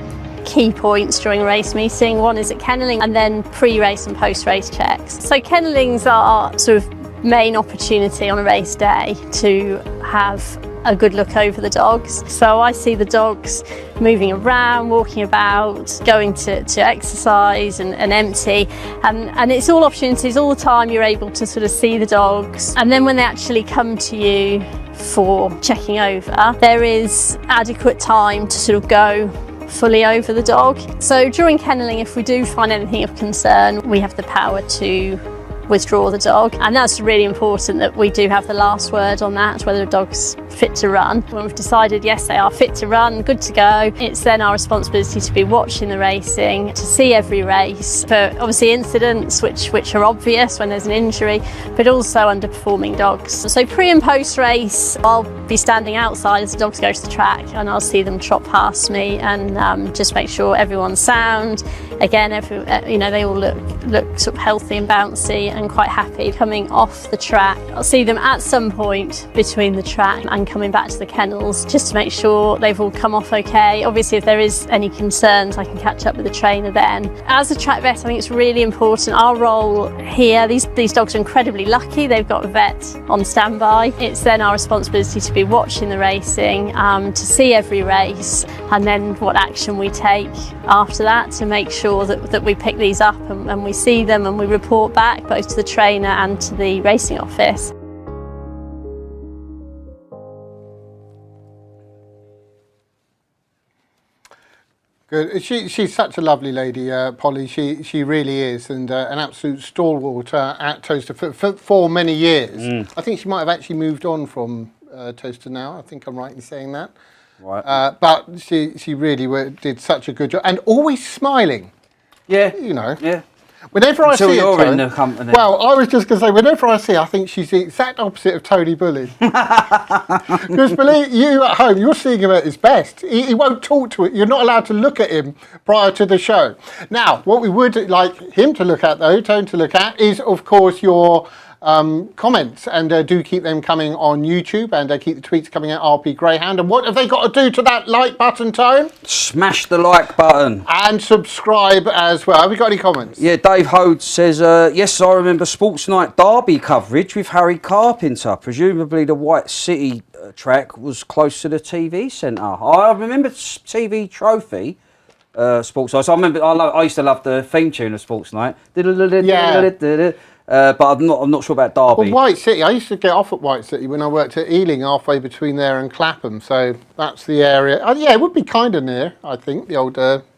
key points during a race meeting. One is at kennelling and then pre-race and post-race checks. So kennellings are sort of main opportunity on a race day to have a good look over the dogs. So I see the dogs moving around, walking about, going to exercise and empty, and it's all opportunities all the time. You're able to sort of see the dogs, and then when they actually come to you for checking over, there is adequate time to sort of go fully over the dog. So during kennelling, if we do find anything of concern, we have the power to withdraw the dog. And that's really important that we do have the last word on that, whether a dog's fit to run. When we've decided, yes, they are fit to run, good to go, it's then our responsibility to be watching the racing, to see every race for obviously incidents which are obvious when there's an injury, but also underperforming dogs. So pre and post race, I'll be standing outside as the dogs go to the track, and I'll see them trot past me and just make sure everyone's sound. Again, they all look sort of healthy and bouncy and quite happy coming off the track. I'll see them at some point between the track and coming back to the kennels just to make sure they've all come off okay. Obviously, if there is any concerns, I can catch up with the trainer then. As a track vet, I think it's really important. Our role here, these dogs are incredibly lucky. They've got a vet on standby. It's then our responsibility to be watching the racing, to see every race, and then what action we take after that to make sure that we pick these up and we see them and we report back both to the trainer and to the racing office. Good. She's such a lovely lady, Polly. She really is, and an absolute stalwart at Towcester for many years. I think she might have actually moved on from Towcester now. I think I'm right in saying that. Right. But she really did such a good job, and always smiling. Yeah. Yeah. Whenever I see you're her, in the company. Well, I was just going to say, whenever I see her, I think she's the exact opposite of Tony Bullen. Because believe you at home, you're seeing him at his best. He won't talk to it. You're not allowed to look at him prior to the show. Now, what we would like him to look at, though, Tone to look at, is, of course, your comments, and do keep them coming on YouTube, and keep the tweets coming at RP Greyhound. And what have they got to do to that like button, Tone? Smash the like button. And subscribe as well. Have we got any comments? Yeah, Dave Hode says, yes, I remember Sports Night Derby coverage with Harry Carpenter. Presumably the White City track was close to the TV centre. I remember TV Trophy. Sports Night. So I used to love the theme tune of Sports Night. Yeah. But I'm not sure about Derby. Well, White City, I used to get off at White City when I worked at Ealing, halfway between there and Clapham, so that's the area. Yeah, it would be kind of near, I think, the old TV.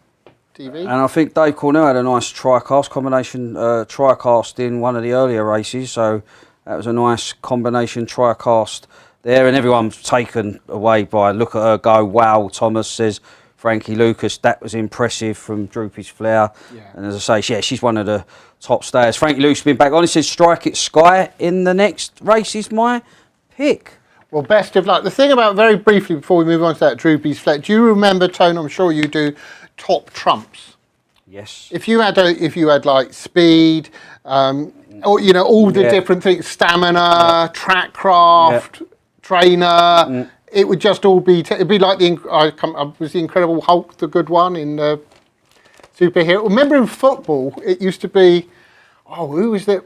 And I think Dave Cornell had a nice tri-cast combination, tri-cast in one of the earlier races, so that was a nice combination tri-cast there, and everyone's taken away by look at her go. Wow, Thomas says. Frankie Lucas, that was impressive from Droopy's Flair. Yeah. And as I say, yeah, she's one of the top stayers. Frankie Lucas been back on. He says Strike It Sky in the next race is my pick. Well, best of luck. The thing about, very briefly before we move on to that Droopy's Flair, do you remember, Tone, I'm sure you do, Top Trumps? Yes. If you had like speed, or all the different things, stamina, track craft, trainer. It would just all be. It'd be like was the Incredible Hulk, the good one in superhero. Remember in football, it used to be. Oh, who was that?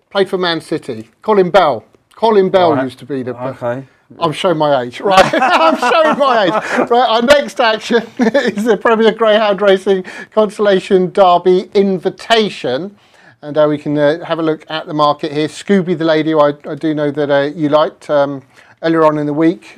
Played for Man City. Colin Bell. Colin Bell used to be the. Okay. I'm showing my age, right? I'm showing my age. Right. Our next action is the Premier Greyhound Racing Consolation Derby Invitation. And we can have a look at the market here. Scooby the lady, who I do know that you liked. Earlier on in the week,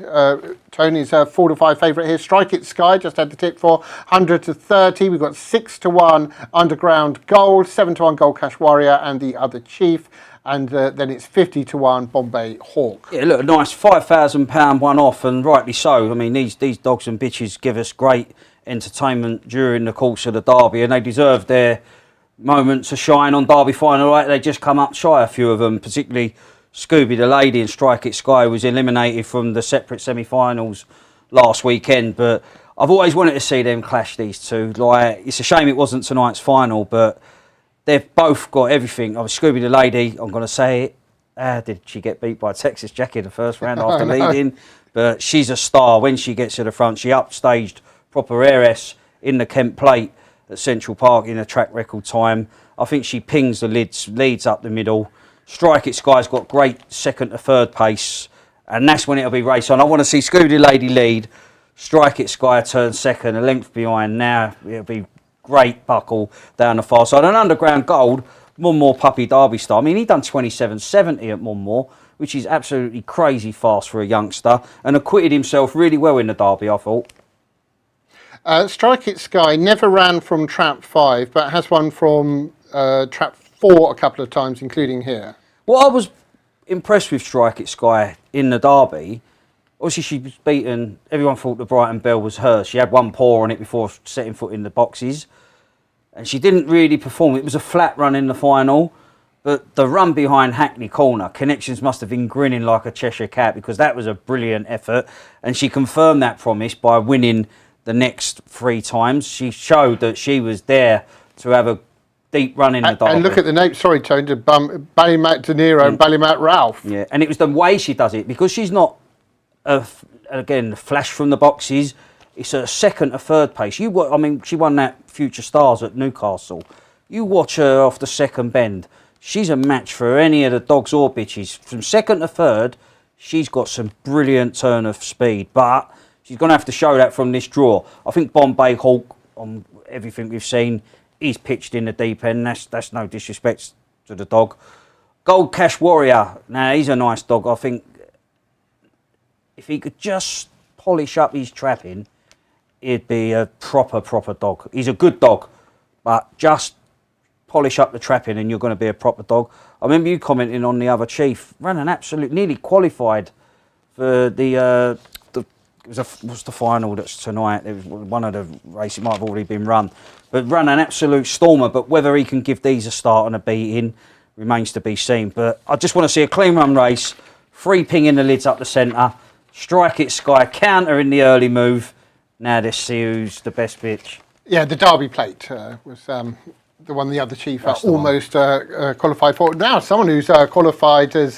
Tony's 4 to 5 favourite here. Strike It Sky just had the tip for 100 to 30. We've got 6 to 1 Underground Gold, 7 to 1 Gold Cash Warrior, and the other Chief. And then it's 50 to 1 Bombay Hawk. Yeah, look, a nice £5,000 one off, and rightly so. I mean, these dogs and bitches give us great entertainment during the course of the Derby, and they deserve their moment to shine on Derby Final. Right? They just come up shy, a few of them, particularly Scooby the lady and Strike It Sky was eliminated from the separate semi-finals last weekend, but I've always wanted to see them clash, these two. Like, it's a shame it wasn't tonight's final, but they've both got everything. Scooby the lady, I'm going to say it, did she get beat by Texas Jackie in the first round after leading? But she's a star. When she gets to the front, she upstaged proper heiress in the Kent Plate at Central Park in a track record time. I think she pings the leads up the middle. Strike It Sky's got great second to third pace, and that's when it'll be race on. I want to see Scooby Lady lead, Strike It Sky turn second, a length behind. Now it'll be great buckle down the far side. An Underground Gold, Monmore Puppy Derby star. I mean, he done 27.70 at Monmore, which is absolutely crazy fast for a youngster, and acquitted himself really well in the Derby, I thought. Strike It Sky never ran from Trap 5, but has one from Trap fought a couple of times, including here. Well, I was impressed with Strike It Sky in the Derby. Obviously, she was beaten. Everyone thought the Brighton Bell was hers. She had one paw on it before setting foot in the boxes. And she didn't really perform. It was a flat run in the final. But the run behind Hackney Corner, Connections must have been grinning like a Cheshire cat, because that was a brilliant effort. And she confirmed that promise by winning the next 3 times. She showed that she was there to have a deep run in the Derby. And look at the name, sorry, Tone, to Ballymac De Niro and Ballymac Ralph. Yeah, and it was the way she does it, because she's not, again, flash from the boxes. It's a second or third pace. She won that Future Stars at Newcastle. You watch her off the second bend. She's a match for any of the dogs or bitches. From second to third, she's got some brilliant turn of speed, but she's going to have to show that from this draw. I think Bombay Hawk, on everything we've seen, he's pitched in the deep end. That's no disrespect to the dog. Gold Cash Warrior, now he's a nice dog. I think if he could just polish up his trapping, he'd be a proper dog. He's a good dog, but just polish up the trapping and you're going to be a proper dog. I remember you commenting on the other Chief, ran an absolute, nearly qualified for what's the final that's tonight? It was one of the races, it might have already been run, but ran an absolute stormer. But whether he can give these a start and a beating remains to be seen. But I just want to see a clean run race, 3 pinging the lids up the centre, Strike It Sky, counter in the early move. Now let's see who's the best bitch. Yeah, the Derby Plate was the one the other Chief almost qualified for. Now, someone who's qualified as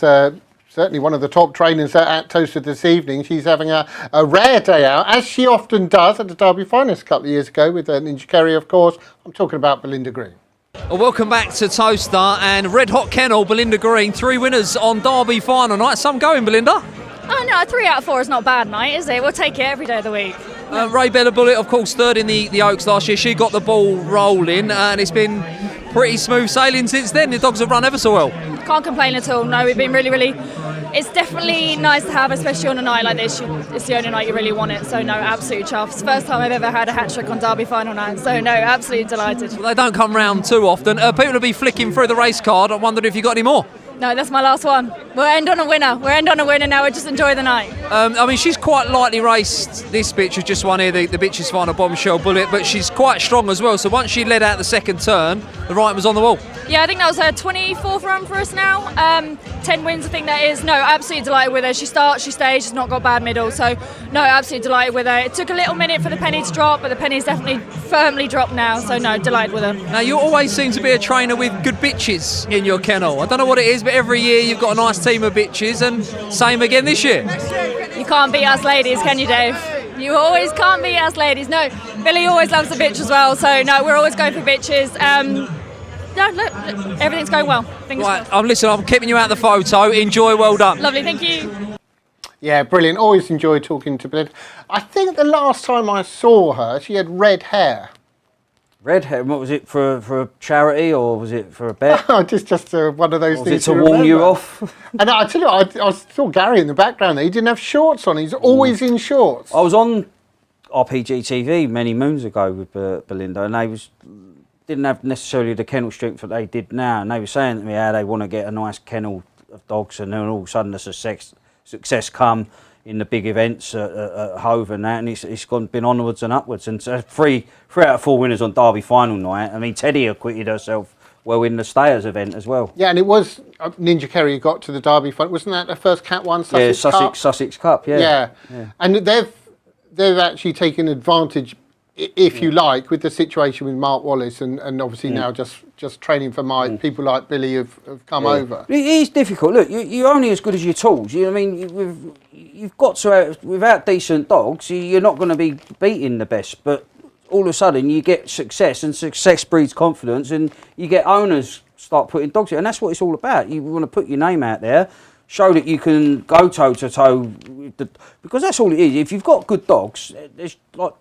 certainly one of the top trainers at Towcester this evening. She's having a rare day out, as she often does at the Derby Finals a couple of years ago with Ninja Kerry, of course. I'm talking about Belinda Green. Well, welcome back to Towcester and Red Hot Kennel, Belinda Green, 3 winners on Derby final night. Some going, Belinda? Oh no, 3 out of 4 is not a bad night, is it? We'll take it every day of the week. Ray Bella Bullet, of course, 3rd in the Oaks last year. She got the ball rolling and it's been pretty smooth sailing since then. The dogs have run ever so well. Can't complain at all. No, we've been really... It's definitely nice to have, especially on a night like this. It's the only night you really want it. So no, absolutely chuffed. First time I've ever had a hat-trick on Derby final night. So no, absolutely delighted. Well, they don't come round too often. People will be flicking through the race card. I wondered if you got any more. No, that's my last one. We'll end on a winner. Now. We'll just enjoy the night. She's quite lightly raced. This bitch who's just won here, the bitch's final, Bombshell Bullet, but she's quite strong as well. So once she led out the second turn, the right was on the wall. Yeah, I think that was her 24th run for us now. 10 wins, I think that is. No, absolutely delighted with her. She starts, she stays, she's not got bad middle. So, no, absolutely delighted with her. It took a little minute for the penny to drop, but the penny's definitely firmly dropped now. So, no, delighted with her. Now, you always seem to be a trainer with good bitches in your kennel. I don't know what it is, but every year you've got a nice team of bitches, and same again this year. You can't beat us ladies, can you, Dave? You always can't beat us ladies. No, Billy always loves a bitch as well. So, no, we're always going for bitches. No, look, everything's going well. Right, I'm keeping you out the photo. Enjoy, well done. Lovely, thank you. Yeah, brilliant. Always enjoy talking to Belinda. I think the last time I saw her, she had red hair. Red hair? What was it, for a charity or was it for a bet? just one of those or things. Was it to warn you off? And I tell you, I saw Gary in the background there. He didn't have shorts on. He's always in shorts. I was on RPG TV many moons ago with Belinda, and they didn't have necessarily the kennel strength that they did now, and they were saying to me how they want to get a nice kennel of dogs, and then all of a sudden the success come in the big events at Hove and that, and it's been onwards and upwards. And so 3 out of 4 winners on Derby final night. I mean, Teddy acquitted herself well in the Stayers event as well. Yeah, and it was Ninja Kerry who got to the Derby final. Wasn't that the first Cat 1 Sussex Cup? Sussex Cup, yeah. And they've actually taken advantage, if you like, with the situation with Mark Wallace and obviously now just training for people like Billy have come over. It is difficult. Look, you're only as good as your tools. You know what I mean? You've got to, without decent dogs, you're not going to be beating the best. But all of a sudden you get success, and success breeds confidence, and you get owners start putting dogs in. And that's what it's all about. You want to put your name out there, show that you can go toe-to-toe, because that's all it is. If you've got good dogs, there's like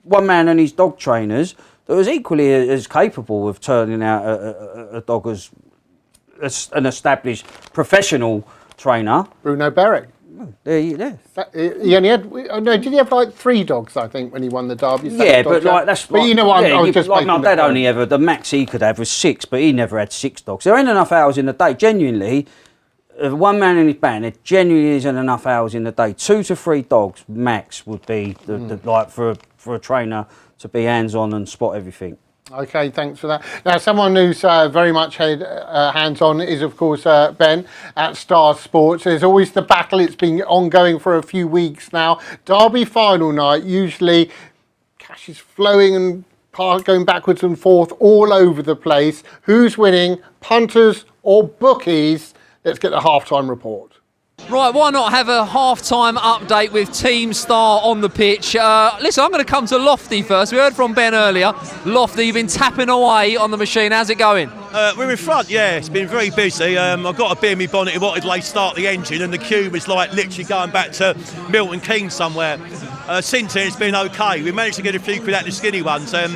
one man and his dog trainers that was equally as capable of turning out a dog as an established professional trainer. Bruno Berwick. He only had. Oh no, did he have like 3 dogs? I think when he won the Derby. Yeah, but like that's. But you know what? I was just like my making dad only ever the max he could have was 6, but he never had 6 dogs. There ain't enough hours in the day. Genuinely, one man in his band, there genuinely isn't enough hours in the day. 2 to 3 dogs max would be the like for a trainer to be hands on and spot everything. Okay, thanks for that. Now, someone who's very much hands-on is, of course, Ben at Star Sports. There's always the battle. It's been ongoing for a few weeks now. Derby final night, usually cash is flowing and going backwards and forth all over the place. Who's winning, punters or bookies? Let's get the halftime report. Right, why not have a half-time update with Team Star on the pitch? Listen, I'm going to come to Lofty first. We heard from Ben earlier. Lofty, you've been tapping away on the machine. How's it going? We're in front, yeah. It's been very busy. I've got a beer in my bonnet. It wanted to start the engine, and the queue was like literally going back to Milton Keynes somewhere. Since then, it's been okay. We managed to get a few quid out of the skinny ones. I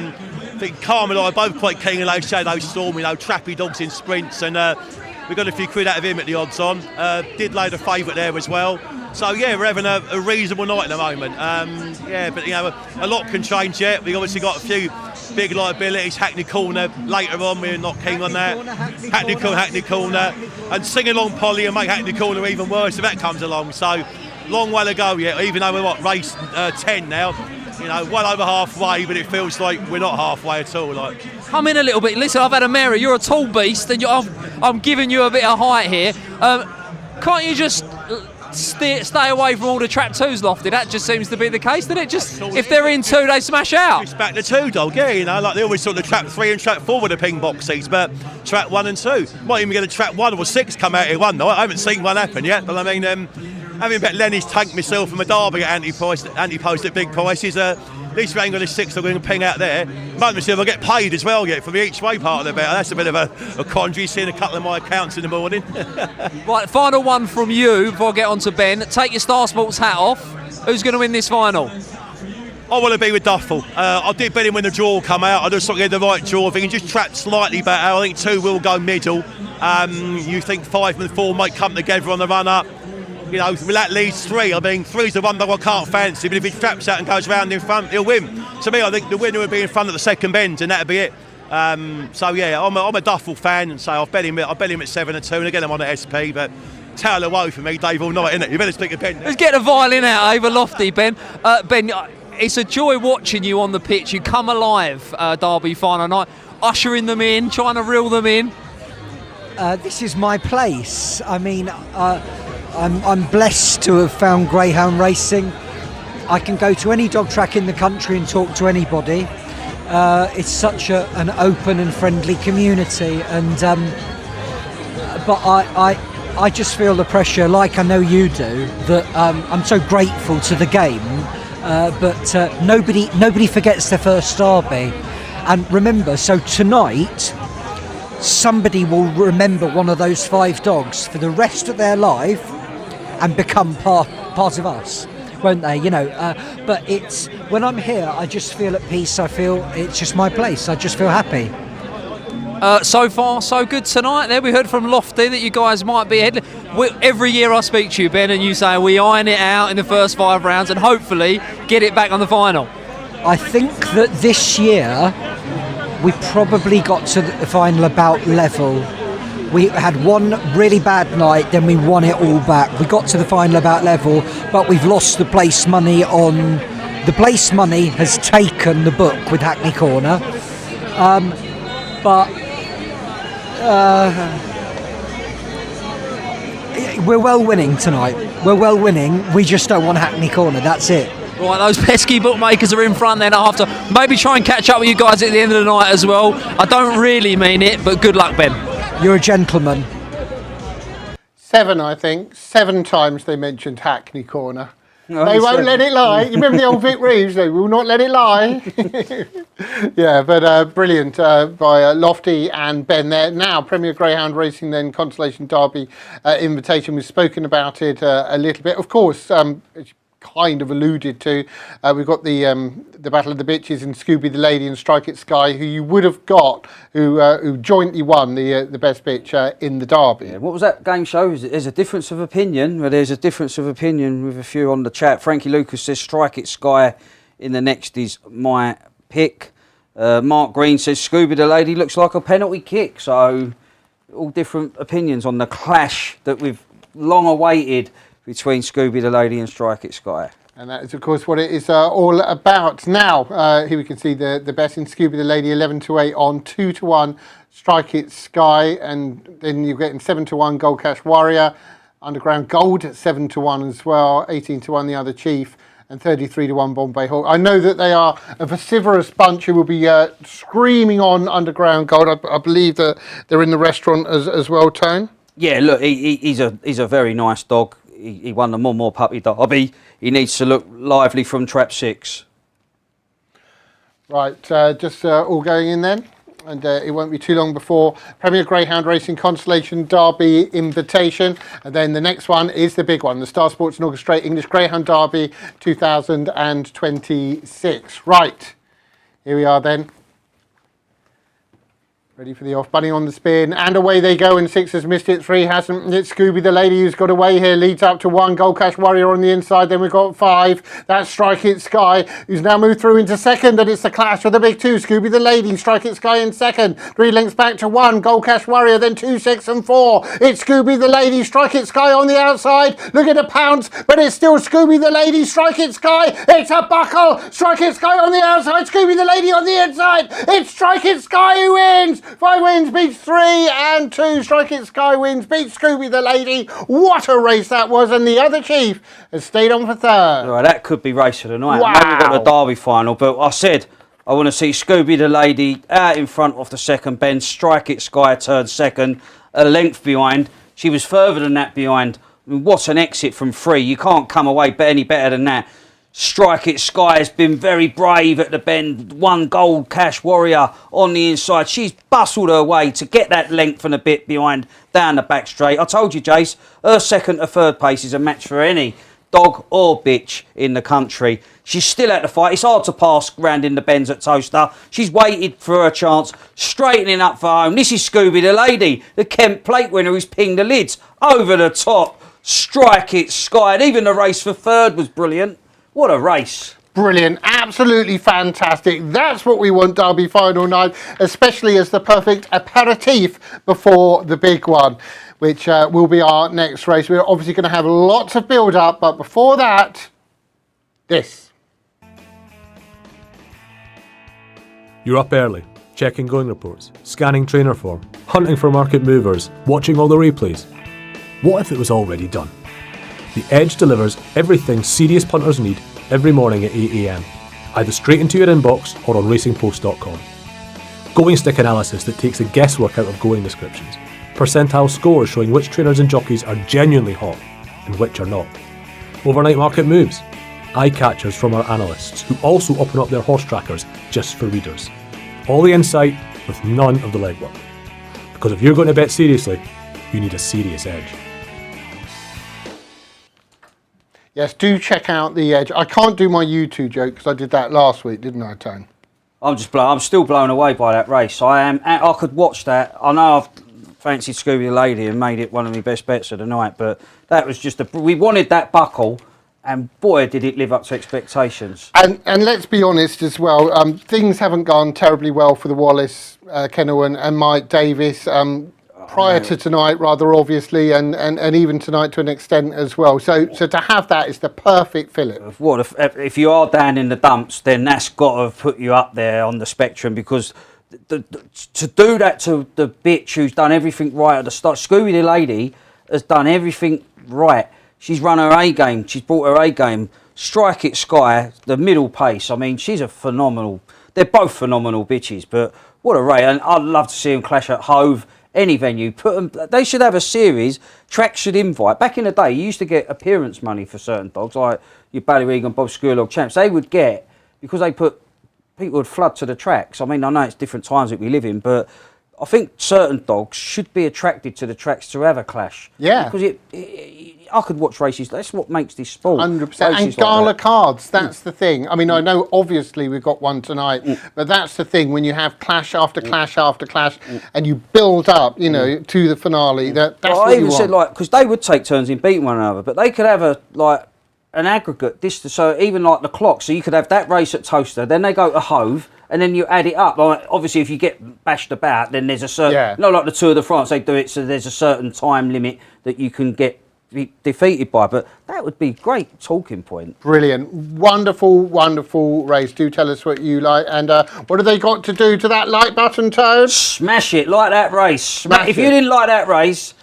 think Carmen and I are both quite keen on those Shadow Storm, trappy dogs in sprints, and we got a few quid out of him at the odds on. Did load a favourite there as well. So yeah, we're having a reasonable night at the moment. But a lot can change yet. We obviously got a few big liabilities. Hackney Corner later on. We're not keen on that. Hackney Corner, and Sing Along Polly and make Hackney Corner even worse if that comes along. So long way to go yet. Even though we're race 10 now. Well over halfway, but it feels like we're not halfway at all. Come in a little bit. Listen, I've had a Mary. You're a tall beast, and I'm giving you a bit of height here. Can't you just stay away from all the trap 2s, Lofty? That just seems to be the case, doesn't it? Just if they're in 2, they smash out. It's back to 2 dog, yeah. Like they always sort of trap 3 and trap 4 with the ping boxes, but trap 1 and 2. Might even get a trap 1 or 6 come out here one night. I haven't seen one happen yet, but I mean, having bet Lenny's tanked myself from a Derby at anti-post at big prices. At least we ain't got a 6 I'm going to ping out there. Might myself I get paid as well for the each way part of the bet. That's a bit of a quandary, seeing a couple of my accounts in the morning. Right, final one from you before I get on to Ben. Take your Star Sports hat off. Who's going to win this final? I want to be with Duffel. I did bet him when the draw come out. I just thought he had the right draw. If he can just trap slightly better, I think 2 will go middle. You think 5 and 4 might come together on the run up. That leads 3. I mean, 3's the one that I can't fancy, but if he traps out and goes round in front, he'll win. To me, I think the winner would be in front at the second bend, and that'd be it. I'm a Duffel fan, and so I bet him at 7 and 2, and again I'm on the SP, but tale of woe for me, Dave, all night, innit? You better stick a pen there. Let's get the violin out over Lofty, Ben. Ben, it's a joy watching you on the pitch. You come alive, Derby final night, ushering them in, trying to reel them in. This is my place. I mean, I'm blessed to have found Greyhound racing. I can go to any dog track in the country and talk to anybody. It's such an open and friendly community, and but I just feel the pressure, like I know you do, that I'm so grateful to the game. But nobody forgets their first Derby, and remember. So tonight, somebody will remember one of those 5 dogs for the rest of their life and become part of us, won't they? But it's when I'm here, I just feel at peace. I feel it's just my place. I just feel happy. So far, so good tonight. There, we heard from Lofty that you guys might be ahead. Every year I speak to you, Ben, and you say we iron it out in the first 5 rounds and hopefully get it back on the final. I think that this year we probably got to the final about level. We had one really bad night, then we won it all back. We got to the final about level, but we've lost the place money on... The place money has taken the book with Hackney Corner. We're well winning tonight. We're well winning. We just don't want Hackney Corner, that's it. Right, those pesky bookmakers are in front then. I'll have to maybe try and catch up with you guys at the end of the night as well. I don't really mean it, but good luck, Ben. You're a gentleman. 7, I think. 7 times they mentioned Hackney Corner. No, they won't let it lie. You remember the old Vic Reeves? They will not let it lie. Yeah, but brilliant by Lofty and Ben there. Now, Premier Greyhound Racing, then Constellation Derby Invitation. We've spoken about it a little bit. Of course, kind of alluded to. We've got the Battle of the Bitches in Scooby the Lady and Strike It Sky, who you would have got, who jointly won the best bitch in the Derby. Yeah, what was that game show? There's a difference of opinion. Well, there's a difference of opinion with a few on the chat. Frankie Lucas says Strike It Sky in the next is my pick. Mark Green says Scooby the Lady looks like a penalty kick. So all different opinions on the clash that we've long awaited between Scooby the Lady and Strike It Sky. And that is, of course, what it is all about. Now, here we can see the bet in Scooby the Lady, 11-8 on, 2-1 Strike It Sky, and then you're getting 7-1 Gold Cash Warrior, Underground Gold at 7-1 as well, 18-1 The Other Chief, and 33-1 Bombay Hawk. I know that they are a vociferous bunch who will be screaming on Underground Gold. I believe that they're in the restaurant as well, Tone. Yeah, look, he's a very nice dog. He won the More Puppy Derby. He needs to look lively from trap 6. Right, just all going in then. And it won't be too long before Premier Greyhound Racing Constellation Derby Invitation. And then the next one is the big one, the Star Sports and Orchestrate English Greyhound Derby 2026. Right, here we are then. Ready for the off, bunny on the spin, and away they go, and 6 has missed it, 3 hasn't. It's Scooby the Lady who's got away here, leads up to 1, Gold Cash Warrior on the inside, then we've got 5, that's Strike It Sky, who's now moved through into second, and it's the clash with the big 2, Scooby the Lady, Strike It Sky in second, 3 lengths back to 1, Gold Cash Warrior, then 2, 6 and 4, it's Scooby the Lady, Strike It Sky on the outside, look at the pounce, but it's still Scooby the Lady, Strike It Sky, it's a buckle, Strike It Sky on the outside, Scooby the Lady on the inside, it's Strike It Sky who wins, 5 wins, beats 3 and 2. Strike It Sky wins, beats Scooby the Lady. What a race that was, and the Other Chief has stayed on for third. Right, that could be race of the night. Wow. I know we've got the Derby final, but I said I want to see Scooby the Lady out in front of the second bend. Strike It Sky turned second, a length behind. She was further than that behind. I mean, what an exit from 3. You can't come away any better than that. Strike It Sky has been very brave at the bend. 1 Gold Cash Warrior on the inside. She's bustled her way to get that length and a bit behind down the back straight. I told you, Jace, her second to third place is a match for any dog or bitch in the country. She's still at the fight. It's hard to pass round in the bends at Towcester. She's waited for her chance, straightening up for home. This is Scooby the Lady, the Kent Plate winner who's pinged the lids over the top. Strike It Sky. And even the race for third was brilliant. What a race. Brilliant, absolutely fantastic. That's what we want Derby final night, especially as the perfect aperitif before the big one, which will be our next race. We're obviously going to have lots of build-up, but before that, this. You're up early, checking going reports, scanning trainer form, hunting for market movers, watching all the replays. What if it was already done? The Edge delivers everything serious punters need every morning at 8 AM, either straight into your inbox or on racingpost.com. Going stick analysis that takes the guesswork out of going descriptions. Percentile scores showing which trainers and jockeys are genuinely hot and which are not. Overnight market moves. Eye catchers from our analysts who also open up their horse trackers just for readers. All the insight with none of the legwork. Because if you're going to bet seriously, you need a serious edge. Yes, do check out the Edge. I can't do my U2 joke because I did that last week, didn't I, Tone? I'm still blown away by that race. I could watch that. I know I've fancied Scooby the Lady and made it one of my best bets of the night, but that was just we wanted that buckle, and boy, did it live up to expectations. And let's be honest as well, things haven't gone terribly well for the Wallace, Kennel and Mike Davis. Prior to tonight, rather obviously, and even tonight to an extent as well. So to have that is the perfect fillet. What if you are down in the dumps? Then that's got to put you up there on the spectrum, because to do that to the bitch who's done everything right at the start. Scooby the Lady has done everything right. She's run her A game. She's brought her A game. Strike It Sky, the middle pace. I mean, she's a phenomenal. They're both phenomenal bitches. But what a race! And I'd love to see them clash at Hove. Any venue, they should have a series. Tracks should invite. Back in the day, you used to get appearance money for certain dogs, like your Ballyregan and Bob Skurlock champs. They would get, because people would flood to the tracks. I mean, I know it's different times that we live in, but I think certain dogs should be attracted to the tracks to have a clash. Yeah. Because I could watch races. That's what makes this sport. 100%. And gala cards, that's the thing. I mean, I know obviously we've got one tonight, but that's the thing. When you have clash after clash after clash, and you build up, you know, to the finale, that's what I you even want. said, like, because they would take turns in beating one another, but they could have an aggregate distance. So even like the clock, so you could have that race at Towcester, then they go to Hove, and then you add it up. Like, obviously, if you get bashed about, then there's a certain... Not like the Tour de France, they do it so there's a certain time limit that you can get defeated by. But that would be a great talking point. Brilliant. Wonderful, wonderful race. Do tell us what you like. And what have they got to do to that like button, Toad? Smash it. Like that race. If you didn't like that race,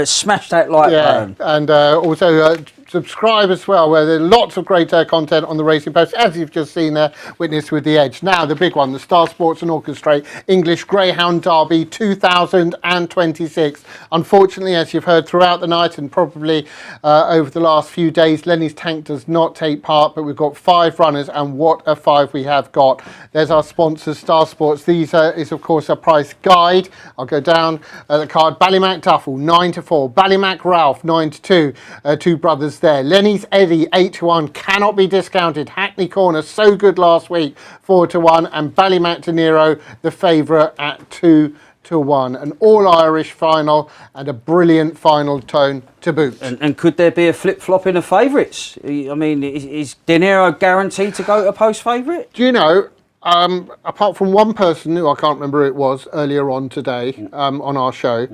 smash that like button. And also... subscribe as well, where there's lots of great content on the Racing Post, as you've just seen there, Witness with the Edge. Now, the big one, the Star Sports and Orchestrate English Greyhound Derby 2026. Unfortunately, as you've heard throughout the night and probably over the last few days, Lenny's Tank does not take part, but we've got 5 runners, and what a 5 we have got. There's our sponsors, Star Sports. These is, of course, a price guide. I'll go down the card. Ballymac Duffel, 9-4. Ballymac Ralph, 9-2. Two brothers there. Lenny's Eddie, 8-1, cannot be discounted. Hackney Corner, so good last week, 4-1, and Ballymac De Niro, the favourite, at 2-1. An all-Irish final and a brilliant final tone to boot. And could there be a flip-flop in the favourites? I mean, is De Niro guaranteed to go to post favourite? Do you know, apart from one person who I can't remember who it was earlier on today on our show,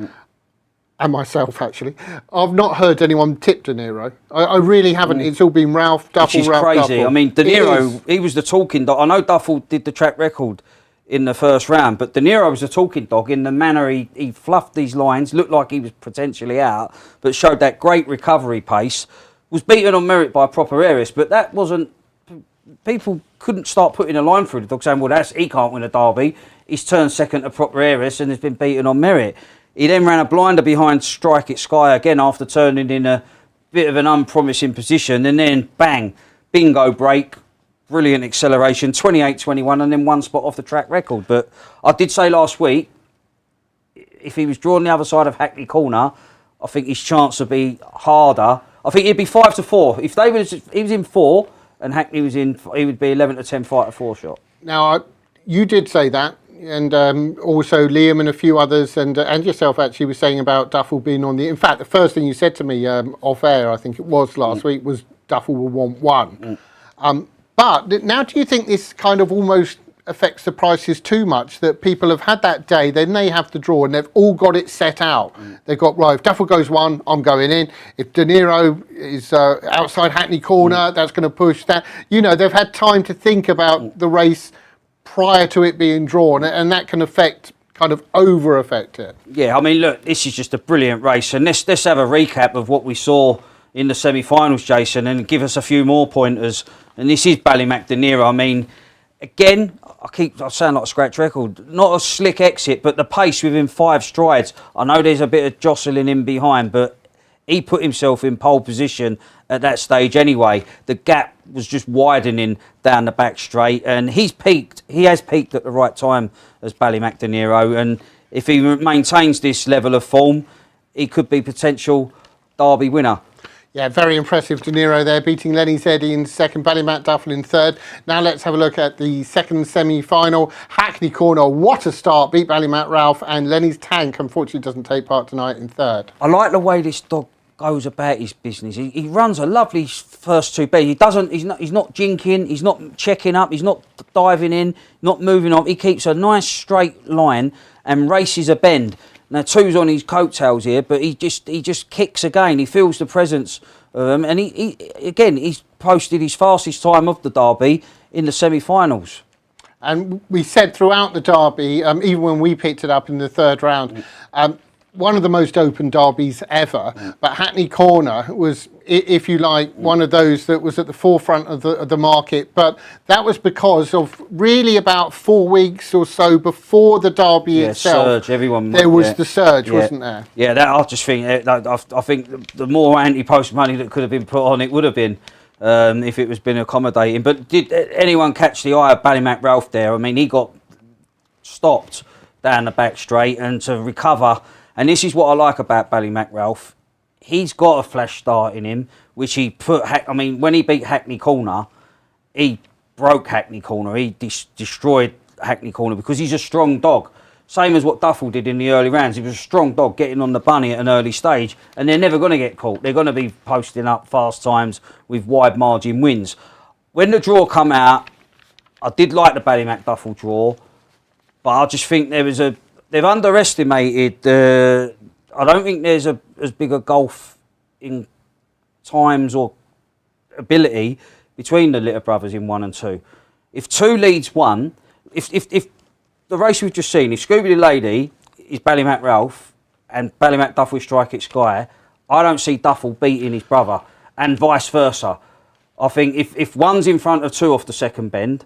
and myself actually, I've not heard anyone tip De Niro. I really haven't. It's all been Ralph Duffel. Which is Ralph crazy. Duffel. I mean, De Niro, he was the talking dog. I know Duffel did the track record in the first round, but De Niro was the talking dog in the manner he fluffed these lines, looked like he was potentially out, but showed that great recovery pace, was beaten on merit by Proper Aris, but that wasn't... People couldn't start putting a line through the dog saying, well, he can't win a derby. He's turned second to Proper Aris and has been beaten on merit. He then ran a blinder behind Strike It Sky again after turning in a bit of an unpromising position, and then bang, bingo break, brilliant acceleration, 28-21, and then one spot off the track record. But I did say last week, if he was drawn the other side of Hackney Corner, I think his chance would be harder. I think he'd be 5-4. If he was in 4 and Hackney was in, he would be 11-10 5-4 shot. Now, you did say that. And also Liam and a few others, and yourself actually was saying about Duffel being on the... In fact, the first thing you said to me off air, I think it was last week, was Duffel will want 1. But now do you think this kind of almost affects the prices too much, that people have had that day, then they have to draw and they've all got it set out. They've got, right, if Duffel goes 1, I'm going in. If De Niro is outside Hackney Corner, that's going to push that. You know, they've had time to think about the race prior to it being drawn, and that can kind of over-affect it. Yeah, I mean, look, this is just a brilliant race, and let's have a recap of what we saw in the semi-finals, Jason, and give us a few more pointers. And this is Ballymac De Niro. I mean, again, I sound like a scratch record. Not a slick exit, but the pace within 5 strides. I know there's a bit of jostling in behind, but he put himself in pole position at that stage anyway. The gap was just widening down the back straight, and he has peaked at the right time as Ballymac De Niro, and if he maintains this level of form, he could be potential Derby winner. Yeah, very impressive De Niro there, beating Lenny's Eddie in second, Ballymac Duffel in third. Now let's have a look at the second semi-final. Hackney Corner, what a start, beat Ballymac Ralph, and Lenny's Tank unfortunately doesn't take part tonight in third. I like the way this dog goes about his business. He runs a lovely first 2 beats. He's not jinking, he's not checking up, he's not diving in, not moving on. He keeps a nice straight line and races a bend. Now 2's on his coattails here, but he just kicks again. He feels the presence of him, and he's posted his fastest time of the Derby in the semi-finals. And we said throughout the Derby, even when we picked it up in the third round, one of the most open derbies ever, but Hackney Corner was, if you like, one of those that was at the forefront of the market, but that was because of really about 4 weeks or so before the derby itself. Surge, everyone. There was the surge, wasn't there? Yeah, that I just think I think the more anti-post money that could have been put on, it would have been. If it was been accommodating. But did anyone catch the eye of Ballymac Ralph there? I mean, he got stopped down the back straight, and to recover. And this is what I like about Ballymac Ralph. he's got a flash start in him, which he put. When he beat Hackney Corner, he broke Hackney Corner. He destroyed Hackney Corner because he's a strong dog. Same as what Duffel did in the early rounds. He was a strong dog getting on the bunny at an early stage, and they're never going to get caught. They're going to be posting up fast times with wide margin wins. When the draw come out, I did like the Ballymac Duffel draw, but I just think they've underestimated I don't think there's as big a gulf in times or ability between the Litter brothers in 1 and 2. If 2 leads 1, if the race we've just seen, if Scooby the Lady is Ballymac Ralph and Ballymac Duffel is Strike It Sky, I don't see Duffel beating his brother, and vice versa. I think if 1's in front of 2 off the second bend,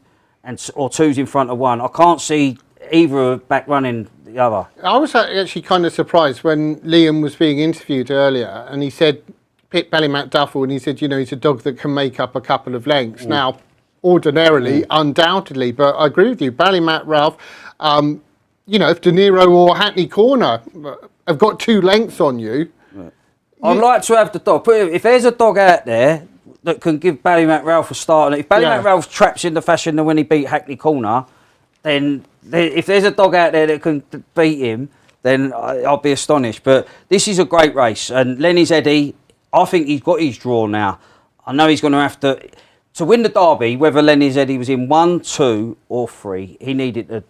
or 2's in front of 1, I can't see either back running the other. I was actually kind of surprised when Liam was being interviewed earlier, and he said, pick Ballymac Duffel, and he said, he's a dog that can make up a couple of lengths. Now, ordinarily, undoubtedly, but I agree with you, Ballymac Ralph, if De Niro or Hackney Corner have got 2 lengths on you. I'd like to have the dog. If there's a dog out there that can give Ballymac Ralph a start, and if Ballymac Ralph traps in the fashion that when he beat Hackney Corner, then if there's a dog out there that can beat him, then I'll be astonished. But this is a great race, and Lenny's Eddie, I think he's got his draw now. I know he's going to have to win the Derby, whether Lenny's Eddie was in 1, 2 or 3, he needed to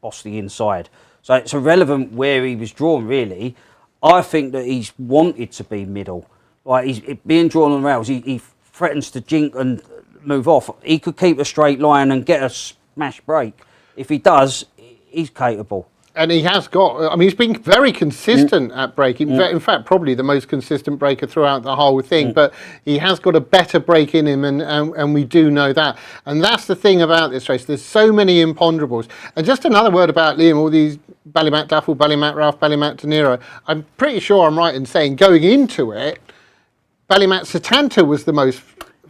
boss the inside. So it's irrelevant where he was drawn, really. I think that he's wanted to be middle. Like, he's being drawn on rails, he threatens to jink and move off. He could keep a straight line and get a smash break. If he does, he's capable. And he has got, he's been very consistent at breaking. In fact, probably the most consistent breaker throughout the whole thing. But he has got a better break in him, and we do know that. And that's the thing about this race. There's so many imponderables. And just another word about Liam, all these Ballymac Duffel, Ballymac Ralph, Ballymac De Niro. I'm pretty sure I'm right in saying, going into it, Ballymac Satanta was the most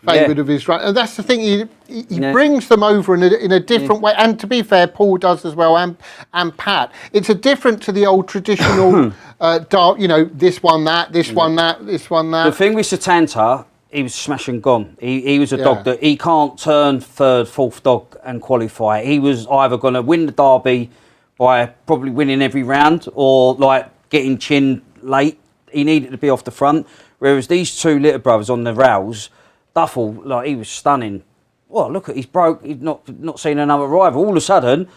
favoured of his run, and that's the thing. He brings them over in a different way. And to be fair, Paul does as well, and Pat. It's a different to the old traditional, this one that, this one that, this one that. The thing with Satanta, he was smash and gone. He was a dog that he can't turn 3rd, 4th dog and qualify. He was either going to win the Derby by probably winning every round, or like getting chinned late. He needed to be off the front. Whereas these 2 Litter brothers on the rails, Duffel, like, he was stunning. Well, look at, he's not seen another rival. All of a sudden,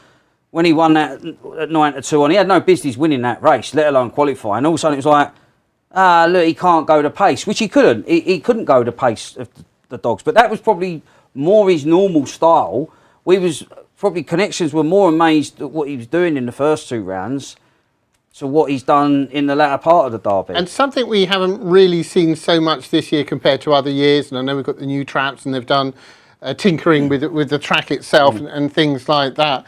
when he won that at 9-2 on, he had no business winning that race, let alone qualifying. All of a sudden, it was like, look, he can't go the pace, which he couldn't. He couldn't go the pace of the dogs, but that was probably more his normal style. Connections were more amazed at what he was doing in the first 2 rounds to what he's done in the latter part of the Derby. And something we haven't really seen so much this year compared to other years, and I know we've got the new traps and they've done tinkering with the track itself and things like that,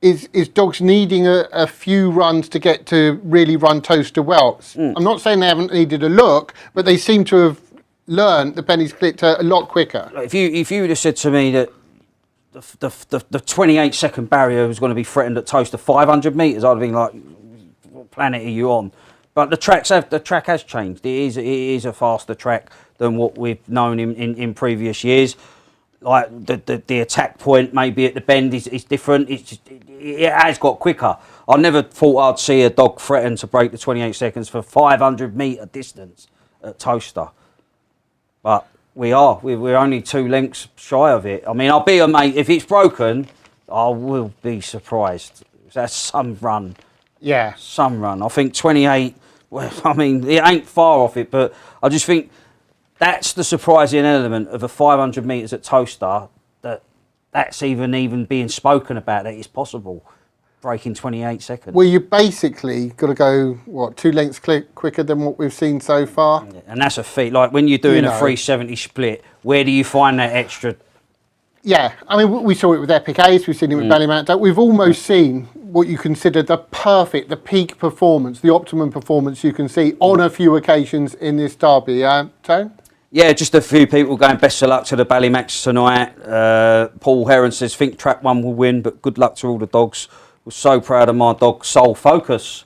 is dogs needing a few runs to get to really run Towcester well. I'm not saying they haven't needed a look, but they seem to have learned the penny split a lot quicker. If you would have said to me that the 28-second barrier was going to be threatened at Towcester 500 metres, I'd have been like, what planet are you on? But the track has changed. It is a faster track than what we've known in previous years. Like the attack point maybe at the bend is different. It has got quicker. I never thought I'd see a dog threaten to break the 28 seconds for 500 metre distance at Towcester. But we're only 2 lengths shy of it. I'll be amazed. If it's broken, I will be surprised. That's some run. Yeah. Some run. I think 28, it ain't far off it, but I just think that's the surprising element of a 500 metres at Towcester, that's even being spoken about, that it's possible, breaking 28 seconds. Well, you basically got to go, 2 lengths quicker than what we've seen so far? Yeah, and that's a feat. Like, when you're doing a 370 split, where do you find that extra? Yeah, we saw it with Epic Ace, we've seen it with Ballymac. We've almost seen what you consider the peak performance, the optimum performance you can see on a few occasions in this Derby. Tone? Yeah, just a few people going best of luck to the Ballymacs tonight. Paul Heron says, think Trap 1 will win, but good luck to all the dogs. Was so proud of my dog, Soul Focus.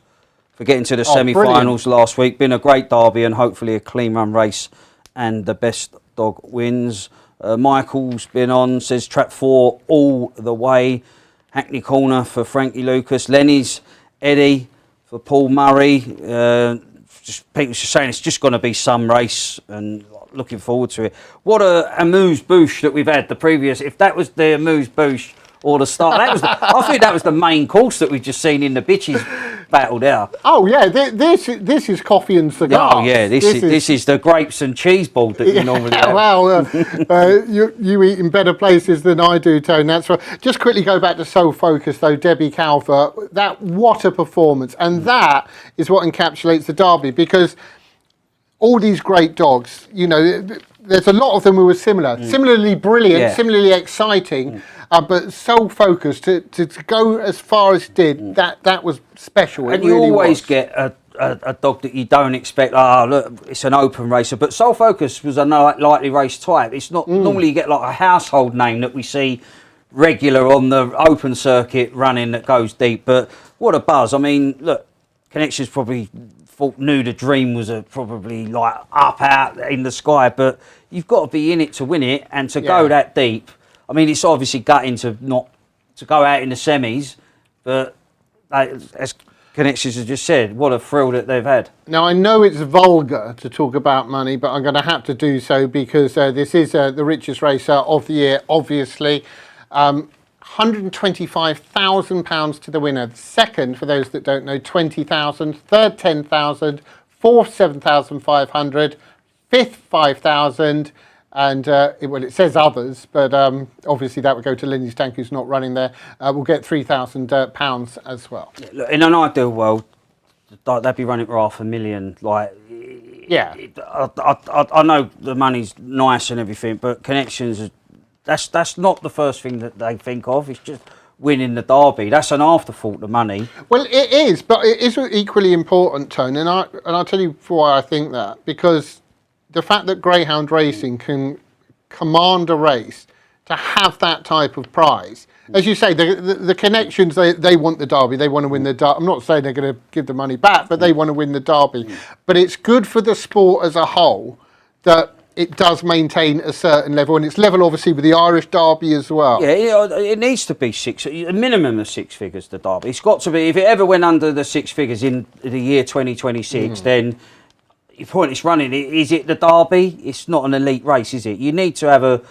for getting to the semi-finals last week. Been a great derby and hopefully a clean run race, and the best dog wins. Michael's been on, says trap 4 all the way. Hackney Corner for Frankie Lucas. Lenny's Eddie for Paul Murray. People just saying it's just going to be some race, and looking forward to it. What a amuse-bouche that we've had the previous. If that was the amuse-bouche or the start, that was I think that was the main course that we've just seen in the bitches battle there. Oh yeah, this is coffee and cigars. Oh yeah, this is the grapes and cheese board that you normally have. Well, you eat in better places than I do, Tone. That's right. Just quickly go back to Soul Focus though, Debbie Calvert. What a performance, and that is what encapsulates the derby, because all these great dogs, you know, there's a lot of them who were similarly brilliant, similarly exciting. But so focused to go as far as it did, that was special. And you always get a dog that you don't expect. Look, it's an open racer. But Soul Focus was a lightly race type. It's not normally you get like a household name that we see regular on the open circuit running that goes deep. But what a buzz! I mean, look, Connections probably knew the dream was probably like up out in the sky. But you've got to be in it to win it, and to go that deep. I mean, it's obviously gutting to go out in the semis, but as Connections has just said, what a thrill that they've had. Now, I know it's vulgar to talk about money, but I'm going to have to do so because this is the richest racer of the year, obviously. £125,000 to the winner. Second, for those that don't know, 20,000. Third, 10,000. Fourth, 7,500. Fifth, 5,000. And it says others, but obviously that would go to Lindy's Tank, who's not running there. We'll get £3,000 as well. Look, in an ideal world, they'd be running for $500,000. Like, yeah, I know the money's nice and everything, but Connections, that's not the first thing that they think of. It's just winning the derby. That's an afterthought, the money. Well, it is, but it is equally important, Tone, and I'll tell you why I think that, because the fact that Greyhound Racing can command a race to have that type of prize, as you say, the Connections, they want the derby, they want to win the derby. I'm not saying they're going to give the money back, but they want to win the derby. But it's good for the sport as a whole that it does maintain a certain level, and it's level obviously with the Irish Derby as well. Yeah, it needs to be a minimum of 6 figures, the derby. It's got to be, if it ever went under the 6 figures in the year 2026, then your point is running. Is it the derby? It's not an elite race, is it? You need to have a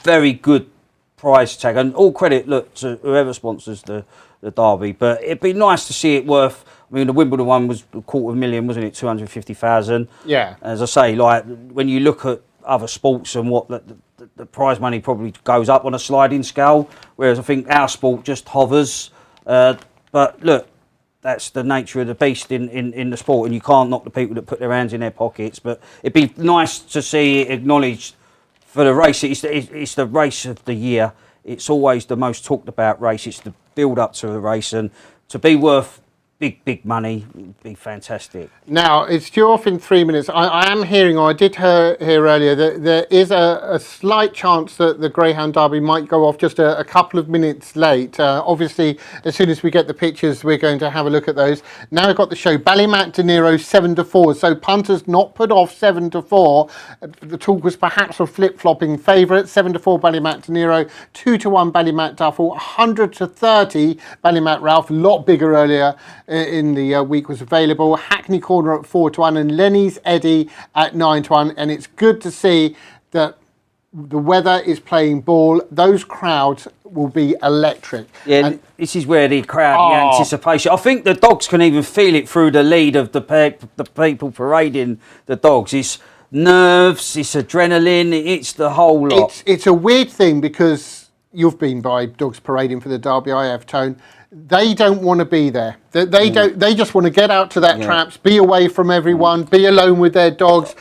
very good prize tag, and all credit, look, to whoever sponsors the derby. But it'd be nice to see it worth. I mean, the Wimbledon one was $250,000, wasn't it? 250,000. Yeah. As I say, like when you look at other sports and what the prize money probably goes up on a sliding scale, whereas I think our sport just hovers. But look, that's the nature of the beast in the sport, and you can't knock the people that put their hands in their pockets. But it'd be nice to see it acknowledged for the race. It's the race of the year. It's always the most talked about race. It's the build up to the race, and to be worth big money would be fantastic. Now, it's due off in 3 minutes. I am hearing, or I did hear earlier, that there is a slight chance that the Greyhound Derby might go off just a couple of minutes late. Obviously, as soon as we get the pictures, we're going to have a look at those. Now I've got the show, Ballymac De Niro 7-4. So punters not put off 7-4. The talk was perhaps of flip-flopping favourites. 7-4 Ballymac De Niro, 2-1 Ballymac Duffel, 100-30 Ballymac Ralph. A lot bigger earlier in the week was available. Hackney Corner at 4-1 and Lenny's Eddie at 9-1. And it's good to see that the weather is playing ball. Those crowds will be electric. Yeah, and this is where the crowd, the anticipation. I think the dogs can even feel it through the lead of the people parading the dogs. It's nerves, it's adrenaline, it's the whole lot. It's a weird thing because you've been by dogs parading for the Derby, I have, Tone. They don't want to be there. They don't. They just want to get out to that traps, be away from everyone, be alone with their dogs.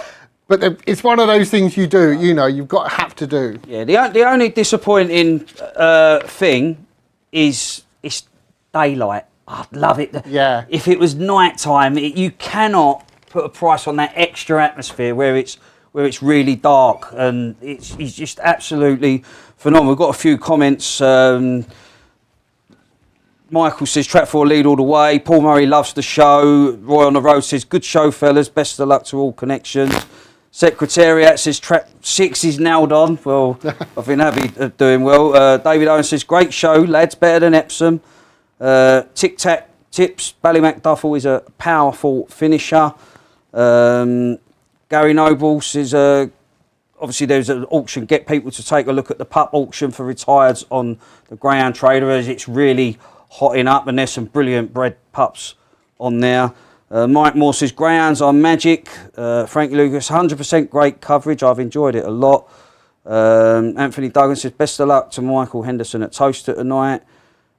But it's one of those things you do. You know, you've got to have to do. Yeah. The only disappointing thing is it's daylight. I'd love it. Yeah. If it was night time, you cannot put a price on that extra atmosphere where it's really dark, and it's just absolutely phenomenal. We've got a few comments. Michael says Trap 4 lead all the way. Paul Murray loves the show. Roy on the road says good show, fellas. Best of luck to all connections. Secretariat says Trap 6 is nailed on. Well, I think that'll be doing well. David Owen says great show, lads. Better than Epsom. Tic Tac tips. Ballymac Duffel is a powerful finisher. Gary Noble says obviously there's an auction. Get people to take a look at the pup auction for retireds on the Greyhound Trader as it's really hotting up, and there's some brilliant bred pups on there. Mike Moore says Greyhounds are magic. Frank Lucas, 100% great coverage. I've enjoyed it a lot. Anthony Duggan says best of luck to Michael Henderson at Towcester tonight.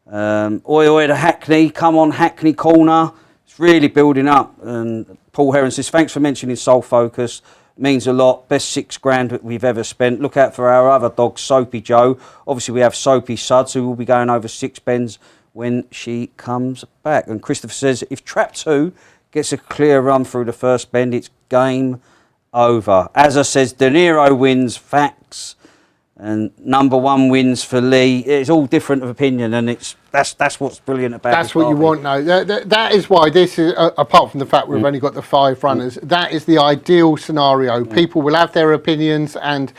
Oi to Hackney, come on Hackney Corner. It's really building up. And Paul Heron says thanks for mentioning Soul Focus. Means a lot. Best £6,000 that we've ever spent. Look out for our other dog, Soapy Joe. Obviously we have Soapy Suds who will be going over 6 bends when she comes back. And Christopher says if Trap 2 gets a clear run through the first bend, it's game over. Azza says De Niro wins, facts, and number 1 wins for Lee. It's all different of opinion, and that's what's brilliant about it. That's what you want now. That is why this is, apart from the fact we've only got the 5 runners, that is the ideal scenario. People will have their opinions, and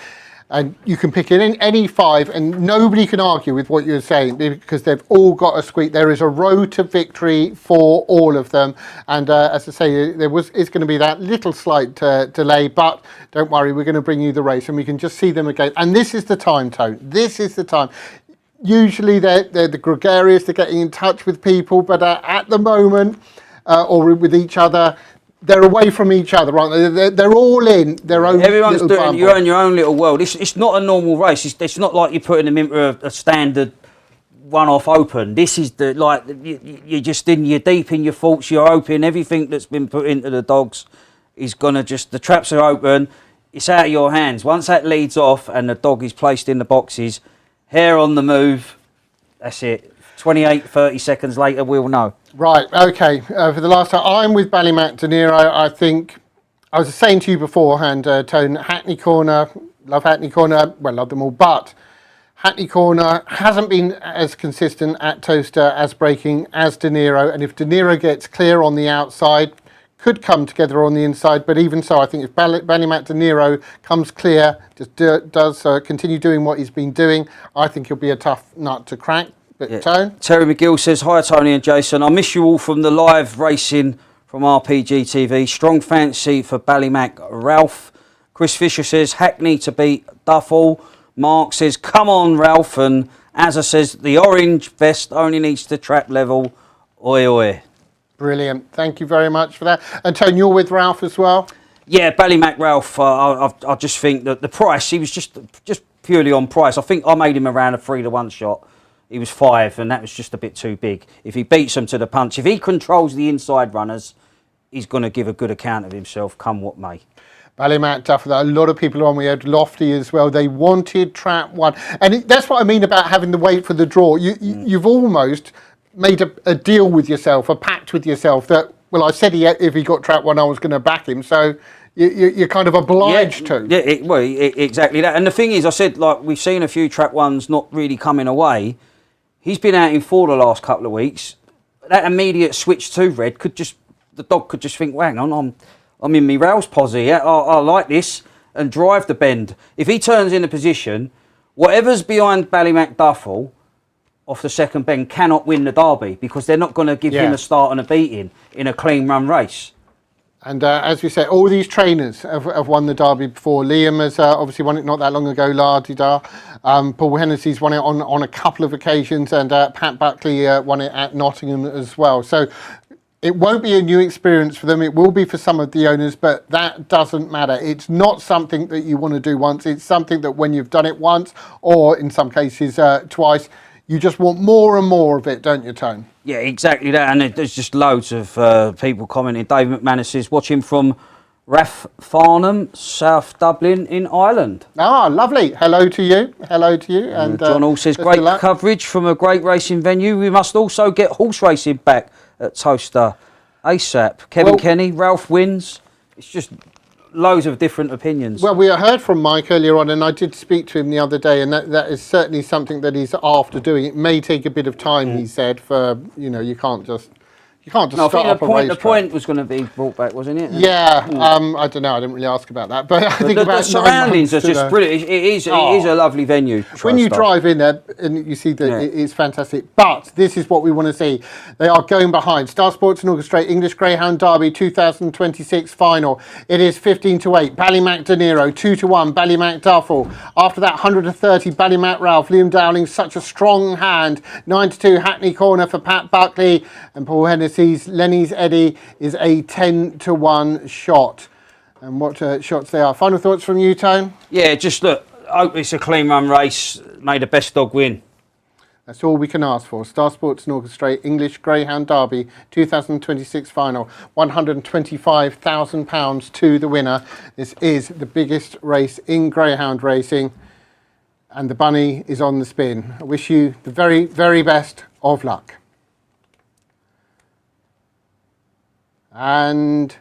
you can pick in any 5 and nobody can argue with what you're saying because they've all got a squeak. There is a road to victory for all of them, and as I say, it's going to be that little slight delay, but don't worry, we're going to bring you the race and we can just see them again. And this is the time, Tone. This is the time. Usually they're the gregarious, they're getting in touch with people, but at the moment, or with each other, they're away from each other, aren't they? They're all in their own. Everyone's little doing bubble. you're in your own little world. It's not a normal race. It's not like you're putting them into a standard one-off open. This is you're just you're deep in your thoughts. You're hoping everything that's been put into the dogs is gonna the traps are open. It's out of your hands. Once that leads off and the dog is placed in the boxes, hair on the move. That's it. 28, 30 seconds later, we'll know. Right, okay. For the last time, I'm with Ballymac De Niro. I think, I was saying to you beforehand, Tone, Hackney Corner, love Hackney Corner, well, love them all, but Hackney Corner hasn't been as consistent at Towcester as breaking as De Niro, and if De Niro gets clear on the outside, could come together on the inside, but even so, I think if Ballymac De Niro comes clear, just does continue doing what he's been doing, I think he'll be a tough nut to crack. But Tone? Terry McGill says, hi Tony and Jason, I miss you all from the live racing from RPG TV. Strong fancy for Ballymac Ralph. Chris Fisher says, Hackney to beat Duffel. Mark says, come on Ralph. And Azza says, the orange vest only needs to trap level. Oi oi. Brilliant. Thank you very much for that. And Tone, you're with Ralph as well? Yeah, Ballymac Ralph, I just think that the price, he was just purely on price. I think I made him around a 3-to-1 shot. He was 5, and that was just a bit too big. If he beats them to the punch, if he controls the inside runners, he's going to give a good account of himself, come what may. Ballymac Duffel, a lot of people on. We had Lofty as well. They wanted Trap 1. And that's what I mean about having to wait for the draw. You've almost made a deal with yourself, a pact with yourself that, well, I said if he got Trap 1, I was going to back him. So you're kind of obliged to. Yeah, exactly that. And the thing is, I said, like, we've seen a few Trap 1s not really coming away. He's been out in 4 the last couple of weeks. That immediate switch to red the dog could just think, well, hang on, I'm in me rails posse. Yeah? I like this, and drive the bend. If he turns in a position, whatever's behind Ballymac Duffel off the second bend cannot win the Derby because they're not going to give him a start and a beating in a clean run race. And as we said, all these trainers have won the Derby before. Liam has obviously won it not that long ago, La-di-da. Paul Hennessy's won it on a couple of occasions, and Pat Buckley won it at Nottingham as well. So it won't be a new experience for them. It will be for some of the owners, but that doesn't matter. It's not something that you want to do once. It's something that when you've done it once, or in some cases twice, you just want more and more of it, don't you, Tone? Yeah, exactly that. And there's just loads of people commenting. Dave McManus says, watching from Rathfarnham, South Dublin in Ireland. Ah, lovely. Hello to you. Hello to you. And John Hall says, great coverage from a great racing venue. We must also get horse racing back at Towcester ASAP. Kevin Kenny, Ralph wins. It's just loads of different opinions. Well, we heard from Mike earlier on, and I did speak to him the other day, and that is certainly something that he's after doing. It may take a bit of time, he said, for, you can't just No, I start think up a racetrack. the point was going to be brought back, wasn't it? Yeah, I don't know. I didn't really ask about that, but I think the about 9 surroundings are months just to brilliant. It is a lovely venue. When you drive in there and you see that it's fantastic, but this is what we want to see. They are going behind Star Sports and Orchestrate English Greyhound Derby 2026 final. It is 15-8. Ballymac De Niro 2-1. Ballymac Duffel. After that 130. Ballymac Ralph. Liam Dowling such a strong hand. 9-2 Hackney Corner for Pat Buckley and Paul Hennessey's Lenny's Eddie is a 10-1 shot. And what shots they are. Final thoughts from you, Tone? Yeah, just look. Hope it's a clean run race. May the best dog win. That's all we can ask for. Star Sports and Orchestrate English Greyhound Derby 2026 final. £125,000 to the winner. This is the biggest race in greyhound racing. And the bunny is on the spin. I wish you the very, very best of luck. And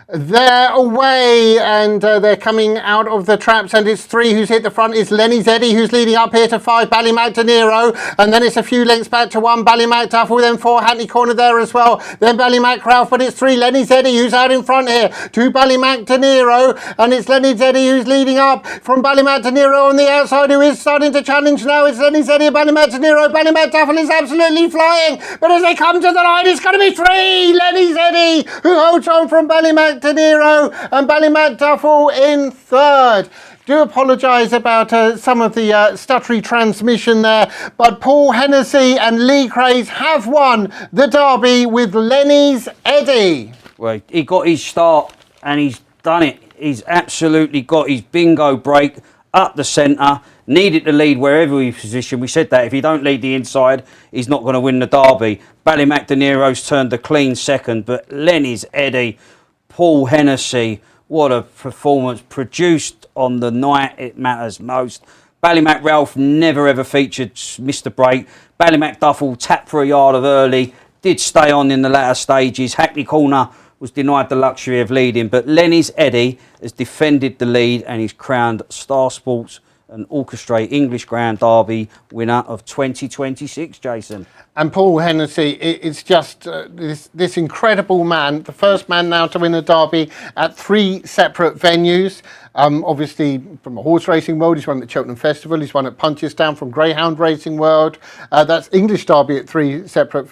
they're away, and they're coming out of the traps, and it's 3 who's hit the front. It's Lenny's Eddie who's leading up here to 5 Ballymac De Niro, and then it's a few lengths back to 1 Ballymac Duffel, then 4 Hackney Corner there as well, then Ballymac Ralph, but it's 3 Lenny's Eddie who's out in front here, 2 Ballymac De Niro, and it's Lenny's Eddie who's leading up from Ballymac De Niro on the outside, who is starting to challenge now. It's Lenny's Eddie and Ballymac De Niro. Ballymac Duffel is absolutely flying, but as they come to the line, it's going to be 3 Lenny's Eddie who holds on from Ballymac De Niro and Ballymac Duffel in 3rd. Do apologise about some of the stuttery transmission there, but Paul Hennessey and Lee Craze have won the Derby with Lenny's Eddie. Well, he got his start and he's done it. He's absolutely got his bingo break up the centre. Needed to lead wherever he positioned. We said that if he don't lead the inside, he's not going to win the Derby. Ballymac De Niro's turned a clean second, but Lenny's Eddie, Paul Hennessey, what a performance produced on the night it matters most. Ballymac Ralph never ever featured, missed a break. Ballymac Duffel tapped for a yard of early, did stay on in the latter stages. Hackney Corner was denied the luxury of leading, but Lenny's Eddie has defended the lead and he's crowned Star Sports and Orchestrate English Grand Derby winner of 2026, Jason. And Paul Hennessey, it's just this incredible man, the first man now to win a Derby at 3 separate venues. Obviously, from the horse racing world, he's won at Cheltenham Festival, he's won at Punchestown from Greyhound Racing World. That's English Derby at 3 separate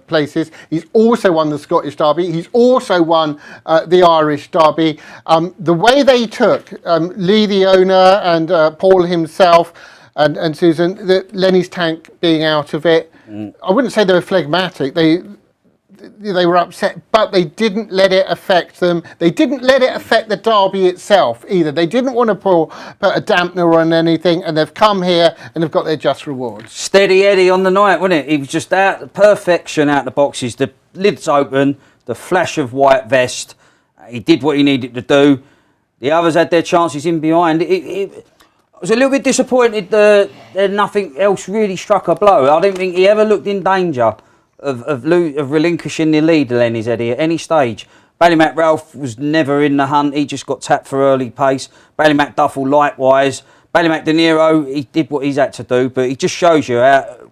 places. He's also won the Scottish Derby. He's also won the Irish Derby. The way they took Lee, the owner, and Paul himself, and Susan, Lenny's tank being out of it, I wouldn't say they were phlegmatic. They were upset, but they didn't let it affect them. They didn't let it affect the Derby itself either. They didn't want to put a dampener on anything, and they've come here and they've got their just rewards. Steady Eddie on the night, wasn't it? He was just out, perfection out the boxes. The lids open, the flash of white vest. He did what he needed to do. The others had their chances in behind. I was a little bit disappointed that nothing else really struck a blow. I didn't think he ever looked in danger of relinquishing the lead, Lenny's Eddie, at any stage. Ballymac Ralph was never in the hunt. He just got tapped for early pace. Ballymac Duffel likewise. Ballymac De Niro, he did what he's had to do, but it just shows you how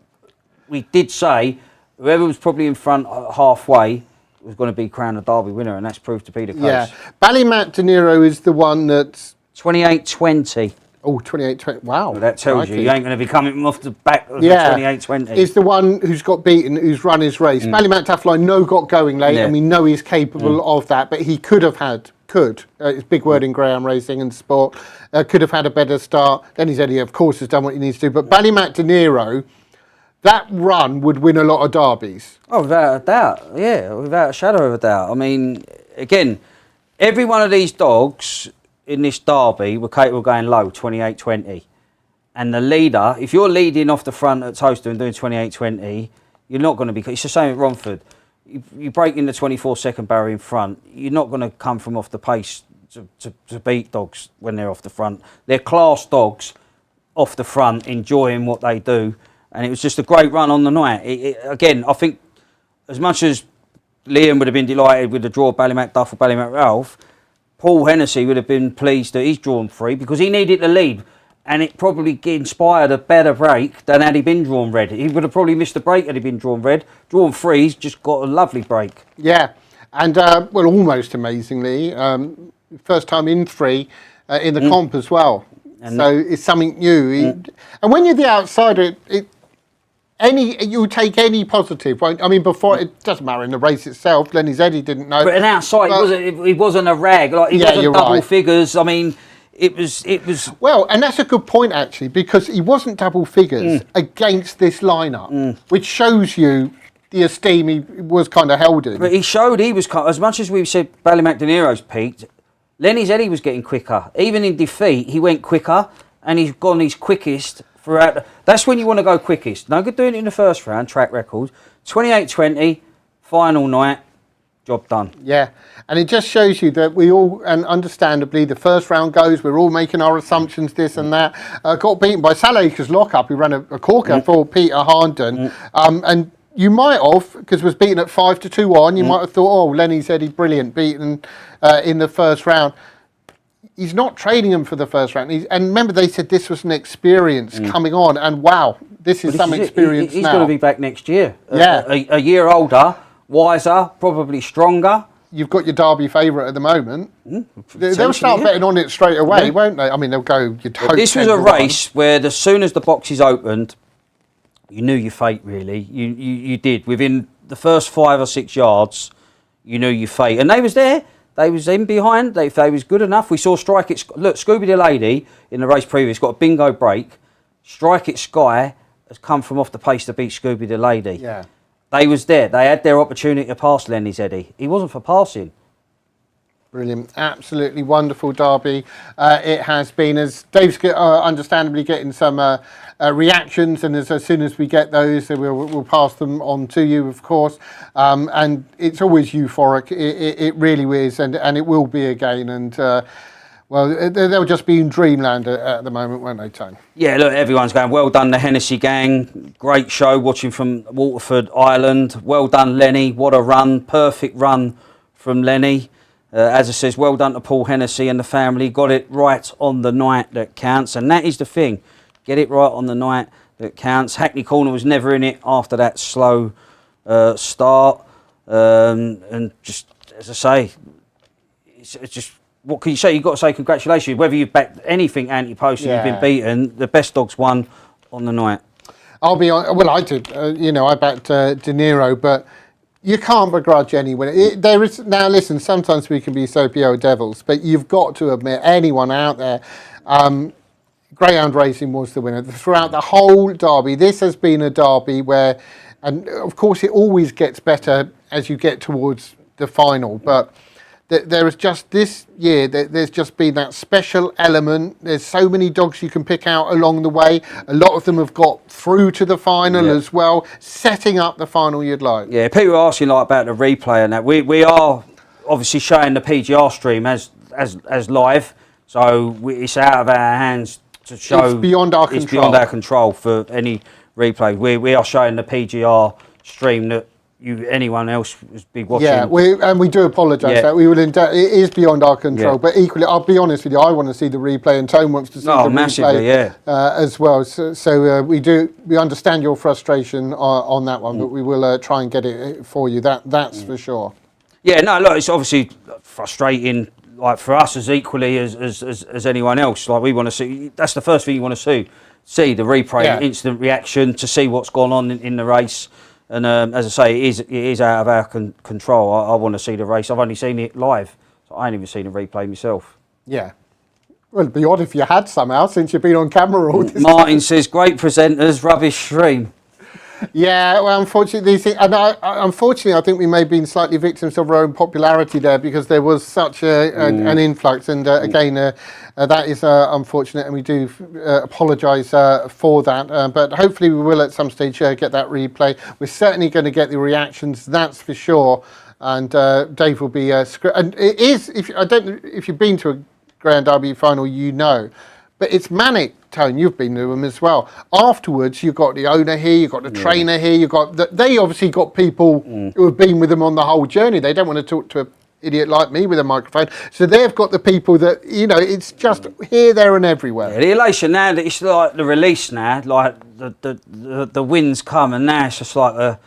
we did say whoever was probably in front halfway was going to be crowned a Derby winner, and that's proved to be the case. Yeah, Ballymac De Niro is the one that's 28-20. Oh, 28-20. Wow. Well, that tells you ain't going to be coming off the back of the 28-20. Is the one who's got beaten, who's run his race. Ballymac Duffel, I know, got going late, and we know he's capable of that, but he could have had, it's a big word in greyhound racing and sport, could have had a better start. Lenny's Eddie, of course, has done what he needs to do, but Ballymac De Niro, that run would win a lot of derbies. Oh, without a doubt, yeah, without a shadow of a doubt. I mean, again, every one of these dogs in this derby were capable of going low, 28-20. And the leader, if you're leading off the front at Towcester and doing 28-20, you're not going to be... It's the same at Romford. You break in the 24-second barrier in front, you're not going to come from off the pace to beat dogs when they're off the front. They're class dogs off the front, enjoying what they do. And it was just a great run on the night. Again, I think as much as Liam would have been delighted with the draw of Ballymac Duffel, Ballymac Ralph, Paul Hennessy would have been pleased that he's drawn 3 because he needed the lead. And it probably inspired a better break than had he been drawn red. He would have probably missed the break had he been drawn red. Drawn 3, he's just got a lovely break. Yeah, and well, almost amazingly, first time in 3 in the comp as well. And so it's something new. And when you're the outsider, you take any positive. I mean, before it doesn't matter in the race itself. Lenny's Eddie didn't know, but an outside, he wasn't a rag. Like he wasn't double figures. I mean. It was well, and that's a good point actually, because he wasn't double figures against this lineup, which shows you the esteem he was kind of held in. But he showed he was as much as we said Ballymac De Niro's peaked. Lenny's Eddie was getting quicker, even in defeat. He went quicker, and he's gone his quickest throughout. That's when you want to go quickest. No good doing it in the first round. Track record, 28-20, final night. Job done. Yeah, and it just shows you that we all, and understandably, the first round goes, we're all making our assumptions, this and that. Got beaten by Sal Acres lockup, who ran a corker for Peter Harnden. And you might have, because was beaten at 5-2 you might have thought, oh, Lenny's Eddie, brilliant, beaten in the first round. He's not training him for the first round. And remember, they said this was an experience coming on, and wow, this is some experience He's now. going to be back next year. Yeah. A year older. Wiser, probably stronger. You've got your Derby favourite at the moment. They'll start betting on it straight away, won't they? I mean, they'll go. This was a race where, as soon as the boxes opened, you knew your fate. Really, you did. Within the first 5 or 6 yards, you knew your fate, and they was there. They was in behind. They was good enough. We saw Strike It. Look, Scooby the Lady in the race previous got a bingo break. Strike It Sky has come from off the pace to beat Scooby the Lady. Yeah. They was there. They had their opportunity to pass Lenny's Eddie. He wasn't for passing. Brilliant. Absolutely wonderful derby. It has been, as Dave's understandably getting some reactions, and as soon as we get those, we'll pass them on to you, of course. And it's always euphoric. It really is, and it will be again. And well, they'll just be in dreamland at the moment, won't they, Tone? Yeah, look, everyone's going, well done, the Hennessy gang. Great show, watching from Waterford Island. Well done, Lenny. What a run. Perfect run from Lenny. As I says, well done to Paul Hennessy and the family. Got it right on the night that counts. And that is the thing. Get it right on the night that counts. Hackney Corner was never in it after that slow start. And just, as I say, it's just... What can you say? You've got to say congratulations. Whether you've backed anything anti-post and you've been beaten, the best dogs won on the night. I'll be on. Well, I did. I backed De Niro, but you can't begrudge anyone. There is now. Listen, sometimes we can be so PO devils, but you've got to admit, anyone out there, Greyhound Racing was the winner throughout the whole derby. This has been a derby where, and of course, it always gets better as you get towards the final, but. There is just this year, there's just been that special element. There's so many dogs you can pick out along the way. A lot of them have got through to the final as well, setting up the final you'd like. Yeah, people are asking about the replay and that. We are obviously showing the PGR stream as live, so it's out of our hands to show. It's beyond our control. It's beyond our control for any replay. We are showing the PGR stream that. Anyone else would be watching. Yeah, we do apologise. Yeah. That it is beyond our control. But equally, I'll be honest with you, I want to see the replay, and Tone wants to see the massively, replay as well. So we understand your frustration on that one, but we will try and get it for you. That's for sure. Yeah, no, look, it's obviously frustrating. Like for us, as equally as anyone else. Like we want to see. That's the first thing you want to see the replay, instant reaction to see what's gone on in the race. And as I say, it is out of our control. I want to see the race. I've only seen it live, so I ain't even seen a replay myself. Yeah. Well, it'd be odd if you had somehow, since you've been on camera all this Martin says, great presenters, rubbish stream. Yeah, well, unfortunately, I think we may have been slightly victims of our own popularity there, because there was such an influx, and again, that is unfortunate, and we do apologise for that. But hopefully, we will at some stage get that replay. We're certainly going to get the reactions, that's for sure. And Dave will be. And it is. If you've been to a Greyhound Derby final, you know. But it's manic, Tone. You've been to them as well. Afterwards, you've got the owner here, you've got the trainer here, you've got. They obviously got people who have been with them on the whole journey. They don't want to talk to idiot like me with a microphone. So they've got the people that, it's just here, there and everywhere. Yeah, the elation now, that it's like the release now, like the wins come, and now it's just like a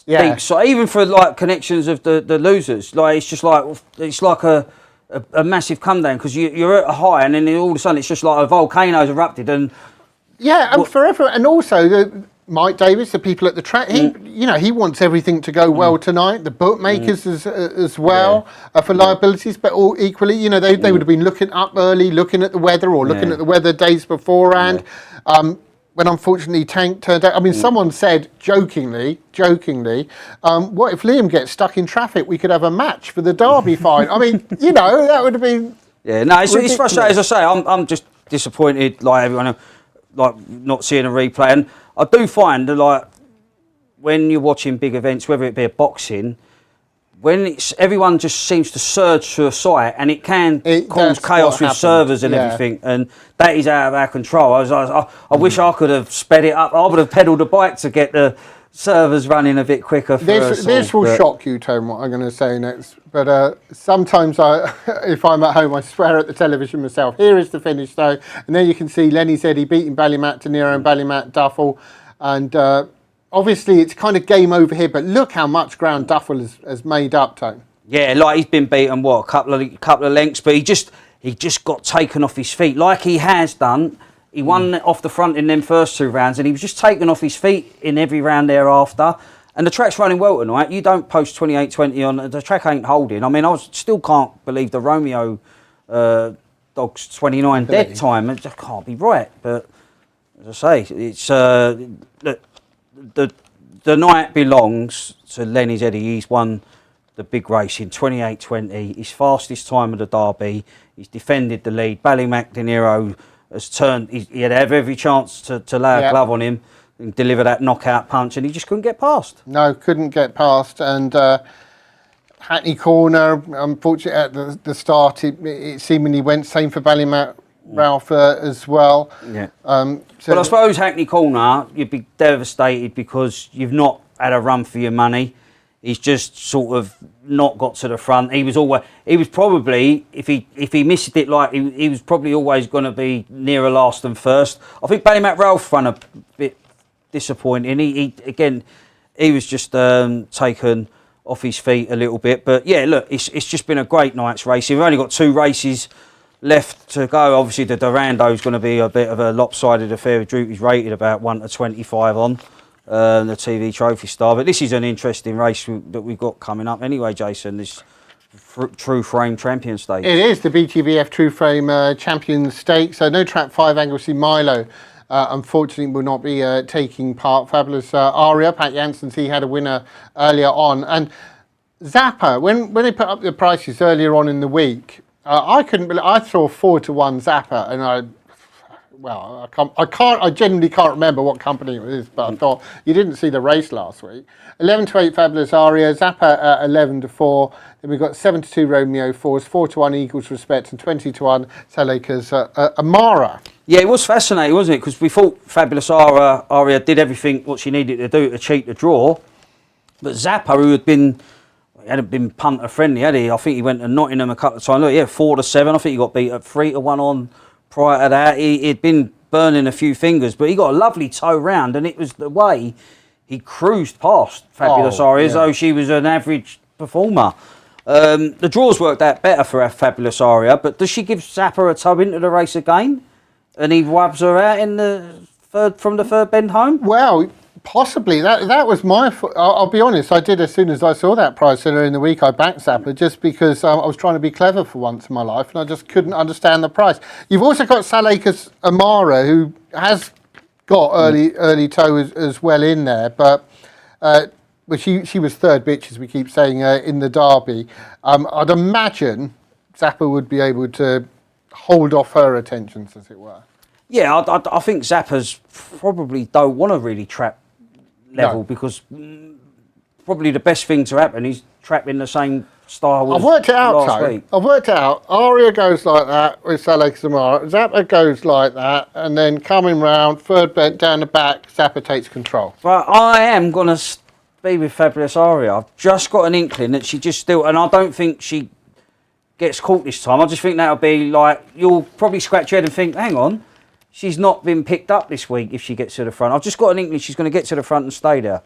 deep. So even for like connections of the losers, like it's just like a massive come down, because you're at a high, and then all of a sudden it's just like a volcano's erupted. And forever, and also Mike Davis, the people at the track, he wants everything to go well tonight. The bookmakers as well for liabilities, but all equally, they would have been looking up early, looking at the weather, or looking at the weather days beforehand. When unfortunately Tank turned out, I mean, someone said jokingly, what if Liam gets stuck in traffic? We could have a match for the Derby fight. I mean, that would have been. Yeah, no, it's frustrating. As I say, I'm just disappointed, like everyone, like not seeing a replay. And I do find that, like, when you're watching big events, whether it be a boxing, when everyone just seems to surge to a site, and it can cause chaos with servers and everything, and that is out of our control. I wish I could have sped it up. I would have pedalled a bike to get the servers running a bit quicker. This will shock you, Tom, what I'm going to say next. But sometimes if I'm at home, I swear at the television myself. Here is the finish, though. And there you can see Lenny Zeddy beating Ballymac De Niro and Ballymac Duffel. And obviously it's kind of game over here, but look how much ground Duffel has made up, Tone. Yeah, like he's been beaten, a couple of lengths, but he just got taken off his feet, like he has done. He won off the front in them first 2 rounds, and he was just taken off his feet in every round thereafter. And the track's running well tonight. You don't post 28-20 on, the track ain't holding. I mean, I still can't believe the Romeo dog's 29 dead time. It just can't be right. But as I say, it's the night belongs to Lenny Zeddy. He's won the big race in 28-20. His fastest time of the Derby. He's defended the lead. Ballymac De Niro has turned. He had every chance to lay a glove on him and deliver that knockout punch, and he just couldn't get past. No, couldn't get past. And Hackney Corner, unfortunately, at the start, it seemingly went. Same for Ballymac Ralph as well. Yeah. But I suppose Hackney Corner, you'd be devastated because you've not had a run for your money. He's just sort of not got to the front. He was probably, if he missed it, like he was probably always going to be nearer last than first. I think Ballymac Ralph ran a bit disappointing. He was just taken off his feet a little bit. But yeah, look, it's just been a great night's racing. We've only got 2 races left to go. Obviously, the Durando's going to be a bit of a lopsided affair. Droopy's rated about 1 to 25 on. The TV Trophy Star, but this is an interesting race that we've got coming up anyway, Jason, this True Frame Champion Stakes. It is the BTBF True Frame Champion Stakes, so no Track 5 Anglesey Milo unfortunately will not be taking part. Fabulous Aria, Pat Janssens, he had a winner earlier on, and Zappa, when they put up the prices earlier on in the week, I couldn't believe, I saw 4-1 Zappa, and I genuinely can't remember what company it was, but I thought, you didn't see the race last week. 11-8 Fabulous Aria, Zappa 11-4. Then we've got 7-2 Romeo 4s, 4-1 Eagles Respect, and 20-1 Salaker's Amara. Yeah, it was fascinating, wasn't it? Because we thought Fabulous Aria did everything what she needed to do to cheat the draw, but Zappa, who hadn't been punter friendly, had he? I think he went to Nottingham a couple of times. Look, yeah, 4-7. I think he got beat at 3-1 on. Prior to that, he'd been burning a few fingers, but he got a lovely toe round, and it was the way he cruised past Fabulous Aria as though she was an average performer. The draws worked out better for Fabulous Aria, but does she give Zappa a toe into the race again? And he wubs her out in from the third bend home? Well, possibly. That was my... I'll be honest, I did as soon as I saw that price earlier in the week, I backed Zappa just because I was trying to be clever for once in my life, and I just couldn't understand the price. You've also got Salaker's Amara, who has got early toe as well in there, but she was third bitch, as we keep saying, in the Derby. I'd imagine Zappa would be able to hold off her attentions, as it were. Yeah, I think Zappa's probably don't want to really trap level because probably the best thing to happen is trapping the same style as I've worked it out, last week. I've worked it out. Aria goes like that with Saleh Samara. Zappa goes like that, and then coming round, third bent down the back, Zappa takes control. But I am going to be with Fabulous Aria. I've just got an inkling that she just still, and I don't think she gets caught this time. I just think that'll be like, you'll probably scratch your head and think, hang on, she's not been picked up this week if she gets to the front. I've just got an inkling she's going to get to the front and stay there.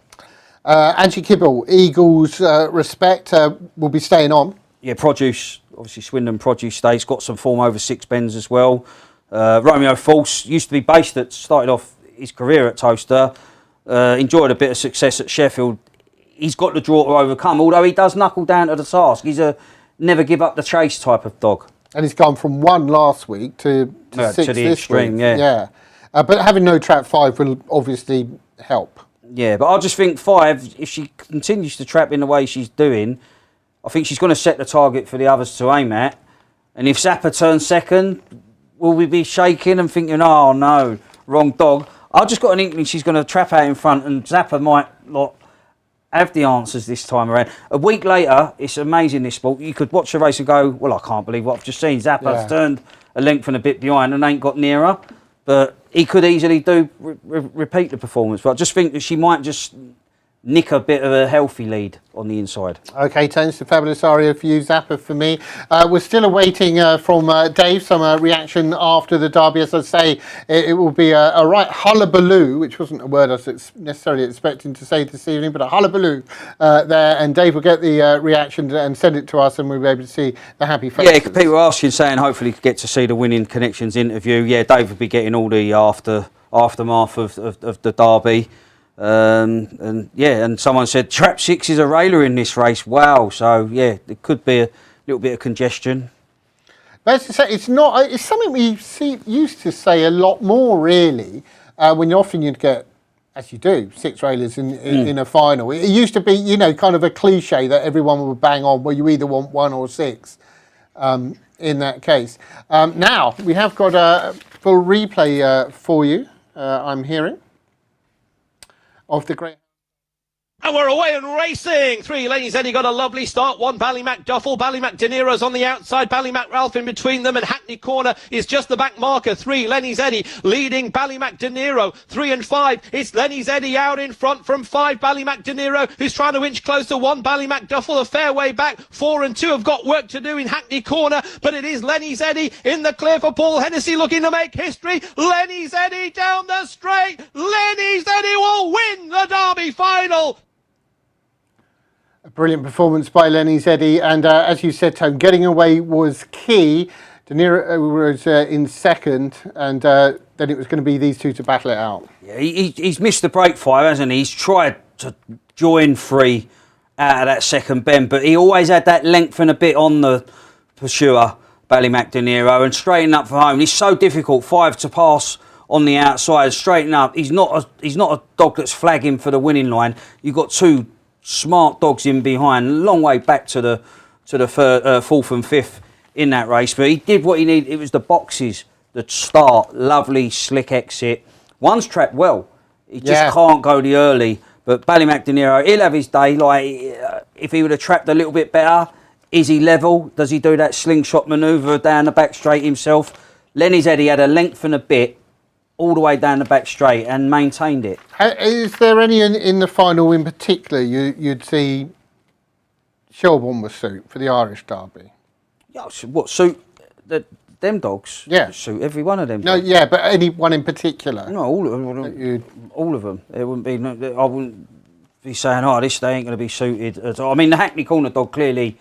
Angie Kibble, Eagles Respect will be staying on. Yeah, Produce, obviously Swindon Produce stays, got some form over 6 bends as well. Romeo False used to be based at, started off his career at Towcester, enjoyed a bit of success at Sheffield. He's got the draw to overcome, although he does knuckle down to the task. He's a never give up the chase type of dog. And he's gone from 1 last week to 6 to the this extreme, week. yeah. But having no trap 5 will obviously help. Yeah, but I just think 5, if she continues to trap in the way she's doing, I think she's going to set the target for the others to aim at. And if Zappa turns second, will we be shaking and thinking, oh no, wrong dog? I've just got an inkling she's going to trap out in front and Zappa might have the answers this time around. A week later, it's amazing this sport. You could watch the race and go, well, I can't believe what I've just seen. Zappa's turned a length and a bit behind and ain't got nearer. But he could easily repeat the performance. But I just think that she might just nick a bit of a healthy lead on the inside. Okay, Tens, the Fabulous Aria for you, Zappa for me. We're still awaiting from Dave some reaction after the Derby. As I say, it will be a right hullabaloo, which wasn't a word I was necessarily expecting to say this evening, but a hullabaloo there. And Dave will get the reaction and send it to us, and we'll be able to see the happy faces. Yeah, people were asking, saying hopefully get to see the Winning Connections interview. Yeah, Dave will be getting all the aftermath of the Derby. And someone said trap 6 is a railer in this race. Wow, so yeah, it could be a little bit of congestion. But as I say, it's not. It's something we used to say a lot more, really. When often you'd get, as you do, 6 railers in a final. It used to be, kind of a cliche that everyone would bang on. Well, you either want 1 or 6. In that case, now we have got a full replay for you. I'm hearing. Of the Greyhound. And we're away and racing. 3 Lenny's Eddie got a lovely start. 1 Ballymac Duffel. Ballymac De Niro's on the outside. Ballymac Ralph in between them. And Hackney Corner is just the back marker. 3 Lenny's Eddie leading Ballymac De Niro. 3 and 5. It's Lenny's Eddie out in front from 5 Ballymac De Niro, who's trying to inch closer. 1 Ballymac Duffel a fair way back. 4 and 2 have got work to do in Hackney Corner. But it is Lenny's Eddie in the clear for Paul Hennessy looking to make history. Lenny's Eddie down the straight. Lenny's Eddie will win the Derby final. A brilliant performance by Lenny's Eddie, and as you said, Tone, getting away was key. De Niro was in second, and then it was going to be these two to battle it out. Yeah, he's missed the break 5, hasn't he? He's tried to join 3 out of that second bend, but he always had that length and a bit on the pursuer, Ballymac De Niro, and straighten up for home. It's so difficult, 5 to pass on the outside, straighten up. He's not a dog that's flagging for the winning line. You've got 2 smart dogs in behind, long way back to the 4th and 5th in that race, but he did what he needed. It was the boxes, the start, lovely slick exit. One's trapped well, he just can't go the early. But Ballymac De Niro, he'll have his day. Like if he would have trapped a little bit better, is he level? Does he do that slingshot manoeuvre down the back straight himself? Lenny's Eddie had a length and a bit all the way down the back straight and maintained it. Is there any in the final in particular you'd see Shelbourne would suit for the Irish Derby? Yeah, what suit them dogs? Yeah, suit every one of them. No, dogs. yeah, but any one in particular? No, all of them. All of them. It wouldn't be. I wouldn't be saying, "Oh, this day ain't going to be suited." At all. I mean, the Hackney Corner dog clearly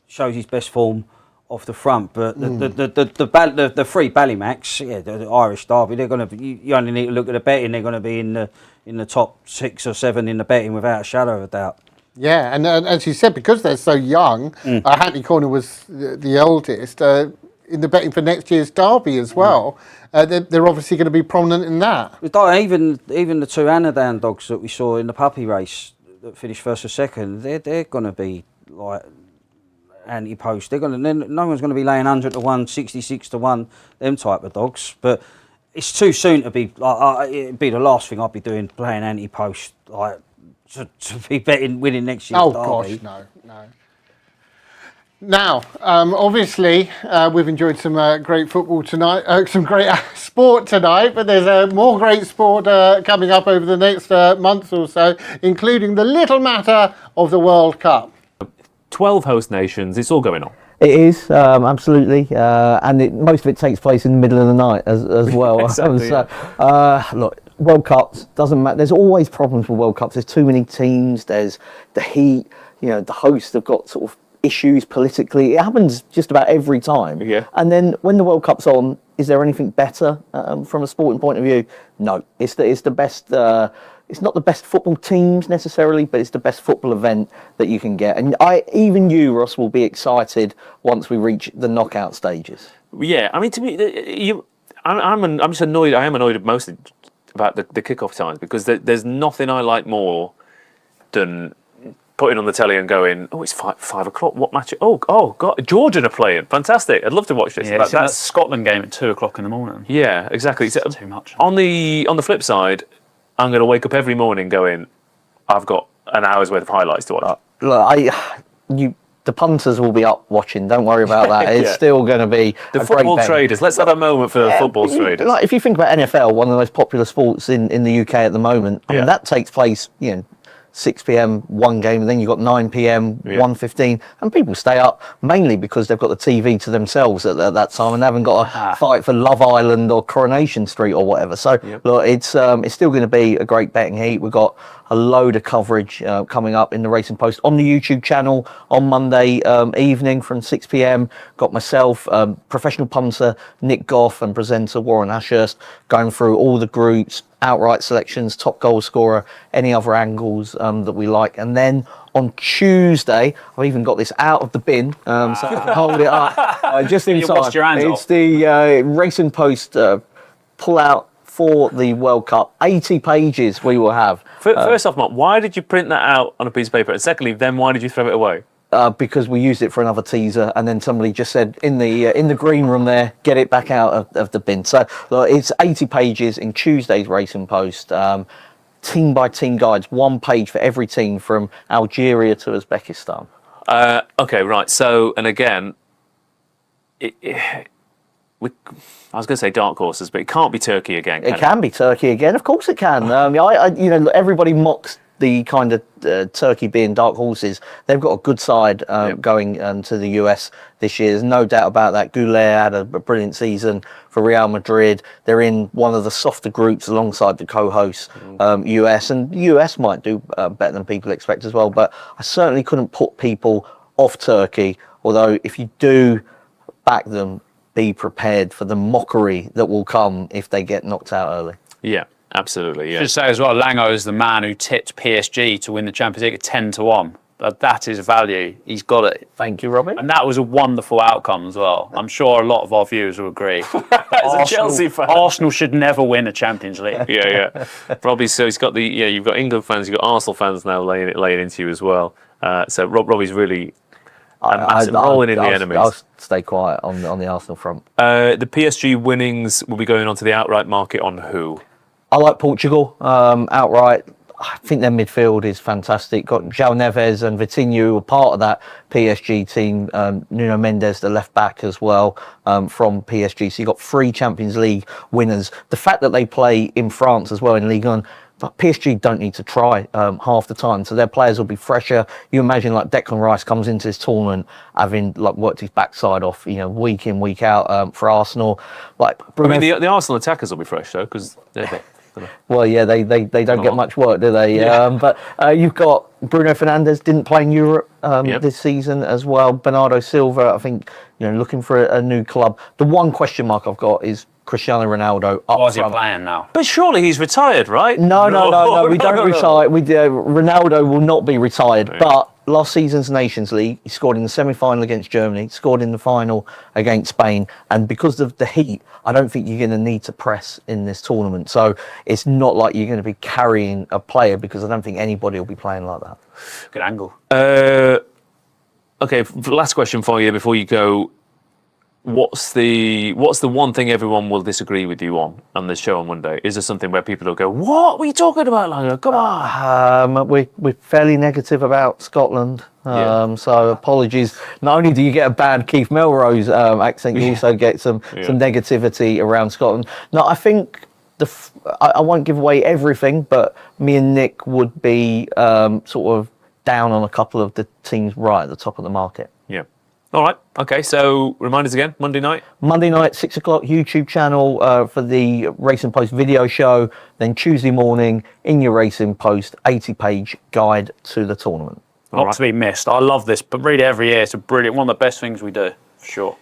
shows his best form off the front, but the 3 Ballymacs, yeah, the Irish Derby, they're going to be. You only need to look at the betting; they're going to be in the top 6 or 7 in the betting without a shadow of a doubt. Yeah, and as you said, because they're so young, Hackney Corner was the eldest in the betting for next year's Derby as well. They're obviously going to be prominent in that. Even the 2 Anadan dogs that we saw in the puppy race that finished 1st or 2nd, they're going to be like anti-post. No one's going to be laying 100 to 1, 66 to 1, them type of dogs. But it's too soon to be. It'd be the last thing I'd be doing, playing anti-post, like to be betting winning next year's Derby. Gosh, no. Now, obviously, we've enjoyed some great football tonight, some great sport tonight, but there's more great sport coming up over the next month or so, including the little matter of the World Cup. 12 host nations, it's all going on. It is, absolutely, and most of it takes place in the middle of the night as well. Exactly, Look, World Cups, doesn't matter. There's always problems with World Cups. There's too many teams, there's the heat, the hosts have got sort of issues politically. It happens just about every time. Yeah. And then when the World Cup's on, is there anything better from a sporting point of view? No. It's the best. It's not the best football teams necessarily, but it's the best football event that you can get. And even you, Ross, will be excited once we reach the knockout stages. Yeah, I mean, to me, I'm just annoyed. I am annoyed mostly about the kickoff times because there's nothing I like more than putting on the telly and going, oh, it's 5 o'clock. What match? Oh God, Jordan are playing. Fantastic. I'd love to watch this. Yeah, that Scotland game at 2 o'clock in the morning. Yeah, exactly. It's too much. On the flip side, I'm going to wake up every morning going, I've got an hour's worth of highlights to watch. Look, the punters will be up watching. Don't worry about that. It's still going to be the football traders. Let's have a moment for the football traders. Like if you think about NFL, one of the most popular sports in the UK at the moment. I mean, that takes place, 6 p.m. one game, and then you've got 9 p.m. 1:15, and people stay up mainly because they've got the TV to themselves at that time and haven't got to fight for Love Island or Coronation Street or whatever. So look, it's still going to be a great betting heat. We've got a load of coverage coming up in the Racing Post on the YouTube channel on Monday evening from 6 p.m. Got myself, professional punter Nick Goff, and presenter Warren Ashurst going through all the groups, outright selections, top goal scorer, any other angles that we like. And then on Tuesday, I've even got this out of the bin, so I can hold it up just in time. Washed your hands it's off. the Racing Post pull out for the World Cup. 80 pages we will have. First off, Mark, why did you print that out on a piece of paper? And secondly, then why did you throw it away? Because we used it for another teaser, and then somebody just said in the green room there, get it back out of the bin. So look, it's 80 pages in Tuesday's Racing Post. Team by team guides, 1 page for every team from Algeria to Uzbekistan. Okay, right. So, and again, I was going to say dark horses, but it can't be Turkey again. It can be Turkey again, of course it can. Everybody mocks the kind of Turkey being dark horses. They've got a good side going to the US this year. There's no doubt about that. Goulet had a brilliant season for Real Madrid. They're in one of the softer groups alongside the co-hosts, US, and the US might do better than people expect as well. But I certainly couldn't put people off Turkey, although if you do back them, be prepared for the mockery that will come if they get knocked out early. Yeah, absolutely. Yeah. Should say as well, Lango is the man who tipped PSG to win the Champions League at 10-1. That is value. He's got it. Thank you, Robin. And that was a wonderful outcome as well. I'm sure a lot of our viewers will agree. As a Chelsea fan, Arsenal should never win a Champions League. Yeah. Robbie, so he's got you've got England fans, you've got Arsenal fans now laying into you as well. So Robbie's really rolling in the enemies. I'll stay quiet on the Arsenal front. The PSG winnings will be going onto the outright market on who? I like Portugal outright. I think their midfield is fantastic. Got João Neves and Vitinha, who were part of that PSG team. Nuno Mendes, the left back as well, from PSG. So you've got 3 Champions League winners. The fact that they play in France as well in Ligue 1, but PSG don't need to try half the time, so their players will be fresher. You imagine like Declan Rice comes into this tournament having worked his backside off, week in, week out for Arsenal. The Arsenal attackers will be fresh though, because they're well, yeah, they don't get much work, do they? Yeah. But you've got Bruno Fernandes, didn't play in Europe this season as well. Bernardo Silva, I think, looking for a new club. The one question mark I've got is Cristiano Ronaldo up Why is he front. playing now? But surely he's retired, right? No, we don't retire. Ronaldo will not be retired. Right. But last season's Nations League, he scored in the semi-final against Germany, scored in the final against Spain, and because of the heat, I don't think you're going to need to press in this tournament. So it's not like you're going to be carrying a player, because I don't think anybody will be playing like that. Good angle. Okay, last question for you before you go. What's the one thing everyone will disagree with you on the show on Monday? Is there something where people will go, "What were you talking about, Langer? Come on." We're fairly negative about Scotland. So apologies. Not only do you get a bad Keith Melrose accent, you also get some negativity around Scotland. No, I think I won't give away everything, but me and Nick would be sort of down on a couple of the teams right at the top of the market. Yeah. All right. Okay. So remind us again. Monday night, 6 o'clock, YouTube channel for the Racing Post video show. Then Tuesday morning in your Racing Post 80-page guide to the tournament. Not to be missed. I love this, but read it every year. It's a brilliant, one of the best things we do, for sure.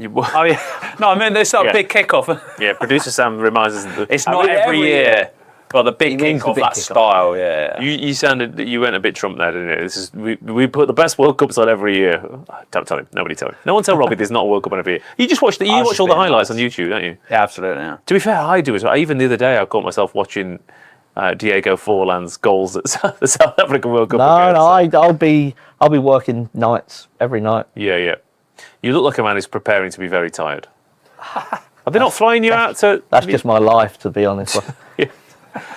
Oh yeah. No, I mean there's that big kickoff. Yeah, producer Sam reminds us. It's not every year. But the big kickoff, that style, yeah. You went a bit Trump there, didn't it? This is we put the best World Cups on every year. Don't tell him. Nobody tell him. No one tell Robbie there's not a World Cup on every year. You just watch you watch all the highlights on YouTube, don't you? Yeah, absolutely. Yeah. To be fair, I do as well. Even the other day, I caught myself watching Diego Forlan's goals at the South African World Cup. No, I'll be working nights every night. Yeah. You look like a man who's preparing to be very tired. Are they not flying you out to? That's just my life, to be honest.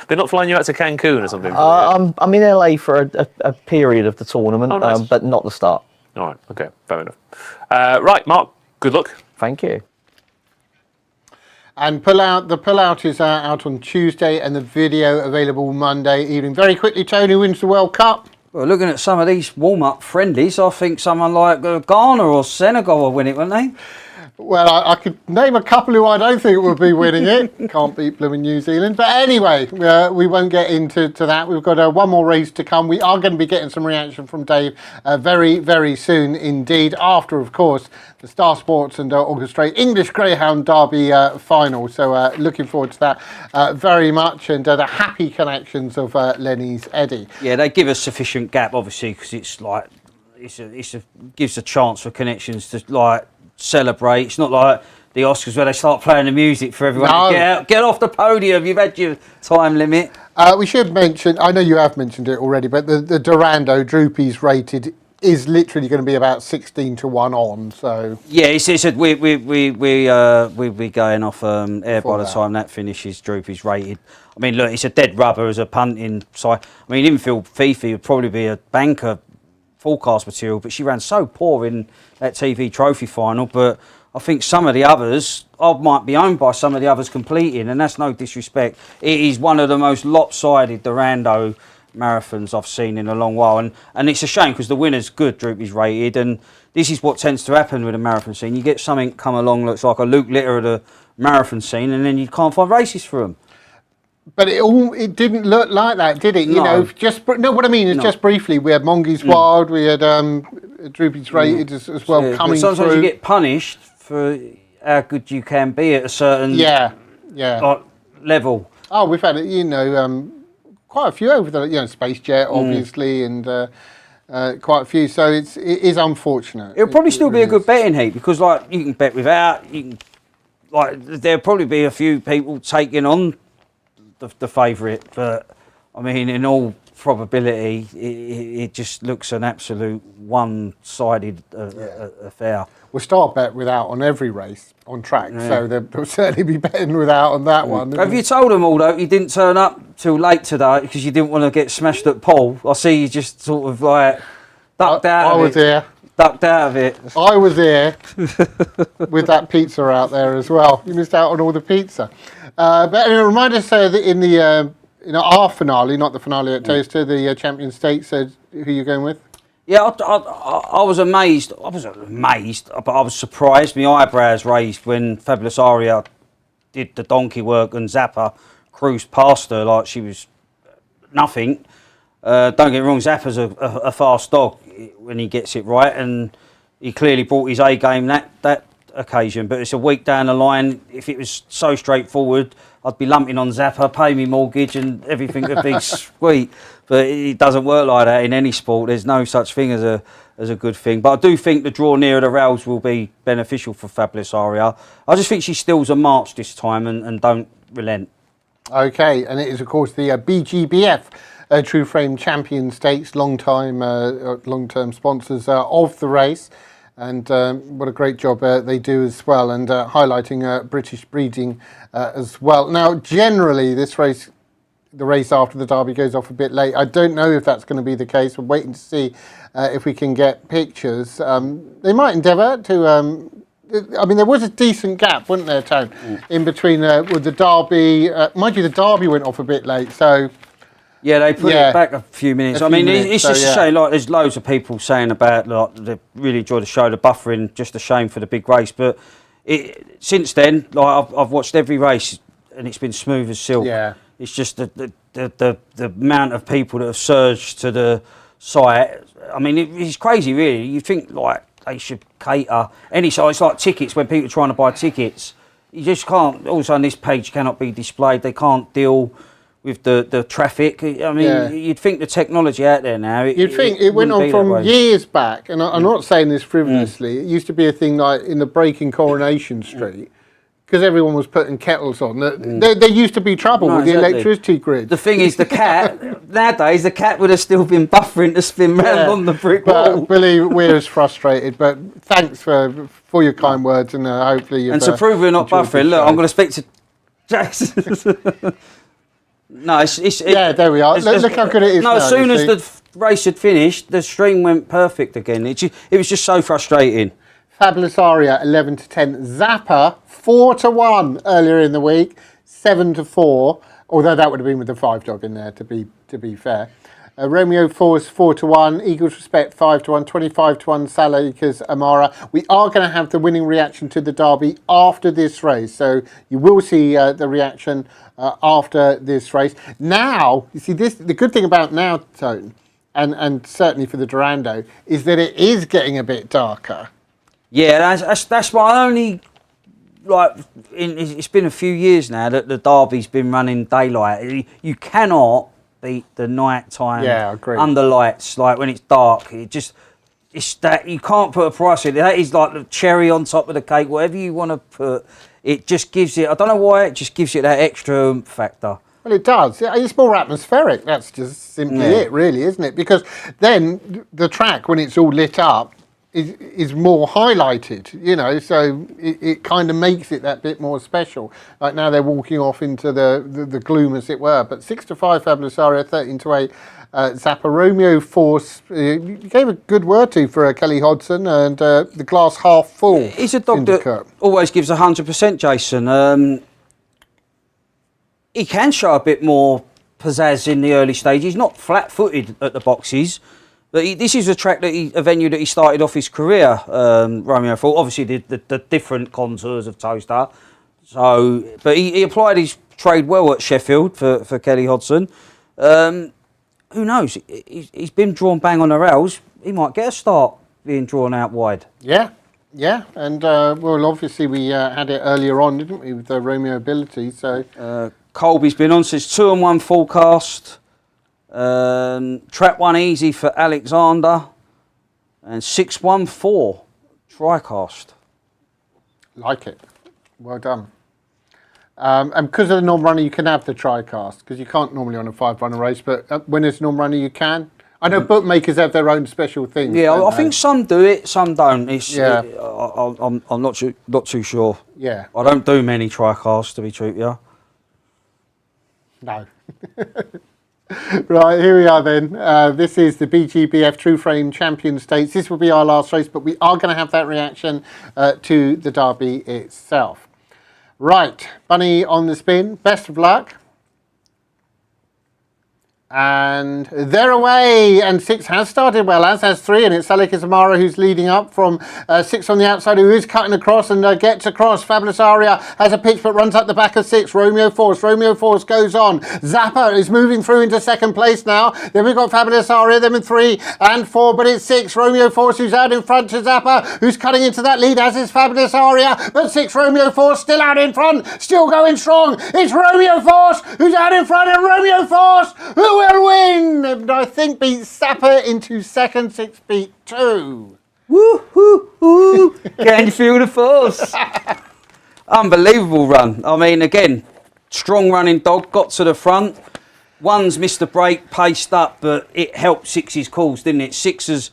They're not flying you out to Cancun or something? I'm in LA for a period of the tournament, nice. But not the start. All right, okay, fair enough. Right, Mark, good luck. Thank you. And the pullout is out on Tuesday and the video available Monday evening. Very quickly, Tony, wins the World Cup. Well, looking at some of these warm-up friendlies, I think someone like Ghana or Senegal will win it, won't they? Well, I could name a couple who I don't think will be winning it. Can't beat blooming New Zealand. But anyway, we won't get into that. We've got one more race to come. We are going to be getting some reaction from Dave very, very soon indeed. After, of course, the Star Sports and Orchestrate English Greyhound Derby final. So looking forward to that very much. And the happy connections of Lenny's Eddie. Yeah, they give us sufficient gap, obviously, because it's like gives a chance for connections to like celebrate. It's not like the Oscars where they start playing the music for everyone to get off the podium. You've had your time limit. We should mention, I know you have mentioned it already, but the Durando Droopy's rated is literally going to be about 16 to 1 on. So yeah, he said we'll be going off air by the time that finishes. Droopy's rated. I mean, look, it's a dead rubber as a punting side. I mean, infield Fifi would probably be a banker forecast material, but she ran so poor in that TV trophy final. But I think some of the others, I might be owned by some of the others completing, and that's no disrespect. It is one of the most lopsided Durando marathons I've seen in a long while, and it's a shame because the winner's good, Droopy's rated, and this is what tends to happen with a marathon scene. You get something come along looks like a Luke Litter of the marathon scene, and then you can't find races for them. But it didn't look like that, did it? You know, what I mean is just briefly, we had Monge's Wild, we had Droopy's rated as well coming sometimes through. You get punished for how good you can be at a certain level. Oh, we've had quite a few over the Space Jet obviously, and quite a few. So it is unfortunate. It'll probably still be a good betting heat because like you can bet without. You can there'll probably be a few people taking on the favourite, but I mean, in all probability, it just looks an absolute one-sided affair. We'll start bet without on every race on track, so they'll certainly be betting without on that one. Have you told them all though you didn't turn up till late today because you didn't want to get smashed at Paul? I see you just sort of like ducked out of it. I was here. Ducked out of it. I was here with that pizza out there as well. You missed out on all the pizza. But remind us that in the our finale, not the finale at Towcester, the Champion Stakes, who you're going with? Yeah, I was amazed. I was amazed, but I was surprised. My eyebrows raised when Fabulous Aria did the donkey work and Zappa cruised past her like she was nothing. Don't get me wrong, Zappa's a fast dog when he gets it right, and he clearly brought his A game that occasion. But it's a week down the line. If it was so straightforward, I'd be lumping on Zappa, pay me mortgage, and everything would be sweet. But it doesn't work like that in any sport. There's no such thing as a good thing. But I do think the draw nearer the rails will be beneficial for Fabulous Aria. I just think she stills a march this time and don't relent. Okay, and it is of course the BGBF True Frame Champion Stakes, long-term sponsors of the race. And what a great job they do as well, and highlighting British breeding as well. Now, generally, the race after the Derby goes off a bit late. I don't know if that's going to be the case. We're waiting to see if we can get pictures. They might endeavour to... I mean, there was a decent gap, wasn't there, Tone, in between with the Derby. Mind you, the Derby went off a bit late, so... Yeah, they put it back a few minutes. It's just a shame. Like, there's loads of people saying about they really enjoyed the show, the buffering, just a shame for the big race. But since then, like I've watched every race, and it's been smooth as silk. Yeah. It's just the amount of people that have surged to the site. I mean, it's crazy, really. You think like they should cater any site. It's like tickets when people are trying to buy tickets. You just can't. Also, on this page cannot be displayed. They can't deal with the traffic. I mean, you'd think the technology out there now... You'd think it went on from years back, and I'm not saying this frivolously, it used to be a thing like in the break in Coronation Street, because everyone was putting kettles on. There used to be trouble with the electricity grid. The thing is, the cat, nowadays, the cat would have still been buffering to spin round on the brick wall. But Billy, we're as frustrated, but thanks for your kind words, and hopefully you've... And to prove we're not buffering, look, I'm going to speak to Jason... No, yeah, there we are. Look how good it is. No, as soon as the race had finished, the stream went perfect again. It was just so frustrating. Fabulous Aria 11-10, Zappa 4-1 earlier in the week, 7-4. Although that would have been with the 5 dog in there, to be fair. Romeo Force 4-1, Eagles Respect 5-1, 25-1 Salakers Amara. We are going to have the winning reaction to the Derby after this race, so you will see the reaction after this race. Now, you see, the good thing about now, Tone, and certainly for the Durando, is that it is getting a bit darker. Yeah, that's my only. Like, it's been a few years now that the Derby's been running daylight. You cannot beat the night time under lights, like when it's dark. It's that you can't put a price on it. That is like the cherry on top of the cake, whatever you want to put. It just gives it, I don't know why, it just gives it that extra oomph factor. Well, it does. It's more atmospheric. That's just simply it, really, isn't it? Because then the track, when it's all lit up, is more highlighted, you know, so it kind of makes it that bit more special. Like now they're walking off into the gloom, as it were. But 6-5 Fabulous Aria, 13-8 Zappa. Romeo Force, you gave a good word to for Kelly Hodgson, and the glass half full. He's a dog that always gives 100%, Jason. He can show a bit more pizzazz in the early stages. He's not flat-footed at the boxes. But this is a venue that he started off his career, Romeo Force. Obviously, the different contours of Towcester. So, but he applied his trade well at Sheffield for Kelly Hodgson. Who knows? He's been drawn bang on the rails. He might get a start being drawn out wide. Yeah, and well, obviously we had it earlier on, didn't we, with the Romeo ability? So Colby's been on since 2-1 forecast. Trap 1 easy for Alexander, and 6-1-4 Tricast. Like it. Well done. And because of the non-runner, you can have the Tricast, because you can't normally on a 5-runner race, but when it's non-runner, you can. I know bookmakers have their own special things. Yeah, I think some do it, some don't. I'm not too sure. Yeah. I don't do many Tricasts, to be true with you. No. Right, here we are then. This is the BGBF True Frame Champion Stakes. This will be our last race, but we are going to have that reaction to the Derby itself. Right, Bunny on the spin. Best of luck. And they're away, and 6 has started well, as has 3, and it's Salakers Amara who's leading up from 6 on the outside, who is cutting across and gets across. Fabulous Aria has a pitch but runs up the back of 6. Romeo Force goes on. Zappa is moving through into second place now. Then we've got Fabulous Aria, them in 3 and 4, but it's 6. Romeo Force who's out in front to Zappa, who's cutting into that lead, as is Fabulous Aria, but 6 Romeo Force still out in front, still going strong. It's Romeo Force who's out in front, and Romeo Force who will win, and I think beat Zappa into second. 6 beat 2. Woo hoo hoo! Can you feel the force? Unbelievable run. I mean, again, strong running dog, got to the front. 1's missed the break, paced up, but it helped 6's calls, didn't it? 6's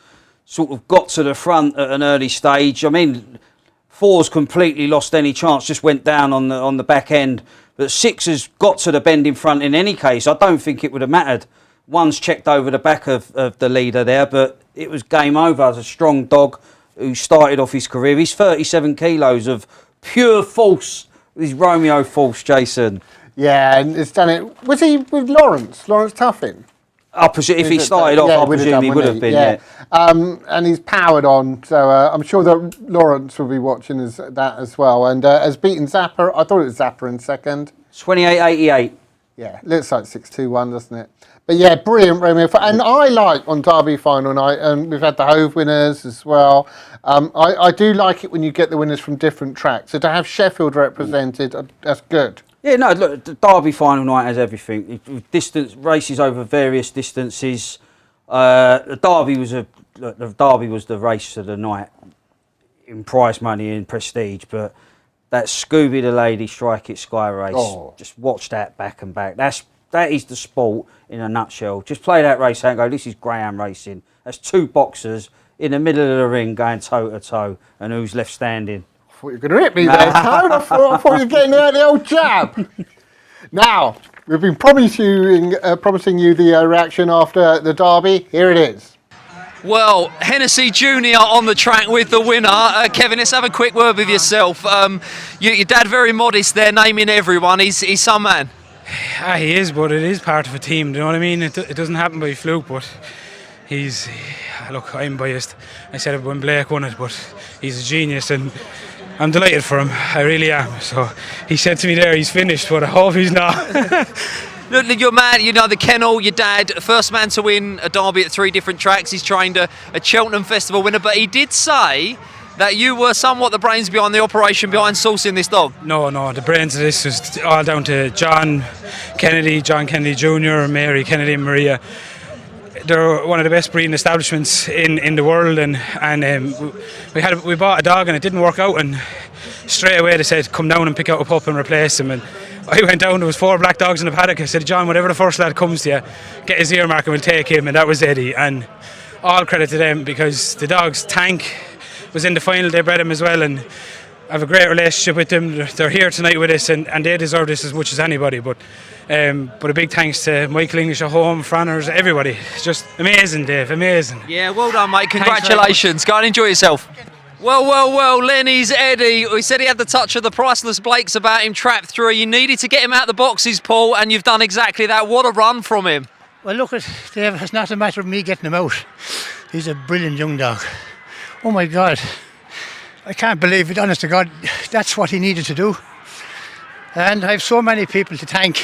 sort of got to the front at an early stage. I mean, 4's completely lost any chance, just went down on the back end. But 6 has got to the bend in front in any case. I don't think it would have mattered. 1's checked over the back of the leader there, but it was game over. As a strong dog who started off his career. He's 37 kilos of pure force. He's Romeo force, Jason. Yeah, and it's done it. Was he with Lawrence Tuffin? If he started off, I presume he would have been, yeah. And he's powered on, so I'm sure that Lawrence will be watching that as well. And has beaten Zappa. I thought it was Zappa in second. 28.88. Yeah, looks like 6.21, doesn't it? But yeah, brilliant, Romeo. And I like on Derby final night, and we've had the Hove winners as well. I do like it when you get the winners from different tracks. So to have Sheffield represented, that's good. Yeah, no, look, the Derby final night has everything. Distance races over various distances. The Derby was the race of the night in prize money and prestige, but that Scooby the Lady Strike It Sky race, just watch that back and back. That is the sport in a nutshell. Just play that race out and go, this is Greyhound racing. That's 2 boxers in the middle of the ring going toe to toe, and who's left standing. I thought you were going to hit me there, Tone. I thought you were getting out the old jab. Now, we've been promising you the reaction after the Derby. Here it is. Well, Hennessy Jr. on the track with the winner. Kevin, let's have a quick word with yourself. Your dad very modest there, naming everyone. He's some man. He is, but it is part of a team. Do you know what I mean? It doesn't happen by fluke, but look, I'm biased. I said it when Blake won it, but he's a genius, and I'm delighted for him. I really am. So he said to me there, he's finished, but I hope he's not. Look, your man, the kennel, your dad, first man to win a Derby at 3 different tracks. He's trained a Cheltenham Festival winner, but he did say that you were somewhat the brains behind the operation behind sourcing this dog. No, the brains of this was all down to John Kennedy Jr., Mary Kennedy and Maria. They're one of the best breeding establishments in the world, and we bought a dog and it didn't work out, and straight away they said come down and pick out a pup and replace him. And I went down, there was 4 black dogs in the paddock. I said, John, whatever the first lad comes to you, get his earmark and we'll take him. And that was Eddie, and all credit to them, because the dogs, Tank was in the final, they bred him as well, and I have a great relationship with them. They're here tonight with us, and they deserve this as much as anybody. But a big thanks to Michael English at home, Franners, everybody. It's just amazing, Dave, amazing. Yeah, well done, mate. Congratulations. Go and enjoy yourself. Well, Lenny's Eddie. He said he had the touch of the priceless Blakes about him, trap 3. You needed to get him out the boxes, Paul, and you've done exactly that. What a run from him. Well, look, Dave, it's not a matter of me getting him out. He's a brilliant young dog. Oh my God, I can't believe it, honest to God, that's what he needed to do. And I have so many people to thank.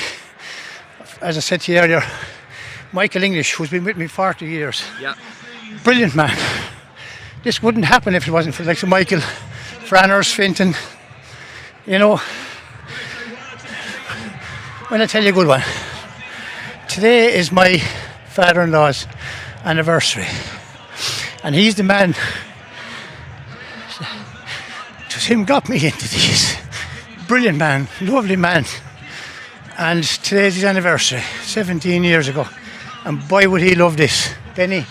As I said to you earlier, Michael English, who's been with me 40 years. Yeah. Brilliant man. This wouldn't happen if it wasn't for Michael, Franners, Finton. When I tell you a good one, today is my father-in-law's anniversary, and he's the man. Just him got me into these. Brilliant man, lovely man. And today's his anniversary, 17 years ago. And boy, would he love this. Benny.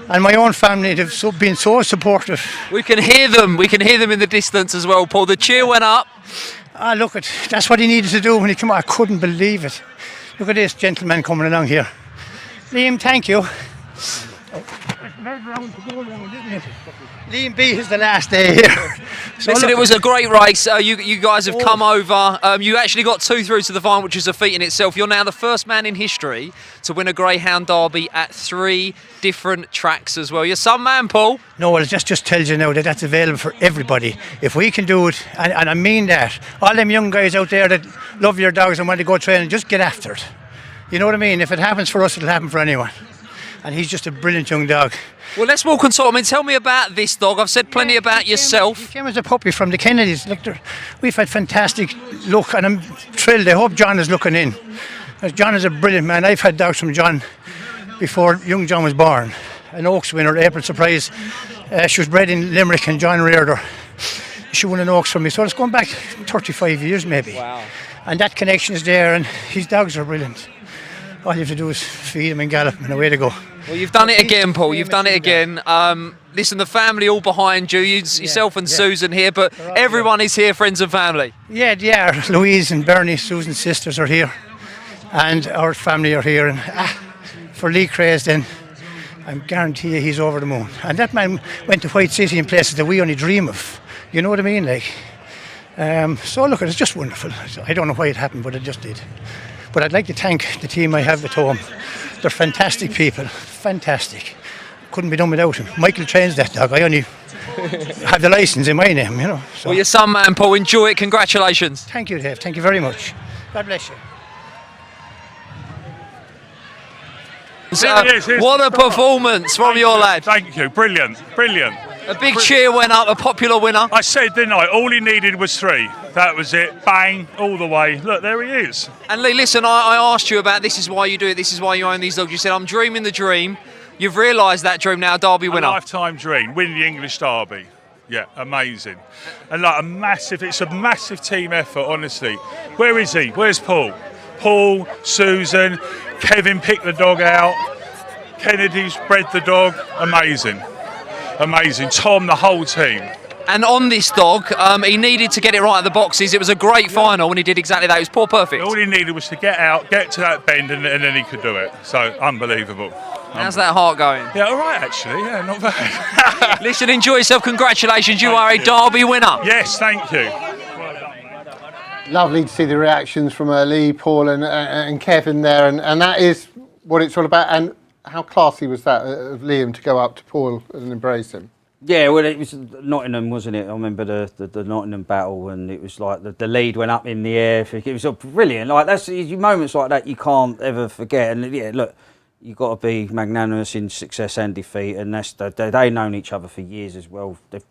And my own family, they've been so supportive. We can hear them in the distance as well, Paul. The cheer went up. Look, that's what he needed to do when he came out. I couldn't believe it. Look at this gentleman coming along here. Liam, thank you. Liam B is the last day here. Listen, it was a great race. You guys have come over. You actually got 2 through to the final, which is a feat in itself. You're now the first man in history to win a Greyhound Derby at 3 different tracks as well. You're some man, Paul. No, well, it just tells you now that that's available for everybody. If we can do it, and I mean that, all them young guys out there that love your dogs and want to go training, just get after it. You know what I mean? If it happens for us, it'll happen for anyone. And he's just a brilliant young dog. Well, let's walk and talk. I mean, tell me about this dog. I've said plenty about yourself. He came as a puppy from the Kennedys. We've had fantastic luck, and I'm thrilled. I hope John is looking in. John is a brilliant man. I've had dogs from John before young John was born. An Oaks winner, April Surprise. She was bred in Limerick, and John reared her. She won an Oaks from me. So it's going back 35 years maybe. Wow. And that connection is there, and his dogs are brilliant. all you have to do is feed him and gallop and away to go. Well, you've done it again, Paul. You've done it again. Listen, the family all behind you, yourself and Susan here, but everyone is here, friends and family. Yeah, they are. Louise and Bernie, Susan's sisters, are here, and our family are here. And for Lee Craze, then I guarantee you he's over the moon. And that man went to White City in places that we only dream of. You know what I mean? Like, so look, it's just wonderful. I don't know why it happened, but it just did. But I'd like to thank the team I have at home. They're fantastic people, fantastic. Couldn't be done without him. Michael trains that dog. I only have the licence in my name, you know. So. Well, you're some man, Paul. Enjoy it. Congratulations. Thank you, Dave. Thank you very much. God bless you. What a performance from your lad. Thank you. Brilliant. Brilliant. A big cheer went up, a popular winner. I said, didn't I? All he needed was 3. That was it. Bang, all the way. Look, there he is. And Lee, listen, I asked you about this is why you do it, this is why you own these dogs. You said, I'm dreaming the dream. You've realised that dream now, Derby winner. A lifetime dream, win the English Derby. Yeah, amazing. And like it's a massive team effort, honestly. Where is he? Where's Paul? Paul, Susan, Kevin picked the dog out. Kennedy's bred the dog. Amazing. Amazing. Tom, the whole team. And on this dog, he needed to get it right at the boxes. It was a great final and he did exactly that. It was poor perfect. All he needed was to get out, get to that bend, and then he could do it. So, unbelievable. How's that heart going? Yeah, all right, actually. Yeah, not bad. Listen, enjoy yourself. Congratulations. You are a Derby winner. Yes, thank you. Lovely to see the reactions from Lee, Paul and Kevin there. And that is what it's all about. And how classy was that of Liam to go up to Paul and embrace him? Yeah, well, it was Nottingham, wasn't it? I remember the Nottingham battle, and it was like the lead went up in the air. It was brilliant. Like that's moments like that you can't ever forget. And yeah, look, you've got to be magnanimous in success and defeat, and they've known each other for years as well. They've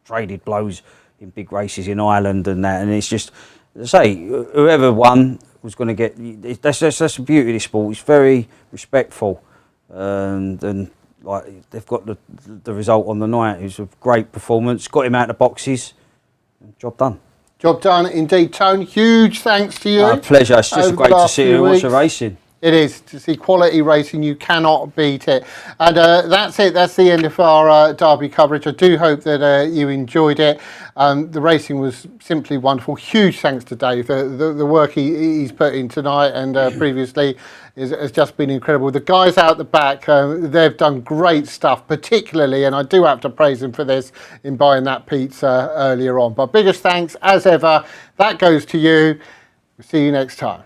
traded blows in big races in Ireland and that, and it's just, as I say, whoever won was going to get. That's the beauty of this sport. It's very respectful, and like they've got the result on the night. It was a great performance. Got him out of the boxes. Job done. Job done indeed, Tone. Huge thanks to you. Pleasure. It's just great to see you watch the racing. It is, to see quality racing, you cannot beat it. And that's it, that's the end of our Derby coverage. I do hope that you enjoyed it. The racing was simply wonderful. Huge thanks to Dave. The work he's put in tonight and previously has just been incredible. The guys out the back, they've done great stuff, particularly, and I do have to praise them for this, in buying that pizza earlier on. But biggest thanks, as ever, that goes to you. We'll see you next time.